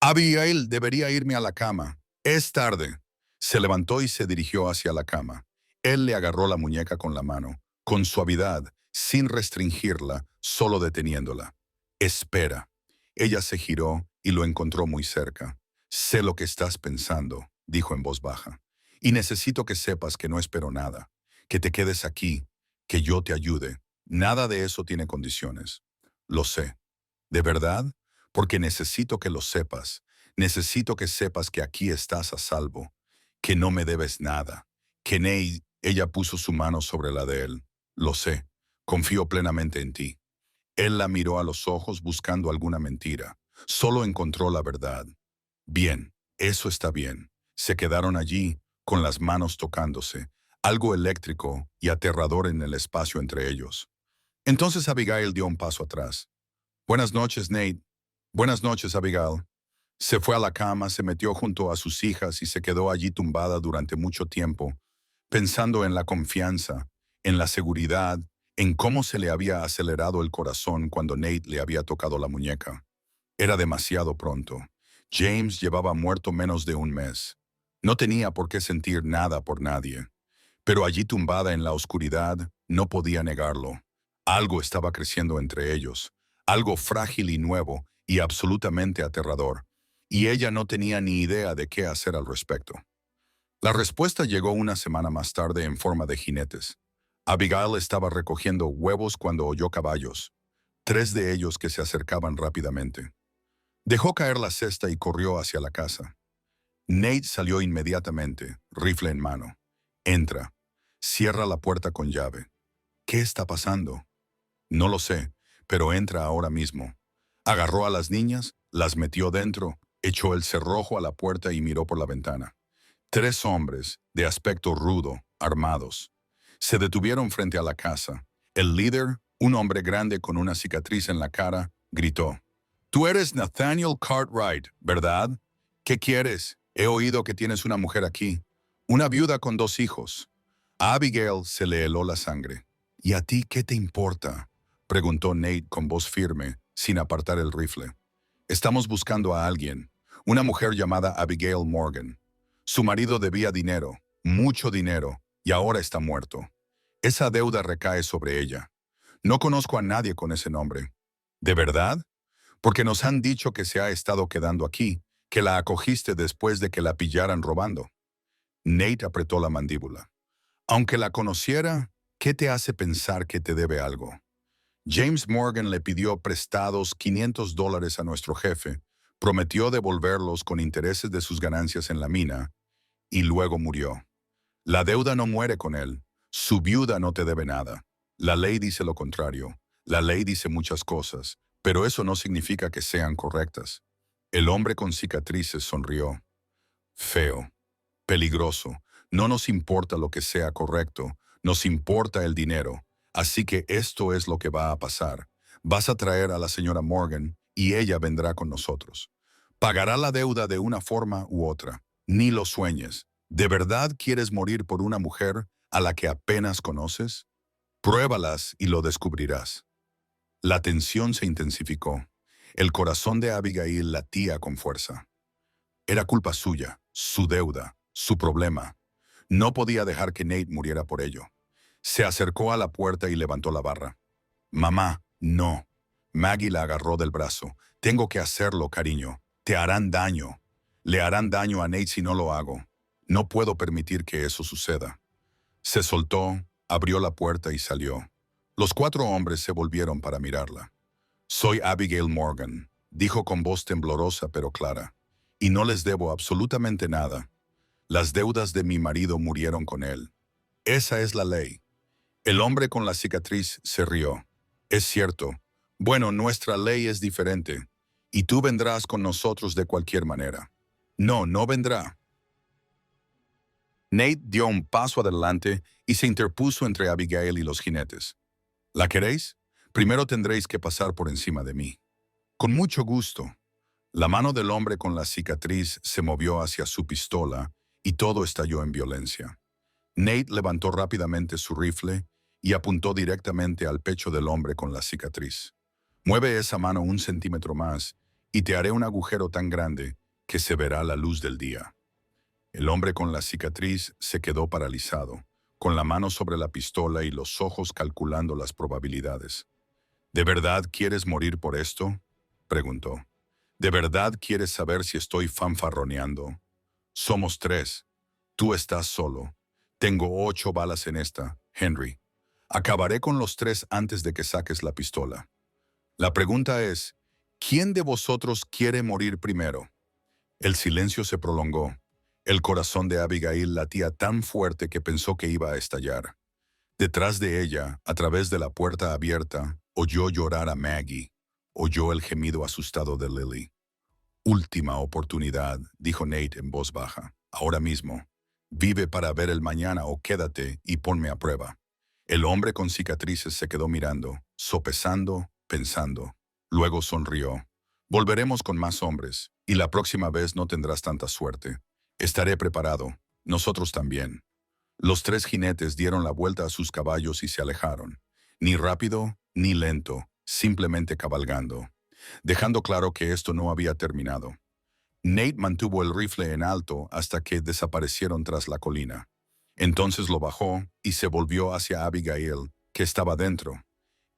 «Abigail, debería irme a la cama. Es tarde». Se levantó y se dirigió hacia la cama. Él le agarró la muñeca con la mano, con suavidad, sin restringirla, solo deteniéndola. «Espera». Ella se giró y lo encontró muy cerca. «Sé lo que estás pensando», dijo en voz baja. «Y necesito que sepas que no espero nada. Que te quedes aquí, que yo te ayude. Nada de eso tiene condiciones». «Lo sé». «¿De verdad?». «Porque necesito que lo sepas. Necesito que sepas que aquí estás a salvo, que no me debes nada, que Nate…». Ella puso su mano sobre la de él. «Lo sé. Confío plenamente en ti». Él la miró a los ojos buscando alguna mentira. Solo encontró la verdad. «Bien, eso está bien». Se quedaron allí, con las manos tocándose, algo eléctrico y aterrador en el espacio entre ellos. Entonces Abigail dio un paso atrás. «Buenas noches, Nate». «Buenas noches, Abigail». Se fue a la cama, se metió junto a sus hijas y se quedó allí tumbada durante mucho tiempo, pensando en la confianza, en la seguridad, en cómo se le había acelerado el corazón cuando Nate le había tocado la muñeca. Era demasiado pronto. James llevaba muerto menos de un mes. No tenía por qué sentir nada por nadie. Pero allí tumbada en la oscuridad, no podía negarlo. Algo estaba creciendo entre ellos, algo frágil y nuevo y absolutamente aterrador, y ella no tenía ni idea de qué hacer al respecto. La respuesta llegó una semana más tarde en forma de jinetes. Abigail estaba recogiendo huevos cuando oyó caballos, 3 de ellos que se acercaban rápidamente. Dejó caer la cesta y corrió hacia la casa. Nate salió inmediatamente, rifle en mano. «Entra. Cierra la puerta con llave». «¿Qué está pasando?». «No lo sé, pero entra ahora mismo». Agarró a las niñas, las metió dentro, echó el cerrojo a la puerta y miró por la ventana. 3 hombres, de aspecto rudo, armados. Se detuvieron frente a la casa. El líder, un hombre grande con una cicatriz en la cara, gritó. «Tú eres Nathaniel Cartwright, ¿verdad? ¿Qué quieres? He oído que tienes una mujer aquí. Una viuda con 2 hijos». A Abigail se le heló la sangre. «¿Y a ti qué te importa?», preguntó Nate con voz firme, sin apartar el rifle. «Estamos buscando a alguien, una mujer llamada Abigail Morgan. Su marido debía dinero, mucho dinero, y ahora está muerto. Esa deuda recae sobre ella. No conozco a nadie con ese nombre». «¿De verdad?». Porque nos han dicho que se ha estado quedando aquí, que la acogiste después de que la pillaran robando. Nate apretó la mandíbula. Aunque la conociera, ¿qué te hace pensar que te debe algo? James Morgan le pidió prestados $500 a nuestro jefe, prometió devolverlos con intereses de sus ganancias en la mina, y luego murió. La deuda no muere con él. Su viuda no te debe nada. La ley dice lo contrario. La ley dice muchas cosas, pero eso no significa que sean correctas. El hombre con cicatrices sonrió. Feo. Peligroso. No nos importa lo que sea correcto, nos importa el dinero. Así que esto es lo que va a pasar. Vas a traer a la señora Morgan y ella vendrá con nosotros. Pagará la deuda de una forma u otra. Ni lo sueñes. ¿De verdad quieres morir por una mujer a la que apenas conoces? Pruébalas y lo descubrirás. La tensión se intensificó. El corazón de Abigail latía con fuerza. Era culpa suya, su deuda, su problema. No podía dejar que Nate muriera por ello. Se acercó a la puerta y levantó la barra. Mamá, no. Maggie la agarró del brazo. Tengo que hacerlo, cariño. Te harán daño. Le harán daño a Nate si no lo hago. No puedo permitir que eso suceda. Se soltó, abrió la puerta y salió. Los 4 hombres se volvieron para mirarla. Soy Abigail Morgan, dijo con voz temblorosa pero clara. Y no les debo absolutamente nada. Las deudas de mi marido murieron con él. Esa es la ley. El hombre con la cicatriz se rió. Es cierto. Bueno, nuestra ley es diferente. Y tú vendrás con nosotros de cualquier manera. No, no vendrá. Nate dio un paso adelante y se interpuso entre Abigail y los jinetes. ¿La queréis? Primero tendréis que pasar por encima de mí. Con mucho gusto. La mano del hombre con la cicatriz se movió hacia su pistola y todo estalló en violencia. Nate levantó rápidamente su rifle y apuntó directamente al pecho del hombre con la cicatriz. Mueve esa mano 1 centímetro más y te haré un agujero tan grande que se verá la luz del día. El hombre con la cicatriz se quedó paralizado, con la mano sobre la pistola y los ojos calculando las probabilidades. ¿De verdad quieres morir por esto?, preguntó. ¿De verdad quieres saber si estoy fanfarroneando? Somos 3. Tú estás solo. Tengo 8 balas en esta, Henry. Acabaré con los 3 antes de que saques la pistola. La pregunta es, ¿quién de vosotros quiere morir primero? El silencio se prolongó. El corazón de Abigail latía tan fuerte que pensó que iba a estallar. Detrás de ella, a través de la puerta abierta, oyó llorar a Maggie. Oyó el gemido asustado de Lily. Última oportunidad, dijo Nate en voz baja. Ahora mismo. Vive para ver el mañana o quédate y ponme a prueba. El hombre con cicatrices se quedó mirando, sopesando, pensando. Luego sonrió. Volveremos con más hombres, y la próxima vez no tendrás tanta suerte. Estaré preparado. Nosotros también. Los 3 jinetes dieron la vuelta a sus caballos y se alejaron. Ni rápido, ni lento, simplemente cabalgando, dejando claro que esto no había terminado. Nate mantuvo el rifle en alto hasta que desaparecieron tras la colina. Entonces lo bajó y se volvió hacia Abigail, que estaba dentro.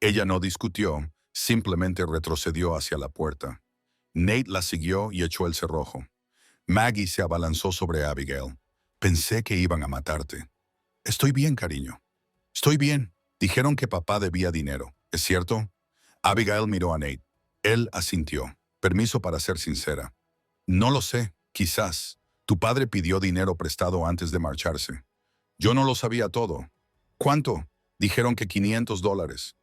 Ella no discutió, simplemente retrocedió hacia la puerta. Nate la siguió y echó el cerrojo. Maggie se abalanzó sobre Abigail. Pensé que iban a matarte. Estoy bien, cariño. Estoy bien. Dijeron que papá debía dinero. ¿Es cierto? Abigail miró a Nate. Él asintió. Permiso para ser sincera. No lo sé. Quizás. Tu padre pidió dinero prestado antes de marcharse. Yo no lo sabía todo. ¿Cuánto? Dijeron que $500.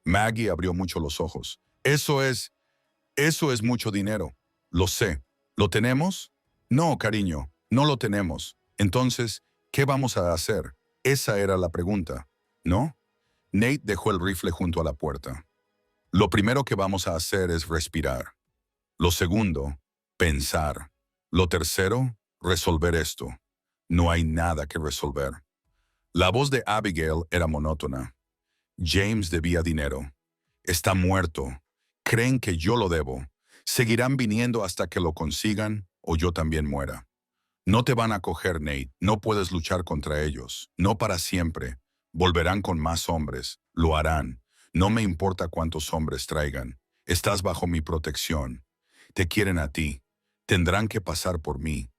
Maggie abrió mucho los ojos. Eso es mucho dinero. Lo sé. ¿Lo tenemos? No, cariño, no lo tenemos. Entonces, ¿qué vamos a hacer? Esa era la pregunta, ¿no? Nate dejó el rifle junto a la puerta. Lo primero que vamos a hacer es respirar. Lo segundo, pensar. Lo tercero, resolver esto. No hay nada que resolver. La voz de Abigail era monótona. James debía dinero. Está muerto. Creen que yo lo debo. Seguirán viniendo hasta que lo consigan o yo también muera. No te van a coger, Nate. No puedes luchar contra ellos. No para siempre. Volverán con más hombres. Lo harán. No me importa cuántos hombres traigan. Estás bajo mi protección. Te quieren a ti. Tendrán que pasar por mí.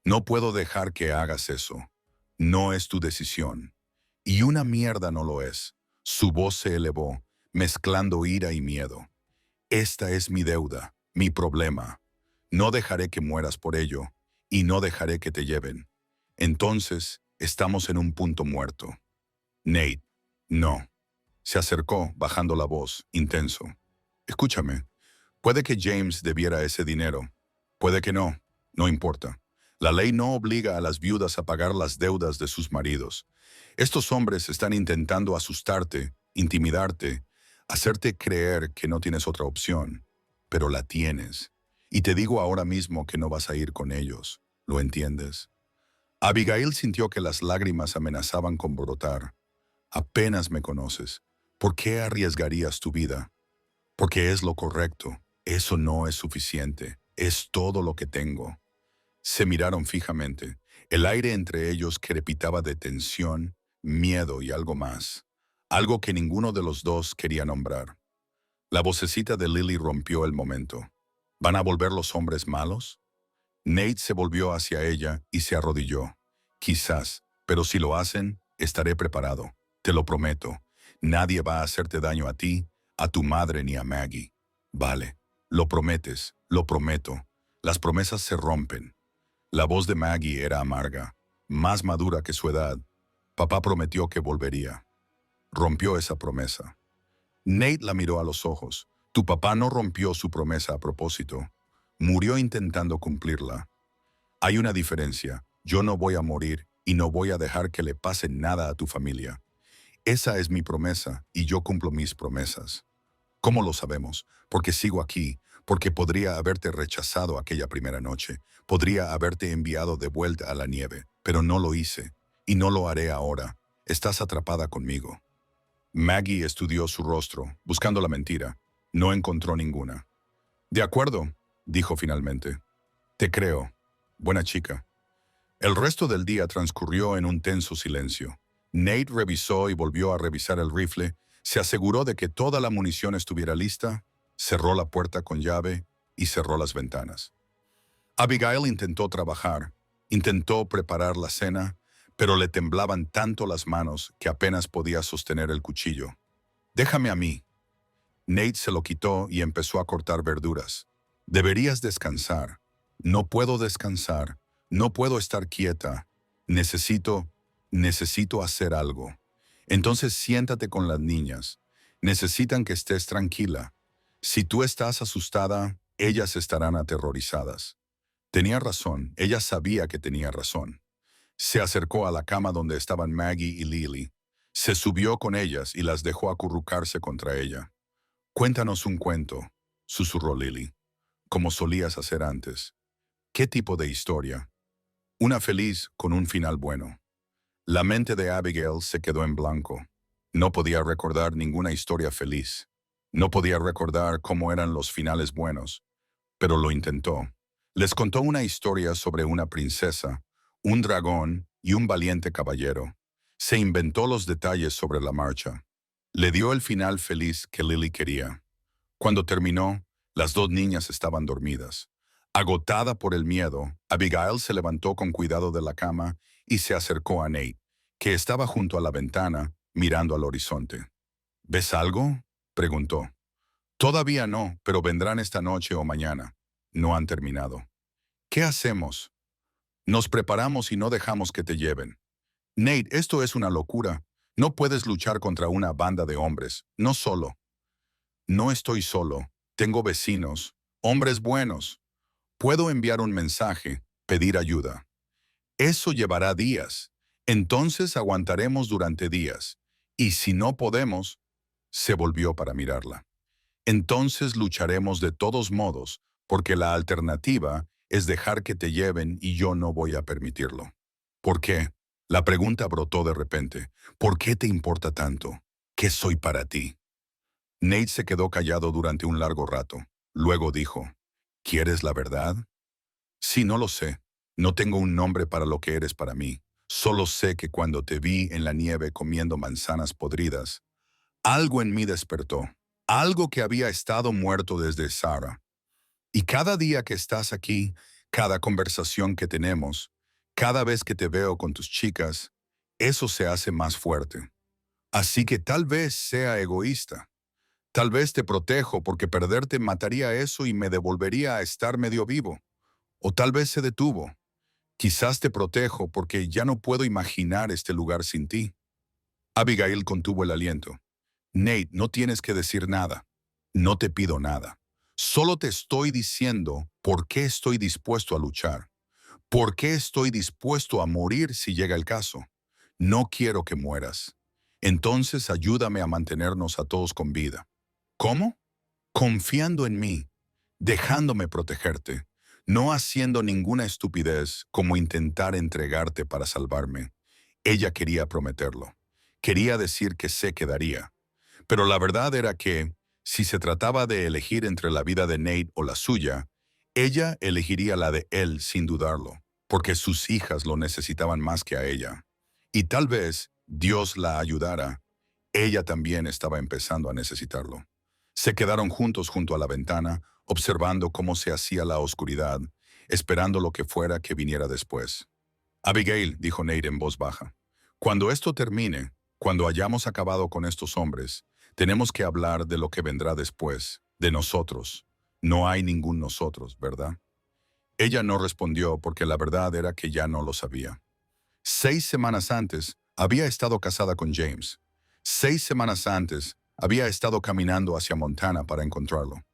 No puedo dejar que hagas eso. No es tu decisión. Y una mierda no lo es. Su voz se elevó, mezclando ira y miedo. Esta es mi deuda, mi problema. No dejaré que mueras por ello, y no dejaré que te lleven. Entonces, estamos en un punto muerto. Nate, no. Se acercó, bajando la voz, intenso. Escúchame, puede que James debiera ese dinero. Puede que no, no importa. La ley no obliga a las viudas a pagar las deudas de sus maridos. Estos hombres están intentando asustarte, intimidarte, hacerte creer que no tienes otra opción, pero la tienes. Y te digo ahora mismo que no vas a ir con ellos. ¿Lo entiendes? Abigail sintió que las lágrimas amenazaban con brotar. Apenas me conoces. ¿Por qué arriesgarías tu vida? Porque es lo correcto. Eso no es suficiente. Es todo lo que tengo. Se miraron fijamente. El aire entre ellos crepitaba de tensión, miedo y algo más. Algo que ninguno de los dos quería nombrar. La vocecita de Lily rompió el momento. ¿Van a volver los hombres malos? Nate se volvió hacia ella y se arrodilló. Quizás, pero si lo hacen, estaré preparado. Te lo prometo. Nadie va a hacerte daño a ti, a tu madre ni a Maggie. Vale. Lo prometes, lo prometo. Las promesas se rompen. La voz de Maggie era amarga, más madura que su edad. Papá prometió que volvería. Rompió esa promesa. Nate la miró a los ojos. Tu papá no rompió su promesa a propósito. Murió intentando cumplirla. Hay una diferencia. Yo no voy a morir y no voy a dejar que le pase nada a tu familia. Esa es mi promesa y yo cumplo mis promesas. ¿Cómo lo sabemos? Porque sigo aquí, porque podría haberte rechazado aquella primera noche, podría haberte enviado de vuelta a la nieve, pero no lo hice, y no lo haré ahora. Estás atrapada conmigo. Maggie estudió su rostro, buscando la mentira. No encontró ninguna. De acuerdo, dijo finalmente. Te creo. Buena chica. El resto del día transcurrió en un tenso silencio. Nate revisó y volvió a revisar el rifle, se aseguró de que toda la munición estuviera lista, cerró la puerta con llave y cerró las ventanas. Abigail intentó trabajar, intentó preparar la cena, pero le temblaban tanto las manos que apenas podía sostener el cuchillo. Déjame a mí. Nate se lo quitó y empezó a cortar verduras. Deberías descansar. No puedo descansar. No puedo estar quieta. Necesito hacer algo. Entonces siéntate con las niñas. Necesitan que estés tranquila. Si tú estás asustada, ellas estarán aterrorizadas. Tenía razón, ella sabía que tenía razón. Se acercó a la cama donde estaban Maggie y Lily. Se subió con ellas y las dejó acurrucarse contra ella. Cuéntanos un cuento, susurró Lily, como solías hacer antes. ¿Qué tipo de historia? Una feliz con un final bueno. La mente de Abigail se quedó en blanco. No podía recordar ninguna historia feliz. No podía recordar cómo eran los finales buenos, pero lo intentó. Les contó una historia sobre una princesa, un dragón y un valiente caballero. Se inventó los detalles sobre la marcha. Le dio el final feliz que Lily quería. Cuando terminó, las dos niñas estaban dormidas. Agotada por el miedo, Abigail se levantó con cuidado de la cama y se acercó a Nate, que estaba junto a la ventana, mirando al horizonte. ¿Ves algo?, preguntó. Todavía no, pero vendrán esta noche o mañana. No han terminado. ¿Qué hacemos? Nos preparamos y no dejamos que te lleven. Nate, esto es una locura. No puedes luchar contra una banda de hombres, no solo. No estoy solo. Tengo vecinos, hombres buenos. Puedo enviar un mensaje, pedir ayuda. Eso llevará días. Entonces aguantaremos durante días. Y si no podemos, se volvió para mirarla. Entonces lucharemos de todos modos, porque la alternativa es dejar que te lleven y yo no voy a permitirlo. ¿Por qué? La pregunta brotó de repente. ¿Por qué te importa tanto? ¿Qué soy para ti? Nate se quedó callado durante un largo rato. Luego dijo, ¿quieres la verdad? Sí, no lo sé. No tengo un nombre para lo que eres para mí. Solo sé que cuando te vi en la nieve comiendo manzanas podridas, algo en mí despertó. algo que había estado muerto desde Sara. Y cada día que estás aquí, cada conversación que tenemos, cada vez que te veo con tus chicas, eso se hace más fuerte. Así que tal vez sea egoísta. Tal vez te protejo porque perderte mataría eso y me devolvería a estar medio vivo. O tal vez se detuvo. Quizás te protejo porque ya no puedo imaginar este lugar sin ti. Abigail contuvo el aliento. Nate, no tienes que decir nada. No te pido nada. Solo te estoy diciendo por qué estoy dispuesto a luchar. ¿Por qué estoy dispuesto a morir si llega el caso? No quiero que mueras. Entonces ayúdame a mantenernos a todos con vida. ¿Cómo? Confiando en mí, dejándome protegerte, no haciendo ninguna estupidez como intentar entregarte para salvarme. Ella quería prometerlo. Quería decir que se quedaría. Pero la verdad era que, si se trataba de elegir entre la vida de Nate o la suya, ella elegiría la de él sin dudarlo, porque sus hijas lo necesitaban más que a ella. Y tal vez Dios la ayudara, ella también estaba empezando a necesitarlo. Se quedaron juntos junto a la ventana, observando cómo se hacía la oscuridad, esperando lo que fuera que viniera después. Abigail, dijo Nate en voz baja, cuando esto termine, cuando hayamos acabado con estos hombres, tenemos que hablar de lo que vendrá después, de nosotros. No hay ningún nosotros, ¿verdad? Ella no respondió porque la verdad era que ya no lo sabía. 6 semanas antes, había estado casada con James. 6 semanas antes, había estado caminando hacia Montana para encontrarlo.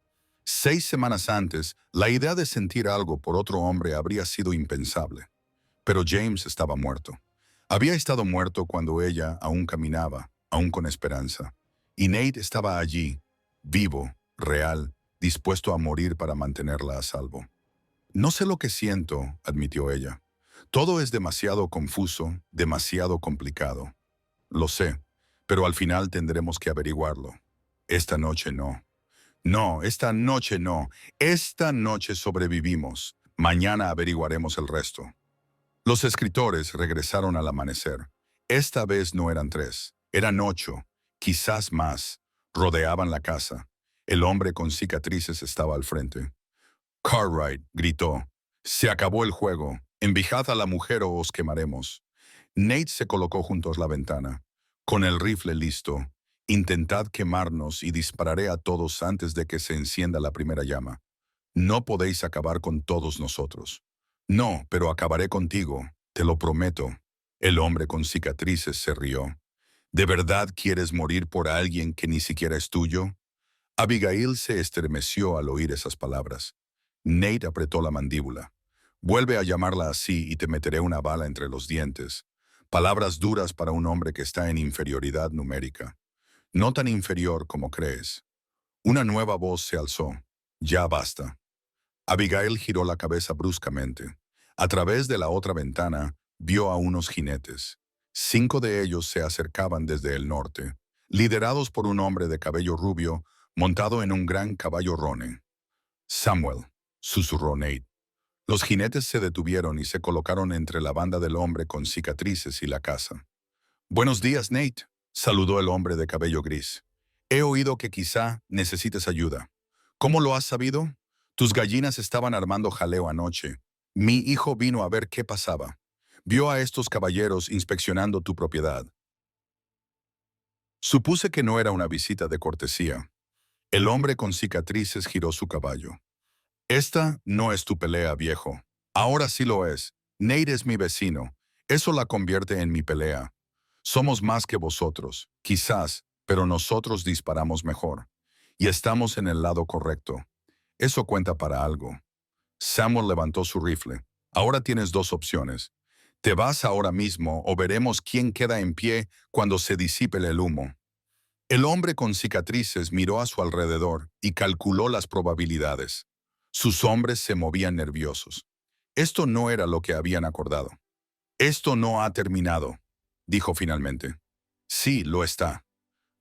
6 semanas antes, la idea de sentir algo por otro hombre habría sido impensable. Pero James estaba muerto. Había estado muerto cuando ella aún caminaba, aún con esperanza. Y Nate estaba allí, vivo, real, dispuesto a morir para mantenerla a salvo. No sé lo que siento, admitió ella. Todo es demasiado confuso, demasiado complicado. Lo sé, pero al final tendremos que averiguarlo. Esta noche no. No, esta noche no. Esta noche sobrevivimos. Mañana averiguaremos el resto. Los escritores regresaron al amanecer. Esta vez no eran 3, eran 8, quizás más. Rodeaban la casa. El hombre con cicatrices estaba al frente. Cartwright gritó. Se acabó el juego. Envijad a la mujer o os quemaremos. Nate se colocó junto a la ventana. Con el rifle listo. Intentad quemarnos y dispararé a todos antes de que se encienda la primera llama. No podéis acabar con todos nosotros. No, pero acabaré contigo, te lo prometo. El hombre con cicatrices se rió. ¿De verdad quieres morir por alguien que ni siquiera es tuyo? Abigail se estremeció al oír esas palabras. Nate apretó la mandíbula. Vuelve a llamarla así y te meteré una bala entre los dientes. Palabras duras para un hombre que está en inferioridad numérica. No tan inferior como crees. Una nueva voz se alzó. Ya basta. Abigail giró la cabeza bruscamente. A través de la otra ventana, vio a unos jinetes. 5 de ellos se acercaban desde el norte, liderados por un hombre de cabello rubio, montado en un gran caballo rone. Samuel, susurró Nate. Los jinetes se detuvieron y se colocaron entre la banda del hombre con cicatrices y la casa. Buenos días, Nate, saludó el hombre de cabello gris. He oído que quizá necesites ayuda. ¿Cómo lo has sabido? Tus gallinas estaban armando jaleo anoche. Mi hijo vino a ver qué pasaba. Vio a estos caballeros inspeccionando tu propiedad. Supuse que no era una visita de cortesía. El hombre con cicatrices giró su caballo. Esta no es tu pelea, viejo. Ahora sí lo es. Nate es mi vecino. Eso la convierte en mi pelea. Somos más que vosotros, quizás, pero nosotros disparamos mejor. Y estamos en el lado correcto. Eso cuenta para algo. Samuel levantó su rifle. Ahora tienes 2 opciones. Te vas ahora mismo o veremos quién queda en pie cuando se disipe el humo. El hombre con cicatrices miró a su alrededor y calculó las probabilidades. Sus hombres se movían nerviosos. Esto no era lo que habían acordado. Esto no ha terminado, dijo finalmente. Sí, lo está.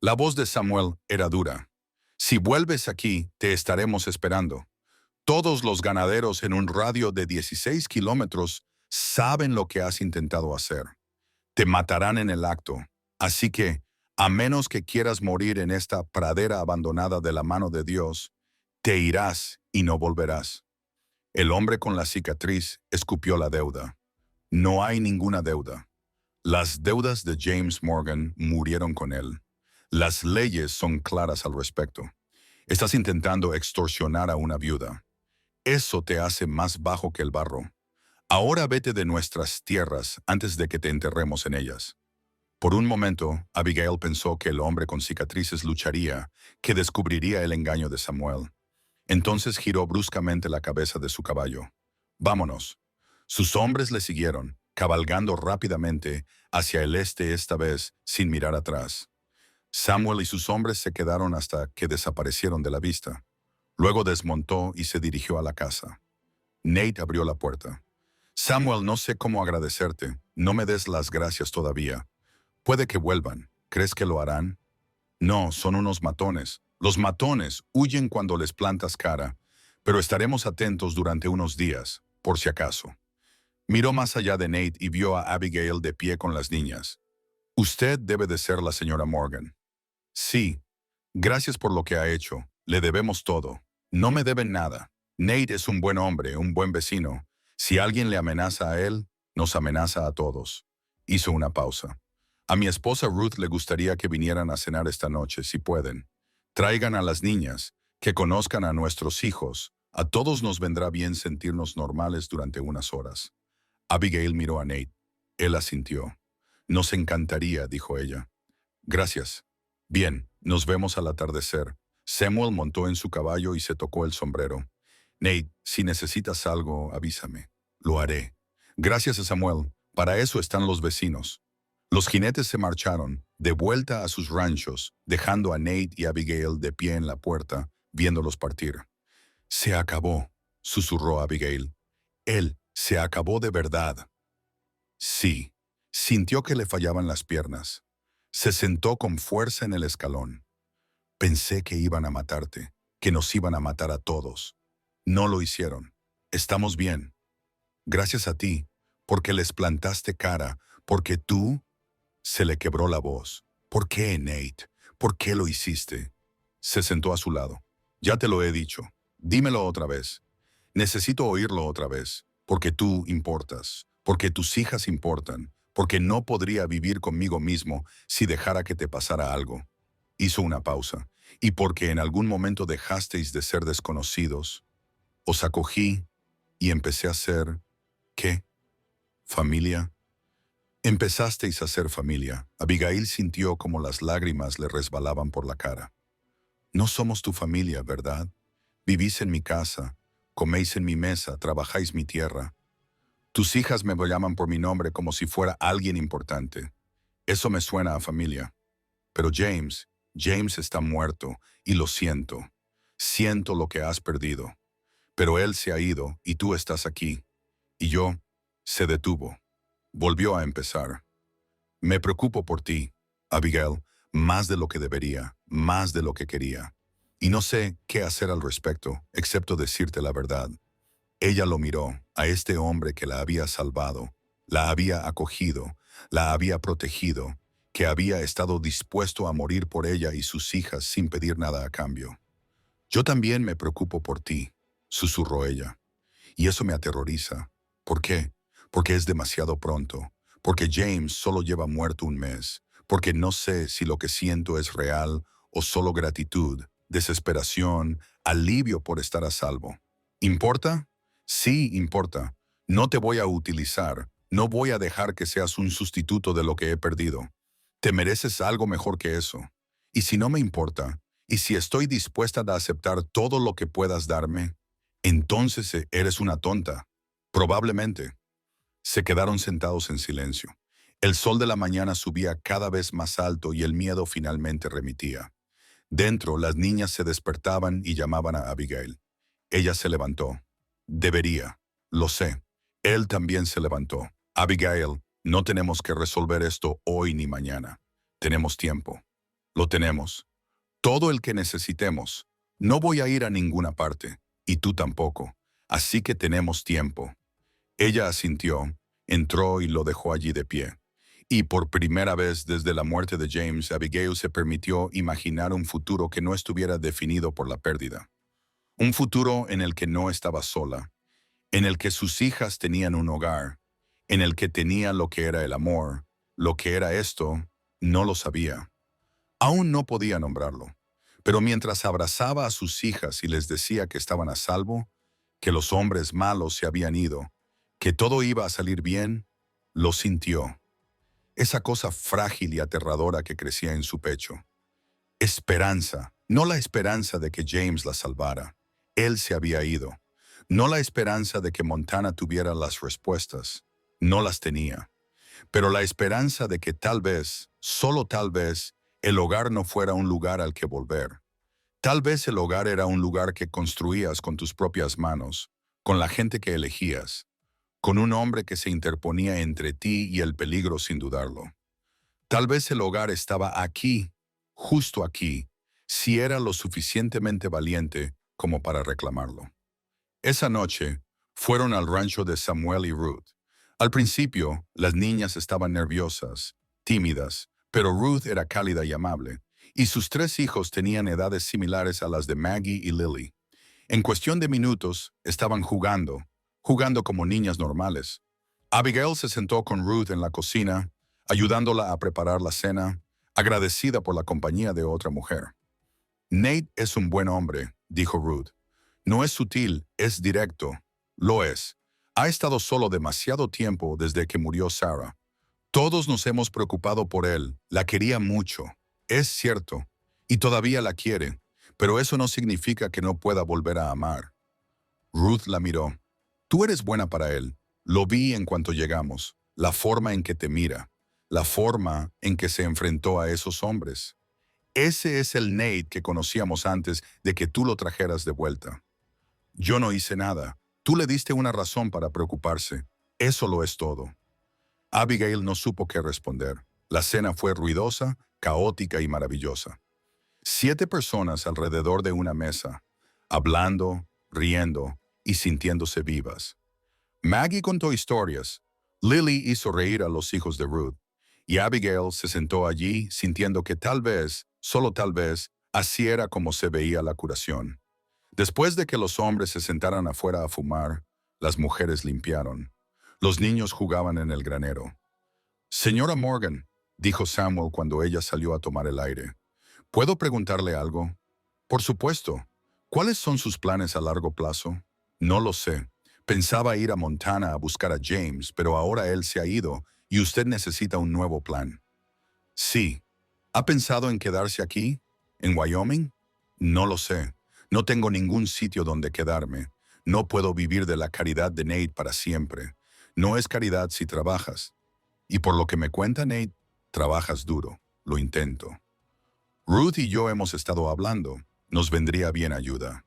La voz de Samuel era dura. Si vuelves aquí, te estaremos esperando. Todos los ganaderos en un radio de 16 kilómetros saben lo que has intentado hacer. Te matarán en el acto. Así que, A menos que quieras morir en esta pradera abandonada de la mano de Dios, te irás y no volverás. El hombre con la cicatriz escupió la deuda. No hay ninguna deuda. Las deudas de James Morgan murieron con él. Las leyes son claras al respecto. Estás intentando extorsionar a una viuda. Eso te hace más bajo que el barro. Ahora vete de nuestras tierras antes de que te enterremos en ellas. Por un momento, Abigail pensó que el hombre con cicatrices lucharía, que descubriría el engaño de Samuel. Entonces giró bruscamente la cabeza de su caballo. «Vámonos». Sus hombres le siguieron, cabalgando rápidamente hacia el este esta vez, sin mirar atrás. Samuel y sus hombres se quedaron hasta que desaparecieron de la vista. Luego desmontó y se dirigió a la casa. Nate abrió la puerta. «Samuel, no sé cómo agradecerte. No me des las gracias todavía. Puede que vuelvan. ¿Crees que lo harán?» «No, son unos matones. Los matones huyen cuando les plantas cara, pero estaremos atentos durante unos días, por si acaso». Miró más allá de Nate y vio a Abigail de pie con las niñas. «Usted debe de ser la señora Morgan». «Sí. Gracias por lo que ha hecho. Le debemos todo. No me deben nada. Nate es un buen hombre, un buen vecino. Si alguien le amenaza a él, nos amenaza a todos». Hizo una pausa. «A mi esposa Ruth le gustaría que vinieran a cenar esta noche, si pueden. Traigan a las niñas, que conozcan a nuestros hijos. A todos nos vendrá bien sentirnos normales durante unas horas». Abigail miró a Nate. Él asintió. «Nos encantaría», dijo ella. «Gracias. Bien, nos vemos al atardecer». Samuel montó en su caballo y se tocó el sombrero. «Nate, si necesitas algo, avísame. Lo haré». «Gracias a Samuel. Para eso están los vecinos». Los jinetes se marcharon, de vuelta a sus ranchos, dejando a Nate y Abigail de pie en la puerta, viéndolos partir. «Se acabó», susurró Abigail. «Él se acabó de verdad». Sí, sintió que le fallaban las piernas. Se sentó con fuerza en el escalón. «Pensé que iban a matarte, que nos iban a matar a todos. No lo hicieron. Estamos bien. Gracias a ti, porque les plantaste cara, porque tú...» Se le quebró la voz. «¿Por qué, Nate? ¿Por qué lo hiciste?» Se sentó a su lado. «Ya te lo he dicho. Dímelo otra vez. Necesito oírlo otra vez, porque tú importas, porque tus hijas importan, porque no podría vivir conmigo mismo si dejara que te pasara algo». Hizo una pausa. «Y porque en algún momento dejasteis de ser desconocidos, os acogí y empecé a ser... ¿qué? ¿Familia?» «Empezasteis a ser familia». Abigail sintió como las lágrimas le resbalaban por la cara. «No somos tu familia, ¿verdad? Vivís en mi casa, coméis en mi mesa, trabajáis mi tierra. Tus hijas me llaman por mi nombre como si fuera alguien importante. Eso me suena a familia. Pero James está muerto, y lo siento. Siento lo que has perdido. Pero él se ha ido, y tú estás aquí. Y yo...» Se detuvo. Volvió a empezar. «Me preocupo por ti, Abigail, más de lo que debería, más de lo que quería. Y no sé qué hacer al respecto, excepto decirte la verdad». Ella lo miró, a este hombre que la había salvado, la había acogido, la había protegido, que había estado dispuesto a morir por ella y sus hijas sin pedir nada a cambio. «Yo también me preocupo por ti», susurró ella. «Y eso me aterroriza. ¿Por qué? Porque es demasiado pronto, porque James solo lleva muerto un mes, porque no sé si lo que siento es real o solo gratitud, desesperación, alivio por estar a salvo. ¿Importa? Sí, importa. No te voy a utilizar, no voy a dejar que seas un sustituto de lo que he perdido. Te mereces algo mejor que eso. Y si no me importa, y si estoy dispuesta a aceptar todo lo que puedas darme, entonces eres una tonta. Probablemente». Se quedaron sentados en silencio. El sol de la mañana subía cada vez más alto y el miedo finalmente remitía. Dentro, las niñas se despertaban y llamaban a Abigail. Ella se levantó. «Debería. Lo sé». Él también se levantó. «Abigail, no tenemos que resolver esto hoy ni mañana. Tenemos tiempo. Lo tenemos. Todo el que necesitemos. No voy a ir a ninguna parte. Y tú tampoco. Así que tenemos tiempo». Ella asintió, entró y lo dejó allí de pie. Y por primera vez desde la muerte de James, Abigail se permitió imaginar un futuro que no estuviera definido por la pérdida. Un futuro en el que no estaba sola, en el que sus hijas tenían un hogar, en el que tenía lo que era el amor. Lo que era esto, no lo sabía. Aún no podía nombrarlo. Pero mientras abrazaba a sus hijas y les decía que estaban a salvo, que los hombres malos se habían ido, que todo iba a salir bien, lo sintió. Esa cosa frágil y aterradora que crecía en su pecho. Esperanza, no la esperanza de que James la salvara. Él se había ido. No la esperanza de que Montana tuviera las respuestas. No las tenía. Pero la esperanza de que tal vez, solo tal vez, el hogar no fuera un lugar al que volver. Tal vez el hogar era un lugar que construías con tus propias manos, con la gente que elegías, con un hombre que se interponía entre ti y el peligro sin dudarlo. Tal vez el hogar estaba aquí, justo aquí, si era lo suficientemente valiente como para reclamarlo. Esa noche, fueron al rancho de Samuel y Ruth. Al principio, las niñas estaban nerviosas, tímidas, pero Ruth era cálida y amable, y sus 3 hijos tenían edades similares a las de Maggie y Lily. En cuestión de minutos, estaban jugando como niñas normales. Abigail se sentó con Ruth en la cocina, ayudándola a preparar la cena, agradecida por la compañía de otra mujer. Nate es un buen hombre, dijo Ruth. No es sutil, es directo. Lo es. Ha estado solo demasiado tiempo desde que murió Sarah. Todos nos hemos preocupado por él. La quería mucho. Es cierto. Y todavía la quiere. Pero eso no significa que no pueda volver a amar. Ruth la miró. Tú eres buena para él. Lo vi en cuanto llegamos. La forma en que te mira. La forma en que se enfrentó a esos hombres. Ese es el Nate que conocíamos antes de que tú lo trajeras de vuelta. Yo no hice nada. Tú le diste una razón para preocuparse. Eso lo es todo. Abigail no supo qué responder. La cena fue ruidosa, caótica y maravillosa. 7 personas alrededor de una mesa, hablando, riendo y sintiéndose vivas. Maggie contó historias. Lily hizo reír a los hijos de Ruth. Y Abigail se sentó allí sintiendo que tal vez, solo tal vez, así era como se veía la curación. Después de que los hombres se sentaran afuera a fumar, las mujeres limpiaron. Los niños jugaban en el granero. Señora Morgan, dijo Samuel cuando ella salió a tomar el aire, ¿puedo preguntarle algo? Por supuesto. ¿Cuáles son sus planes a largo plazo? No lo sé. Pensaba ir a Montana a buscar a James, pero ahora él se ha ido y usted necesita un nuevo plan. Sí. ¿Ha pensado en quedarse aquí? ¿En Wyoming? No lo sé. No tengo ningún sitio donde quedarme. No puedo vivir de la caridad de Nate para siempre. No es caridad si trabajas. Y por lo que me cuenta Nate, trabajas duro. Lo intento. Ruth y yo hemos estado hablando. Nos vendría bien ayuda.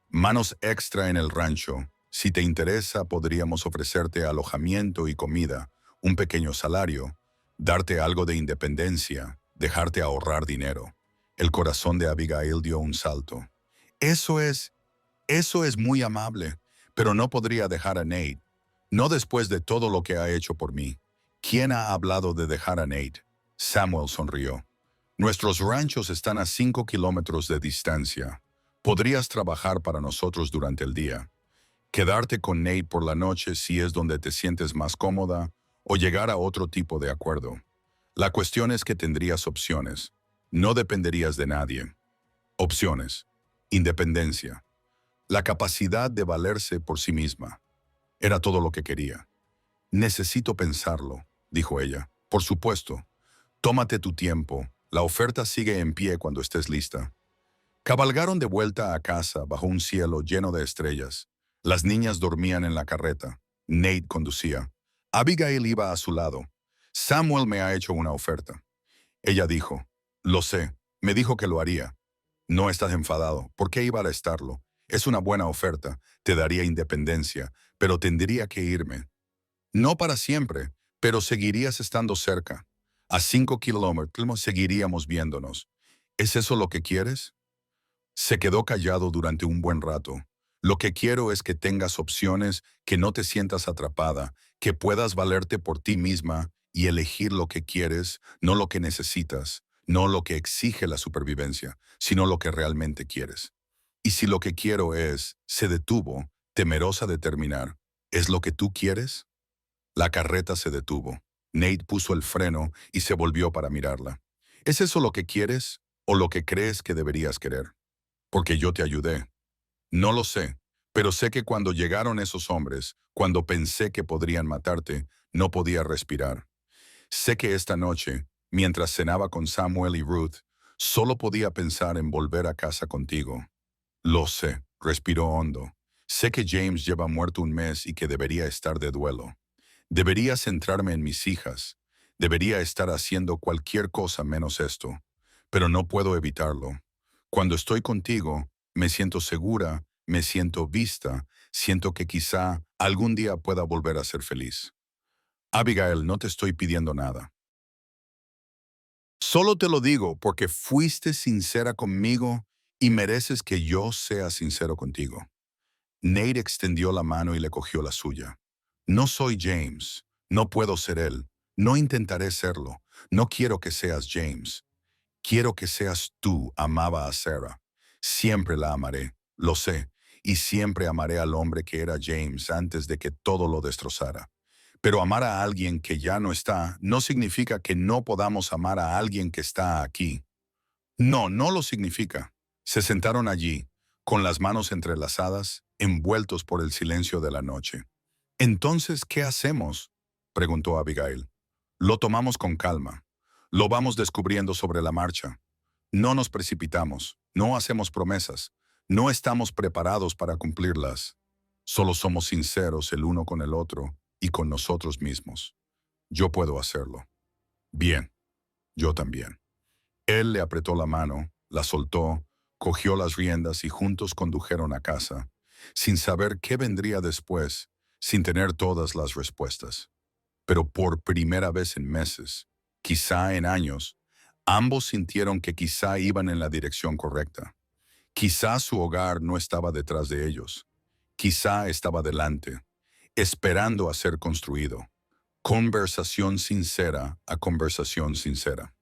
Manos extra en el rancho. Si te interesa, podríamos ofrecerte alojamiento y comida, un pequeño salario, darte algo de independencia, dejarte ahorrar dinero. El corazón de Abigail dio un salto. Eso es muy amable, pero no podría dejar a Nate. No después de todo lo que ha hecho por mí. ¿Quién ha hablado de dejar a Nate? Samuel sonrió. Nuestros ranchos están a 5 kilómetros de distancia. Podrías trabajar para nosotros durante el día. Quedarte con Nate por la noche si es donde te sientes más cómoda o llegar a otro tipo de acuerdo. La cuestión es que tendrías opciones. No dependerías de nadie. Opciones. Independencia. La capacidad de valerse por sí misma. Era todo lo que quería. Necesito pensarlo, dijo ella. Por supuesto. Tómate tu tiempo. La oferta sigue en pie cuando estés lista. Cabalgaron de vuelta a casa bajo un cielo lleno de estrellas. Las niñas dormían en la carreta. Nate conducía. Abigail iba a su lado. Samuel me ha hecho una oferta. Ella dijo, lo sé, me dijo que lo haría. No estás enfadado, ¿por qué iba a estarlo? Es una buena oferta, te daría independencia, pero tendría que irme. No para siempre, pero seguirías estando cerca. A 5 kilómetros seguiríamos viéndonos. ¿Es eso lo que quieres? Se quedó callado durante un buen rato. Lo que quiero es que tengas opciones, que no te sientas atrapada, que puedas valerte por ti misma y elegir lo que quieres, no lo que necesitas, no lo que exige la supervivencia, sino lo que realmente quieres. Y si lo que quiero se detuvo, temerosa de terminar, ¿es lo que tú quieres? La carreta se detuvo. Nate puso el freno y se volvió para mirarla. ¿Es eso lo que quieres o lo que crees que deberías querer? Porque yo te ayudé. No lo sé, pero sé que cuando llegaron esos hombres, cuando pensé que podrían matarte, no podía respirar. Sé que esta noche, mientras cenaba con Samuel y Ruth, solo podía pensar en volver a casa contigo. Lo sé, respiró hondo. Sé que James lleva muerto un mes y que debería estar de duelo. Debería centrarme en mis hijas. Debería estar haciendo cualquier cosa menos esto. Pero no puedo evitarlo. Cuando estoy contigo, me siento segura, me siento vista, siento que quizá algún día pueda volver a ser feliz. Abigail, no te estoy pidiendo nada. Solo te lo digo porque fuiste sincera conmigo y mereces que yo sea sincero contigo. Nate extendió la mano y le cogió la suya. No soy James. No puedo ser él. No intentaré serlo. No quiero que seas James. Quiero que seas tú. Amaba a Sarah. Siempre la amaré. Lo sé. Y siempre amaré al hombre que era James antes de que todo lo destrozara. Pero amar a alguien que ya no está no significa que no podamos amar a alguien que está aquí. No, no lo significa. Se sentaron allí, con las manos entrelazadas, envueltos por el silencio de la noche. «Entonces, ¿qué hacemos?», preguntó Abigail. «Lo tomamos con calma. Lo vamos descubriendo sobre la marcha. No nos precipitamos, no hacemos promesas, no estamos preparados para cumplirlas. Solo somos sinceros el uno con el otro y con nosotros mismos. Yo puedo hacerlo. Bien, yo también». Él le apretó la mano, la soltó, cogió las riendas y juntos condujeron a casa, sin saber qué vendría después, sin tener todas las respuestas. Pero por primera vez en meses, quizá en años, ambos sintieron que quizá iban en la dirección correcta. Quizá su hogar no estaba detrás de ellos. Quizá estaba delante, esperando a ser construido. Conversación sincera a conversación sincera.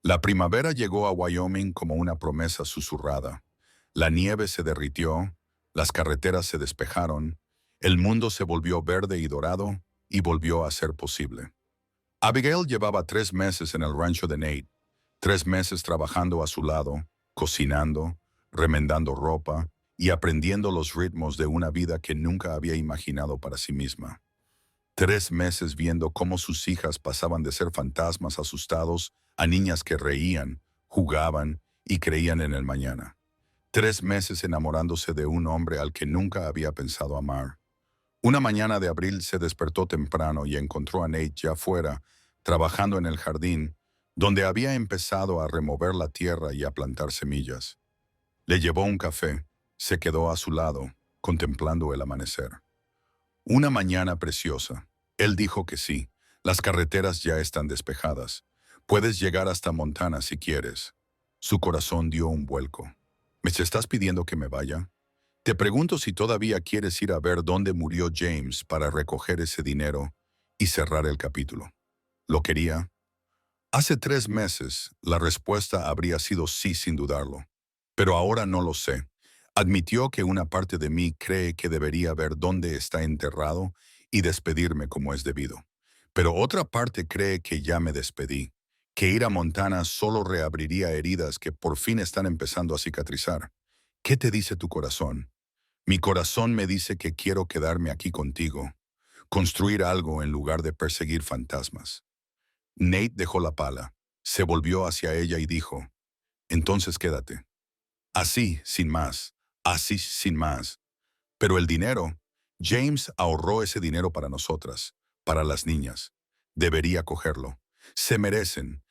La primavera llegó a Wyoming como una promesa susurrada. La nieve se derritió, las carreteras se despejaron, el mundo se volvió verde y dorado y volvió a ser posible. Abigail llevaba 3 meses en el rancho de Nate, 3 meses trabajando a su lado, cocinando, remendando ropa y aprendiendo los ritmos de una vida que nunca había imaginado para sí misma. 3 meses viendo cómo sus hijas pasaban de ser fantasmas asustados a niñas que reían, jugaban y creían en el mañana. 3 meses enamorándose de un hombre al que nunca había pensado amar. Una mañana de abril se despertó temprano y encontró a Nate ya fuera, trabajando en el jardín, donde había empezado a remover la tierra y a plantar semillas. Le llevó un café, se quedó a su lado, contemplando el amanecer. Una mañana preciosa. Él dijo que sí. Las carreteras ya están despejadas. Puedes llegar hasta Montana si quieres. Su corazón dio un vuelco. ¿Me estás pidiendo que me vaya? Te pregunto si todavía quieres ir a ver dónde murió James para recoger ese dinero y cerrar el capítulo. ¿Lo quería? Hace 3 meses, la respuesta habría sido sí sin dudarlo. Pero ahora no lo sé. Admitió que una parte de mí cree que debería ver dónde está enterrado y despedirme como es debido. Pero otra parte cree que ya me despedí, que ir a Montana solo reabriría heridas que por fin están empezando a cicatrizar. ¿Qué te dice tu corazón? Mi corazón me dice que quiero quedarme aquí contigo, construir algo en lugar de perseguir fantasmas. Nate dejó la pala, se volvió hacia ella y dijo, «Entonces quédate». Así, sin más, así, sin más. Pero el dinero, James ahorró ese dinero para nosotras, para las niñas. Debería cogerlo. Se merecen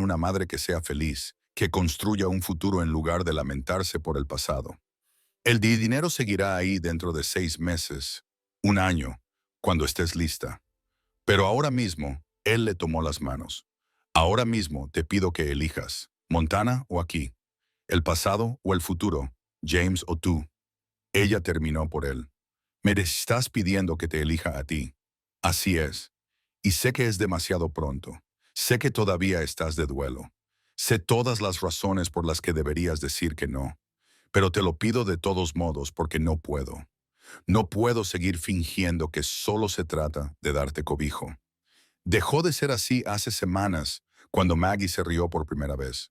una madre que sea feliz, que construya un futuro en lugar de lamentarse por el pasado. El dinero seguirá ahí dentro de 6 meses, un año, cuando estés lista. Pero ahora mismo, él le tomó las manos. Ahora mismo te pido que elijas, Montana o aquí, el pasado o el futuro, James o tú. Ella terminó por él. Me estás pidiendo que te elija a ti. Así es. Y sé que es demasiado pronto. Sé que todavía estás de duelo. Sé todas las razones por las que deberías decir que no. Pero te lo pido de todos modos porque no puedo. No puedo seguir fingiendo que solo se trata de darte cobijo. Dejó de ser así hace semanas, cuando Maggie se rió por primera vez.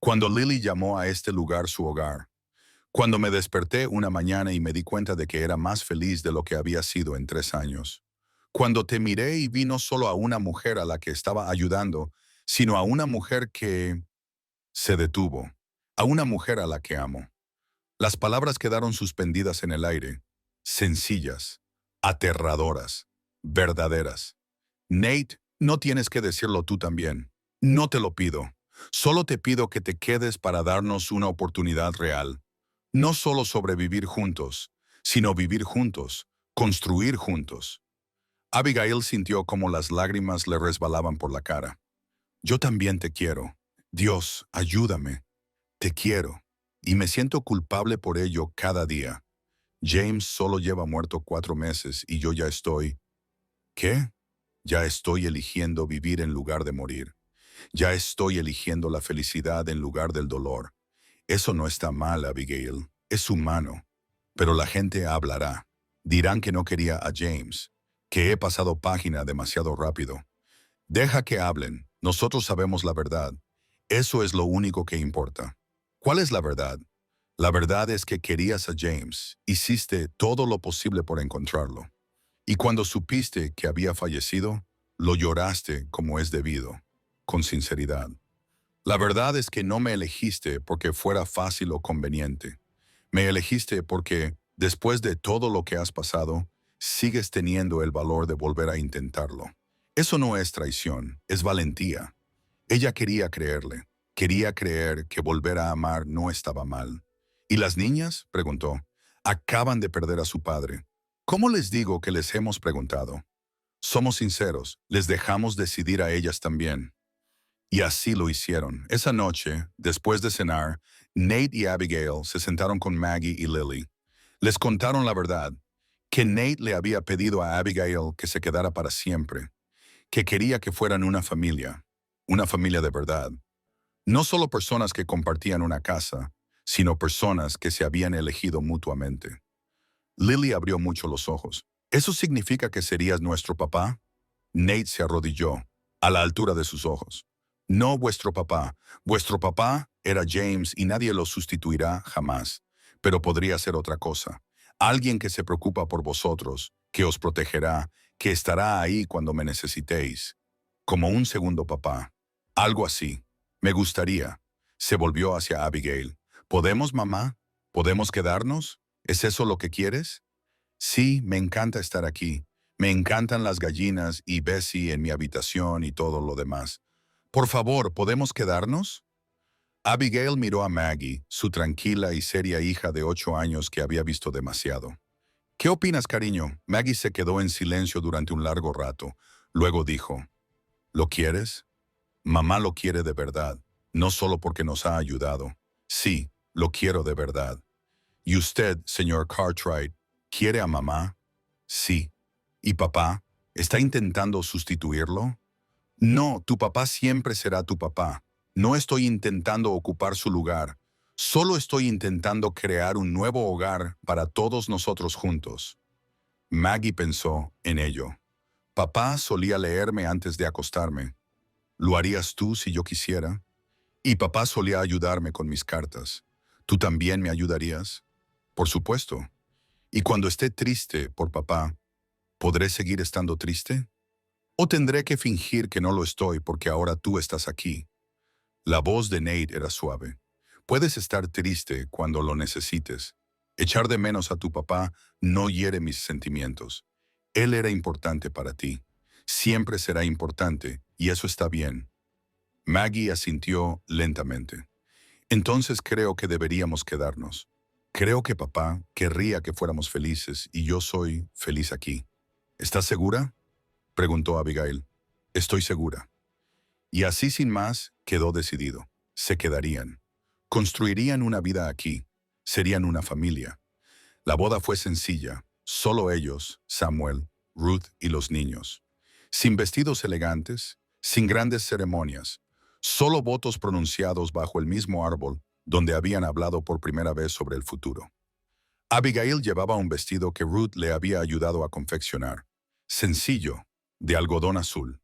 Cuando Lily llamó a este lugar su hogar. Cuando me desperté una mañana y me di cuenta de que era más feliz de lo que había sido en 3 años. Cuando te miré y vi no solo a una mujer a la que estaba ayudando, sino a una mujer que se detuvo, a una mujer a la que amo. Las palabras quedaron suspendidas en el aire, sencillas, aterradoras, verdaderas. Nate, no tienes que decirlo tú también. No te lo pido. Solo te pido que te quedes para darnos una oportunidad real. No solo sobrevivir juntos, sino vivir juntos, construir juntos. Abigail sintió como las lágrimas le resbalaban por la cara. Yo también te quiero. Dios, ayúdame. Te quiero. Y me siento culpable por ello cada día. James solo lleva muerto 4 meses y yo ya estoy... ¿Qué? Ya estoy eligiendo vivir en lugar de morir. Ya estoy eligiendo la felicidad en lugar del dolor. Eso no está mal, Abigail. Es humano. Pero la gente hablará. Dirán que no quería a James, que he pasado página demasiado rápido. Deja que hablen. Nosotros sabemos la verdad. Eso es lo único que importa. ¿Cuál es la verdad? La verdad es que querías a James. Hiciste todo lo posible por encontrarlo. Y cuando supiste que había fallecido, lo lloraste como es debido, con sinceridad. La verdad es que no me elegiste porque fuera fácil o conveniente. Me elegiste porque, después de todo lo que has pasado, sigues teniendo el valor de volver a intentarlo. Eso no es traición, es valentía. Ella quería creerle. Quería creer que volver a amar no estaba mal. ¿Y las niñas? Preguntó. Acaban de perder a su padre. ¿Cómo les digo que les hemos preguntado? Somos sinceros, les dejamos decidir a ellas también. Y así lo hicieron. Esa noche, después de cenar, Nate y Abigail se sentaron con Maggie y Lily. Les contaron la verdad, que Nate le había pedido a Abigail que se quedara para siempre, que quería que fueran una familia de verdad. No solo personas que compartían una casa, sino personas que se habían elegido mutuamente. Lily abrió mucho los ojos. ¿Eso significa que serías nuestro papá? Nate se arrodilló, a la altura de sus ojos. No vuestro papá. Vuestro papá era James y nadie lo sustituirá jamás. Pero podría ser otra cosa. Alguien que se preocupa por vosotros, que os protegerá, que estará ahí cuando me necesitéis. Como un segundo papá. Algo así. Me gustaría. Se volvió hacia Abigail. ¿Podemos, mamá? ¿Podemos quedarnos? ¿Es eso lo que quieres? Sí, me encanta estar aquí. Me encantan las gallinas y Bessie en mi habitación y todo lo demás. Por favor, ¿podemos quedarnos? Abigail miró a Maggie, su tranquila y seria hija de 8 años que había visto demasiado. ¿Qué opinas, cariño? Maggie se quedó en silencio durante un largo rato. Luego dijo, ¿lo quieres? Mamá lo quiere de verdad, no solo porque nos ha ayudado. Sí, lo quiero de verdad. ¿Y usted, señor Cartwright, quiere a mamá? Sí. ¿Y papá? ¿Está intentando sustituirlo? No, tu papá siempre será tu papá. No estoy intentando ocupar su lugar. Solo estoy intentando crear un nuevo hogar para todos nosotros juntos. Maggie pensó en ello. Papá solía leerme antes de acostarme. ¿Lo harías tú si yo quisiera? Y papá solía ayudarme con mis cartas. ¿Tú también me ayudarías? Por supuesto. Y cuando esté triste por papá, ¿podré seguir estando triste? ¿O tendré que fingir que no lo estoy porque ahora tú estás aquí? La voz de Nate era suave. Puedes estar triste cuando lo necesites. Echar de menos a tu papá no hiere mis sentimientos. Él era importante para ti. Siempre será importante, y eso está bien. Maggie asintió lentamente. Entonces creo que deberíamos quedarnos. Creo que papá querría que fuéramos felices y yo soy feliz aquí. ¿Estás segura? Preguntó Abigail. Estoy segura. Y así sin más, quedó decidido. Se quedarían. Construirían una vida aquí. Serían una familia. La boda fue sencilla. Solo ellos, Samuel, Ruth y los niños. sin vestidos elegantes, sin grandes ceremonias, solo votos pronunciados bajo el mismo árbol donde habían hablado por primera vez sobre el futuro. Abigail llevaba un vestido que Ruth le había ayudado a confeccionar, sencillo, de algodón azul,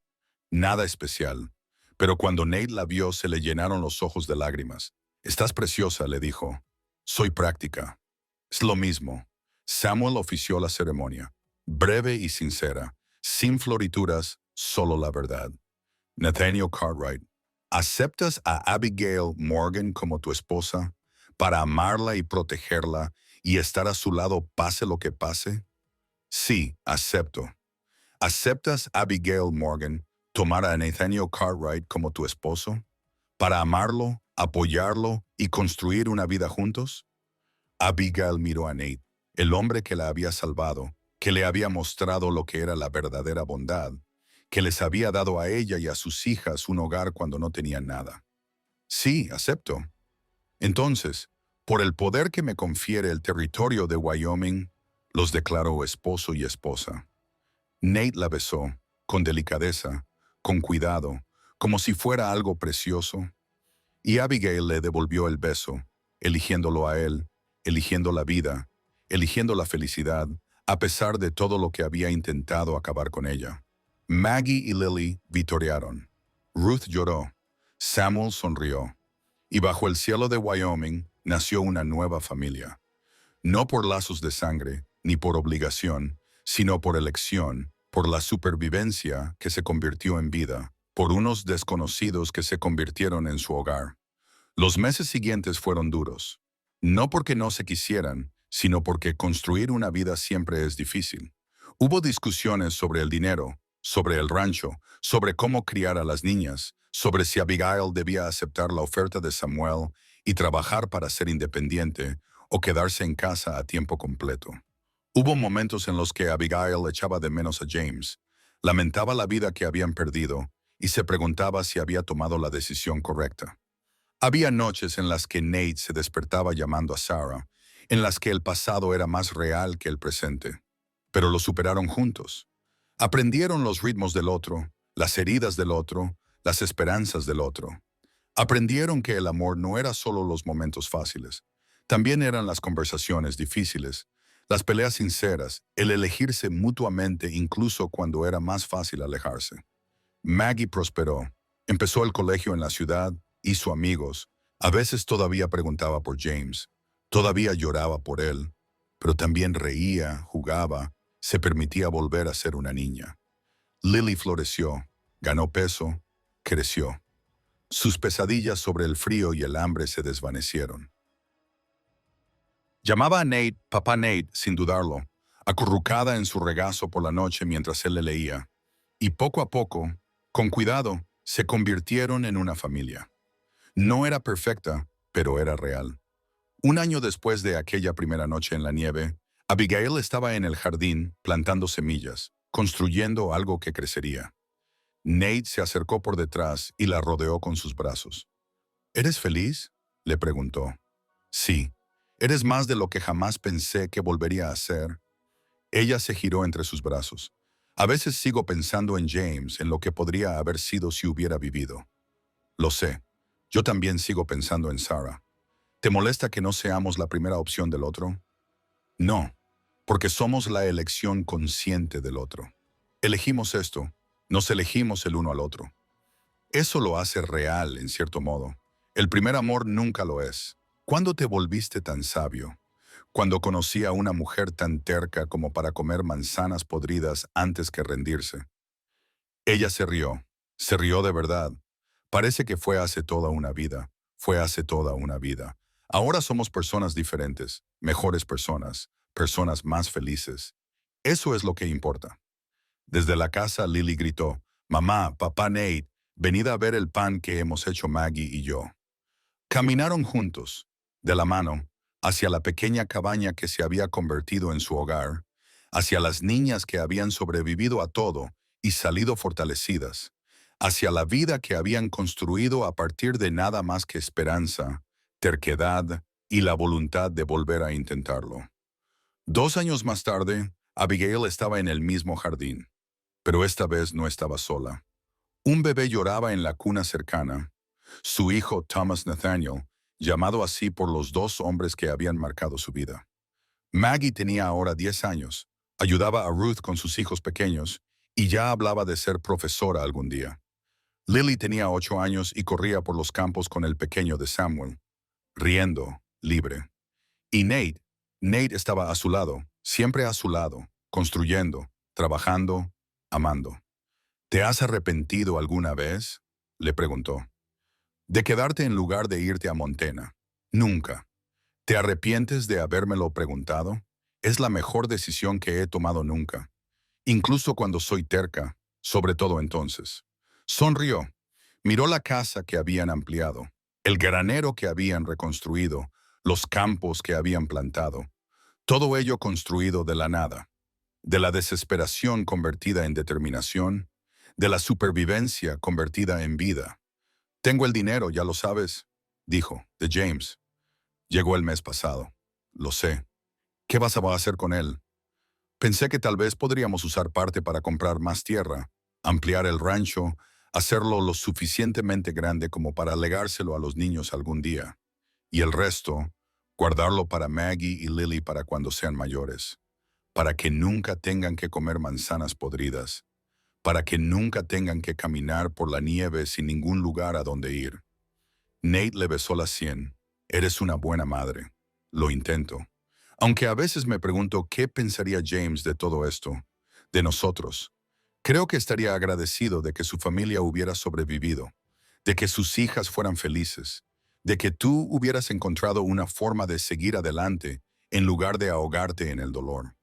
nada especial, pero cuando Nate la vio se le llenaron los ojos de lágrimas. «Estás preciosa», le dijo. «Soy práctica». Es lo mismo. Samuel ofició la ceremonia, breve y sincera, sin florituras, solo la verdad. Nathaniel Cartwright, ¿aceptas a Abigail Morgan como tu esposa para amarla y protegerla y estar a su lado pase lo que pase? Sí, acepto. ¿Aceptas a Abigail Morgan tomar a Nathaniel Cartwright como tu esposo para amarlo, apoyarlo y construir una vida juntos? Abigail miró a Nate, el hombre que la había salvado, que le había mostrado lo que era la verdadera bondad, que les había dado a ella y a sus hijas un hogar cuando no tenían nada. Sí, acepto. Entonces, por el poder que me confiere el territorio de Wyoming, los declaro esposo y esposa. Nate la besó, con delicadeza, con cuidado, como si fuera algo precioso, y Abigail le devolvió el beso, eligiéndolo a él, eligiendo la vida, eligiendo la felicidad, a pesar de todo lo que había intentado acabar con ella. Maggie y Lily vitorearon. Ruth lloró. Samuel sonrió. Y bajo el cielo de Wyoming nació una nueva familia. No por lazos de sangre, ni por obligación, sino por elección, por la supervivencia que se convirtió en vida, por unos desconocidos que se convirtieron en su hogar. Los meses siguientes fueron duros. No porque no se quisieran, sino porque construir una vida siempre es difícil. Hubo discusiones sobre el dinero, sobre el rancho, sobre cómo criar a las niñas, sobre si Abigail debía aceptar la oferta de Samuel y trabajar para ser independiente o quedarse en casa a tiempo completo. Hubo momentos en los que Abigail echaba de menos a James, lamentaba la vida que habían perdido y se preguntaba si había tomado la decisión correcta. Había noches en las que Nate se despertaba llamando a Sarah, en las que el pasado era más real que el presente. Pero lo superaron juntos. Aprendieron los ritmos del otro, las heridas del otro, las esperanzas del otro. Aprendieron que el amor no era solo los momentos fáciles, también eran las conversaciones difíciles, las peleas sinceras, el elegirse mutuamente incluso cuando era más fácil alejarse. Maggie prosperó, empezó el colegio en la ciudad, hizo amigos, a veces todavía preguntaba por James, todavía lloraba por él, pero también reía, jugaba, se permitía volver a ser una niña. Lily floreció, ganó peso, creció. Sus pesadillas sobre el frío y el hambre se desvanecieron. Llamaba a Nate, papá Nate, sin dudarlo, acurrucada en su regazo por la noche mientras él le leía, y poco a poco, con cuidado, se convirtieron en una familia. No era perfecta, pero era real. Un año después de aquella primera noche en la nieve, Abigail estaba en el jardín plantando semillas, construyendo algo que crecería. Nate se acercó por detrás y la rodeó con sus brazos. ¿Eres feliz?, le preguntó. Sí. ¿Eres más de lo que jamás pensé que volvería a ser? Ella se giró entre sus brazos. A veces sigo pensando en James, en lo que podría haber sido si hubiera vivido. Lo sé. Yo también sigo pensando en Sarah. ¿Te molesta que no seamos la primera opción del otro? No, porque somos la elección consciente del otro. Elegimos esto, nos elegimos el uno al otro. Eso lo hace real, en cierto modo. El primer amor nunca lo es. ¿Cuándo te volviste tan sabio? Cuando conocí a una mujer tan terca como para comer manzanas podridas antes que rendirse. Ella se rió de verdad. Parece que fue hace toda una vida, fue hace toda una vida. Ahora somos personas diferentes, mejores personas, personas más felices. Eso es lo que importa. Desde la casa Lily gritó, «Mamá, papá Nate, venid a ver el pan que hemos hecho Maggie y yo». Caminaron juntos, de la mano, hacia la pequeña cabaña que se había convertido en su hogar, hacia las niñas que habían sobrevivido a todo y salido fortalecidas, hacia la vida que habían construido a partir de nada más que esperanza, terquedad y la voluntad de volver a intentarlo. 2 años más tarde, Abigail estaba en el mismo jardín. Pero esta vez no estaba sola. Un bebé lloraba en la cuna cercana. Su hijo Thomas Nathaniel, llamado así por los dos hombres que habían marcado su vida. Maggie tenía ahora 10 años, ayudaba a Ruth con sus hijos pequeños y ya hablaba de ser profesora algún día. Lily tenía 8 años y corría por los campos con el pequeño de Samuel, riendo, libre. Y Nate estaba a su lado, siempre a su lado, construyendo, trabajando, amando. ¿Te has arrepentido alguna vez?, le preguntó. De quedarte en lugar de irte a Montana. Nunca. ¿Te arrepientes de habérmelo preguntado? Es la mejor decisión que he tomado nunca. Incluso cuando soy terca, sobre todo entonces. Sonrió. Miró la casa que habían ampliado, el granero que habían reconstruido, los campos que habían plantado. Todo ello construido de la nada, de la desesperación convertida en determinación, de la supervivencia convertida en vida. Tengo el dinero, ya lo sabes, dijo, de James. Llegó el mes pasado. Lo sé. ¿Qué vas a hacer con él? Pensé que tal vez podríamos usar parte para comprar más tierra, ampliar el rancho, hacerlo lo suficientemente grande como para legárselo a los niños algún día. Y el resto, guardarlo para Maggie y Lily para cuando sean mayores. Para que nunca tengan que comer manzanas podridas. Para que nunca tengan que caminar por la nieve sin ningún lugar a donde ir. Nate le besó la sien. Eres una buena madre. Lo intento. Aunque a veces me pregunto qué pensaría James de todo esto, de nosotros. Creo que estaría agradecido de que su familia hubiera sobrevivido, de que sus hijas fueran felices, de que tú hubieras encontrado una forma de seguir adelante en lugar de ahogarte en el dolor.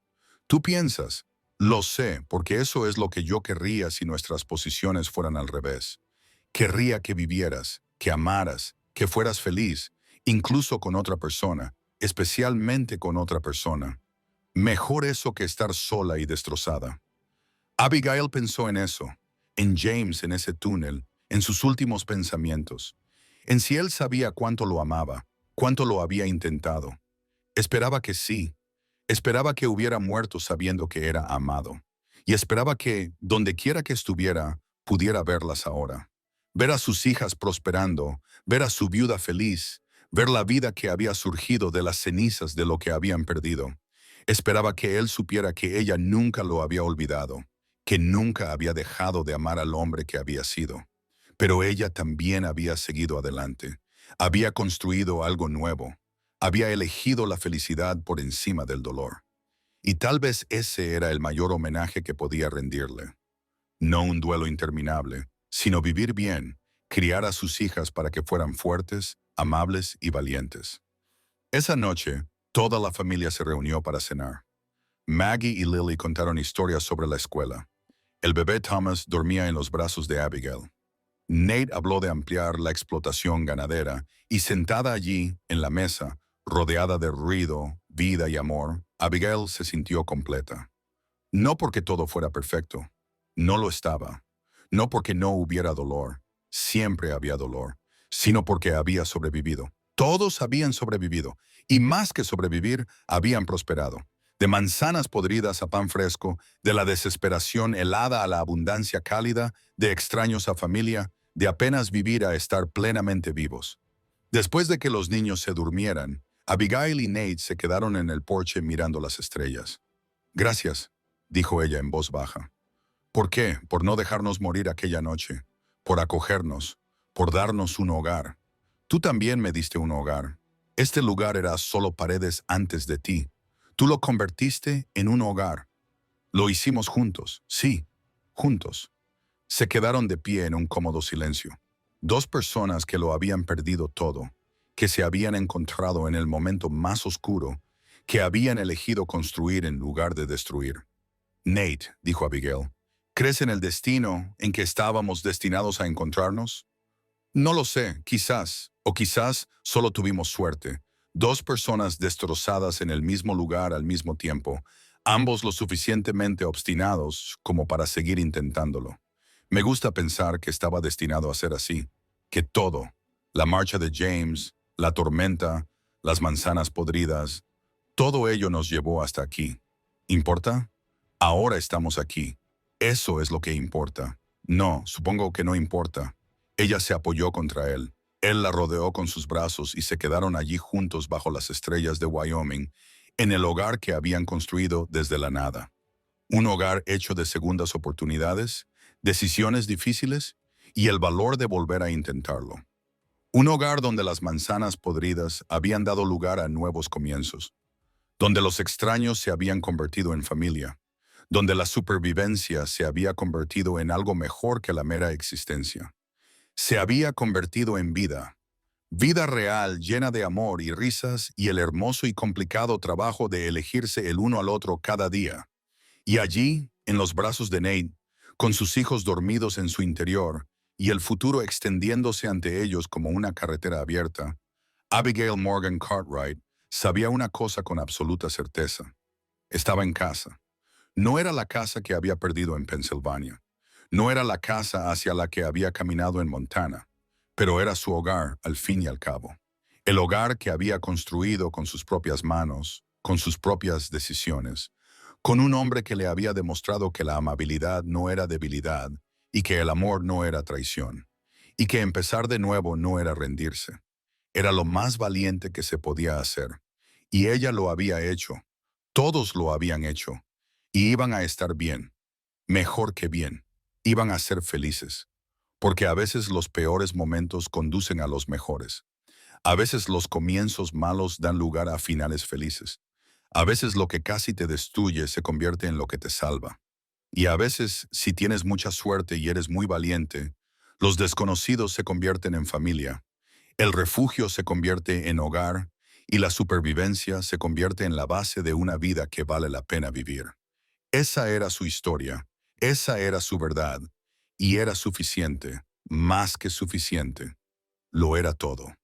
Tú piensas, lo sé, porque eso es lo que yo querría si nuestras posiciones fueran al revés. Querría que vivieras, que amaras, que fueras feliz, incluso con otra persona, especialmente con otra persona. Mejor eso que estar sola y destrozada. Abigail pensó en eso, en James en ese túnel, en sus últimos pensamientos, en si él sabía cuánto lo amaba, cuánto lo había intentado. Esperaba que sí, esperaba que hubiera muerto sabiendo que era amado, y esperaba que, donde quiera que estuviera, pudiera verlas ahora. Ver a sus hijas prosperando, ver a su viuda feliz, ver la vida que había surgido de las cenizas de lo que habían perdido. Esperaba que él supiera que ella nunca lo había olvidado, que nunca había dejado de amar al hombre que había sido. Pero ella también había seguido adelante, había construido algo nuevo, había elegido la felicidad por encima del dolor. Y tal vez ese era el mayor homenaje que podía rendirle. No un duelo interminable, sino vivir bien, criar a sus hijas para que fueran fuertes, amables y valientes. Esa noche, toda la familia se reunió para cenar. Maggie y Lily contaron historias sobre la escuela. El bebé Thomas dormía en los brazos de Abigail. Nate habló de ampliar la explotación ganadera y sentada allí, en la mesa, rodeada de ruido, vida y amor, Abigail se sintió completa. No porque todo fuera perfecto. No lo estaba. No porque no hubiera dolor. Siempre había dolor. Sino porque había sobrevivido. Todos habían sobrevivido. Y más que sobrevivir, habían prosperado. De manzanas podridas a pan fresco, de la desesperación helada a la abundancia cálida, de extraños a familia, de apenas vivir a estar plenamente vivos. Después de que los niños se durmieran, Abigail y Nate se quedaron en el porche mirando las estrellas. Gracias, dijo ella en voz baja. ¿Por qué? Por no dejarnos morir aquella noche, por acogernos, por darnos un hogar. Tú también me diste un hogar. Este lugar era solo paredes antes de ti. Tú lo convertiste en un hogar. Lo hicimos juntos, sí, juntos. Se quedaron de pie en un cómodo silencio. Dos personas que lo habían perdido todo, que se habían encontrado en el momento más oscuro, que habían elegido construir en lugar de destruir. Nate, dijo Abigail, ¿crees en el destino en que estábamos destinados a encontrarnos? No lo sé, quizás, o quizás solo tuvimos suerte. Dos personas destrozadas en el mismo lugar al mismo tiempo, ambos lo suficientemente obstinados como para seguir intentándolo. Me gusta pensar que estaba destinado a ser así, que todo, la marcha de James, la tormenta, las manzanas podridas, todo ello nos llevó hasta aquí. ¿Importa? Ahora estamos aquí. Eso es lo que importa. No, supongo que no importa. Ella se apoyó contra él. Él la rodeó con sus brazos y se quedaron allí juntos bajo las estrellas de Wyoming, en el hogar que habían construido desde la nada. Un hogar hecho de segundas oportunidades, decisiones difíciles y el valor de volver a intentarlo. Un hogar donde las manzanas podridas habían dado lugar a nuevos comienzos, donde los extraños se habían convertido en familia, donde la supervivencia se había convertido en algo mejor que la mera existencia. Se había convertido en vida, vida real llena de amor y risas y el hermoso y complicado trabajo de elegirse el uno al otro cada día. Y allí, en los brazos de Nate, con sus hijos dormidos en su interior y el futuro extendiéndose ante ellos como una carretera abierta, Abigail Morgan Cartwright sabía una cosa con absoluta certeza. Estaba en casa. No era la casa que había perdido en Pensilvania. No era la casa hacia la que había caminado en Montana, pero era su hogar al fin y al cabo. El hogar que había construido con sus propias manos, con sus propias decisiones, con un hombre que le había demostrado que la amabilidad no era debilidad y que el amor no era traición, y que empezar de nuevo no era rendirse. Era lo más valiente que se podía hacer, y ella lo había hecho. Todos lo habían hecho, y iban a estar bien, mejor que bien. Iban a ser felices, porque a veces los peores momentos conducen a los mejores. A veces los comienzos malos dan lugar a finales felices. A veces lo que casi te destruye se convierte en lo que te salva. Y a veces, si tienes mucha suerte y eres muy valiente, los desconocidos se convierten en familia, el refugio se convierte en hogar y la supervivencia se convierte en la base de una vida que vale la pena vivir. Esa era su historia, esa era su verdad, y era suficiente, más que suficiente. Lo era todo.